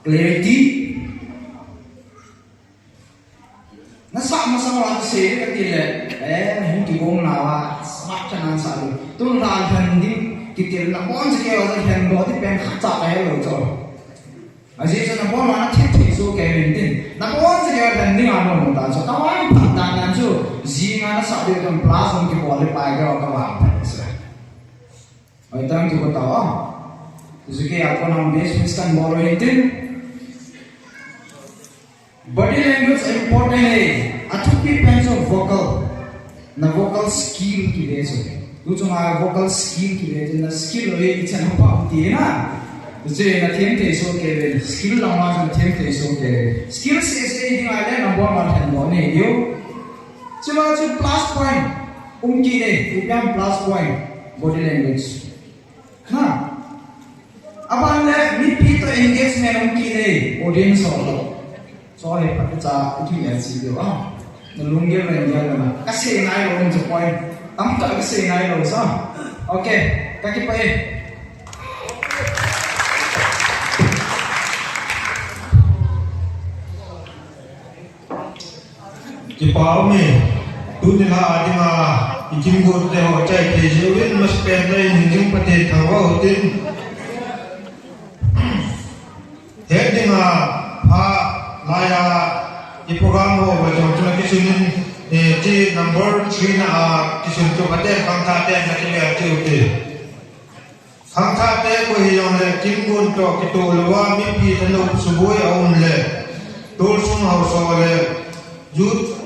clarity, nah sama orang sih ketika mungkin bom lawa macam mana sahaja, tu rancang di kita nak pon sekian orang yang body pen kacau loh tu, asyik nak pon mana titik so kayak ni, nak pon sekian orang ni apa pun tak, so kawan pandangan tu. Jika nak sabda itu plus mungkin boleh pakai orang kawan. Itu yang kita tahu. Jadi apa nama base kan baru itu. Body language important है. Atupin penso vocal. Na vocal skill की वजह से. तो तुम्हारा vocal skill की वजह से ना skill है इतना पाप दिए ना. Jadi na thiam te so ke skill lang ma so thiam te so ke skill se ding ai le number 1 than bo ne dio chuma chu plus point ki ne ipiam plus point body language na aban le mi pi to engagement ki ne audience so he pat cha ki ya si dio na lungge le ya na ka se nai lo chu point am ka se nai lo sa okay ka ki pa Ki pau mi tu ni la adinga ikin go te ho chai te jewin mas pen dai hinjing pate thangwa hotin he dinga a laya I program ho ba jong tuna kisunin ti number 3 na kisun to pate khang tha te na ki le ti uti khang tha te ko hi yong le kin gun to ki to lwa mi pi thalo suboi aun le tol sung hau so le youth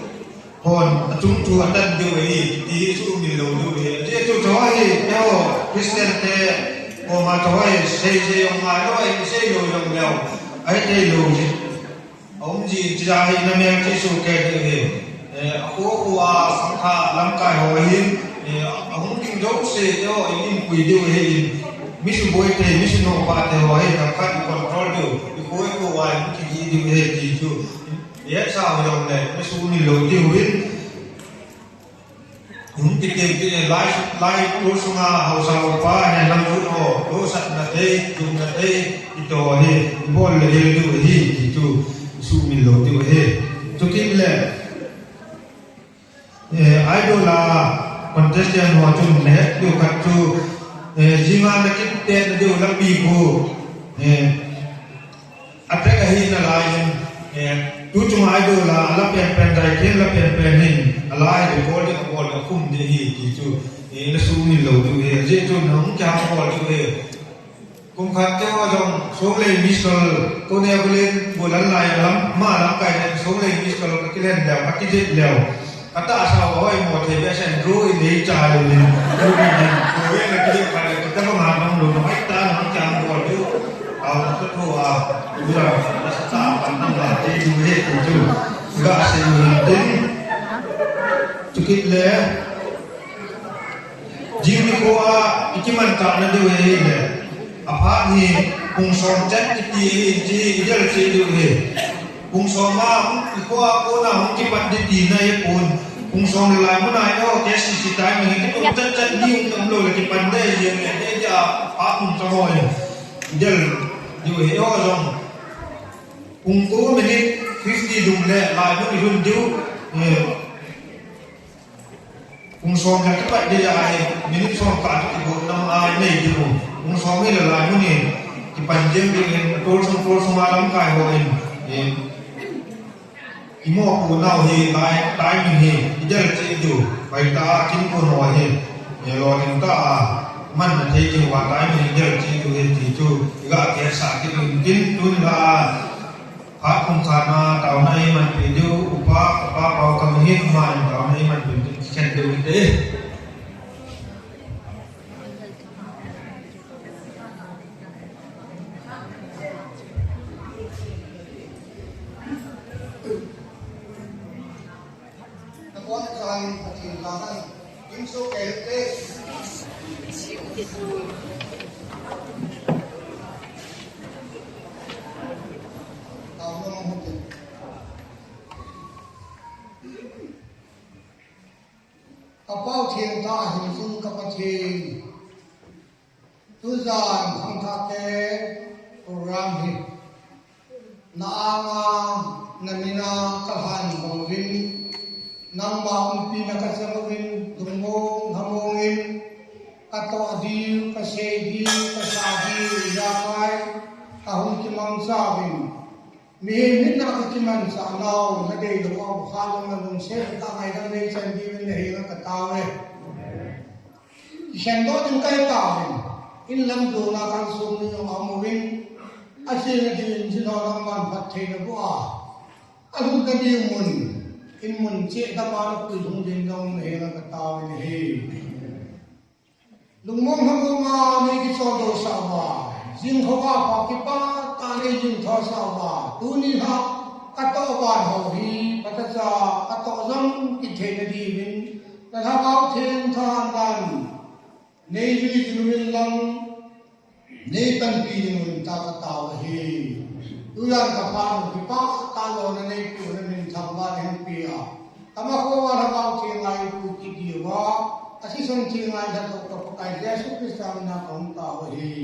hồn chúng chùa tân điều ấy tí chú mình lâu điều ấy thế chú chó ấy theo Christian thế hồ mà chó ấy xây ông ai đó ấy xây rồi đồng nghèo ấy đây lâu gì ông gì ra ấy năm em chỉ số kẹt điều ấy cô sáng thà làm cái hồi hiến ông kinh dấu xây theo ấy quỷ điều ấy mission boy thế mission nó ba thế hồi thằng khác control điều cô ai cái gì điều ấy thì chú yes sao dòng này nó xuống nhiều tiêu huyết cũng cái tiền lái lối xuống hậu sau phá nhà năm phút hồ lối sạch là thế dùng là thế thì đồ thì bol là điều tiêu huyết thì chú xuống nhiều tiêu huyết chú kinh lệ idol là contestant hòa chung hết điều khác chú chỉ mà cái tiền điều là bị cô attack cái gì là lại tu chung idol là la pen dai ken la pen hin alai de bol de bol la kum de hi ti chu e na su ni lo tu he je chu nong kya bol tu he kum khat te wa jong so le misal to ne bolen bolan lai lam ma lam kai ne so le misal ka kilen da ka ki je leo kata asa hoi mo the be sen ro i nei cha le ni ro ni ni ko we na ki ka le ka ma ma lo no mai ta nong kya bol tuเอาก็ทั่วดูเราลักษณะปันน้ำลายที่ดูเหตุจูก็เสียงดิ้นจุกิเลจิมิโกะอิจิมันตานั่นดูเหตุเลยอาภาณีปุงสองเจ็ดที่จีเดลจีดูเหตุปุงสองมาอิโกะโกน่าหุ่นที่ปัดดีในญี่ปุ่นปุงสองลายมันนายก็แค่สิตายมันที่ปุงจัดดิ้งตำรวจที่ปันได้ยังไงได้จะอาปุงตะโมยเดลดูเหตุว่าจงปุ่งตัวมันนี่50ดุมเลยลายมันอีรุ่นดูปุ่งสองกันที่ปัดได้ยังไงมันนี่สองการที่บุญนำอายไม่ดูปุ่งสองไม่ละลายมันนี่ที่ปัญญาดูเห็นตัวสงมาล้ำกายหัวเองอีโม่ปูน่าเฮลายตายมันเฮอีเดลเจดูไปตากินคนหัวเฮรอถึงตามันเที่ยวว่าตายมันเดลเจดูเห็นที่จูก็แค่สาธิตกินตุนลาพระคงคานาเต่าในมันเป็นดูอุปาเป่ากำหินมันเต่าในมันเป็นแค่ดูเด้ตะวันกลางปฏิญาณยิ่งโซเกเต้bao thiền ta hình dung các bạn thiền tu giàn không thà thế program hi na anga na mina kahan bangin nam ba umpi na kasabin dumong hamongin ato adiu kasedi kasadi yakai ahun kimang sabin mình na ka kiman sa naw na day do ko khalong na lung se ta ngai dang nei chan di men nei ka taw e shen do tin kai taw in lam do na kan sum ni ong amuin ase na din sin ong man phat the na bo a alu ka di mun in mun che da ma na pu dung din dong nei ka taw ni he lung mong ham ma ni ki so do sa wa जिंग होगा पाकि पा ताले जिंग थोसा वा तुनी हा कतो बार हो ही पतचा कतो जम किथे नदी विन तथा काउ थेन थान दान नेवी जुमिन लंग ने तन पी जिंग ता कता वही तुयान का पान की पा तालो ने पी ने मिन थंबा ने पिया तमा को वा काउ थेन लाई पु की दिवा असी संचिंग लाई दा तो पकाई जैसु क्रिस्तान ना कहता वही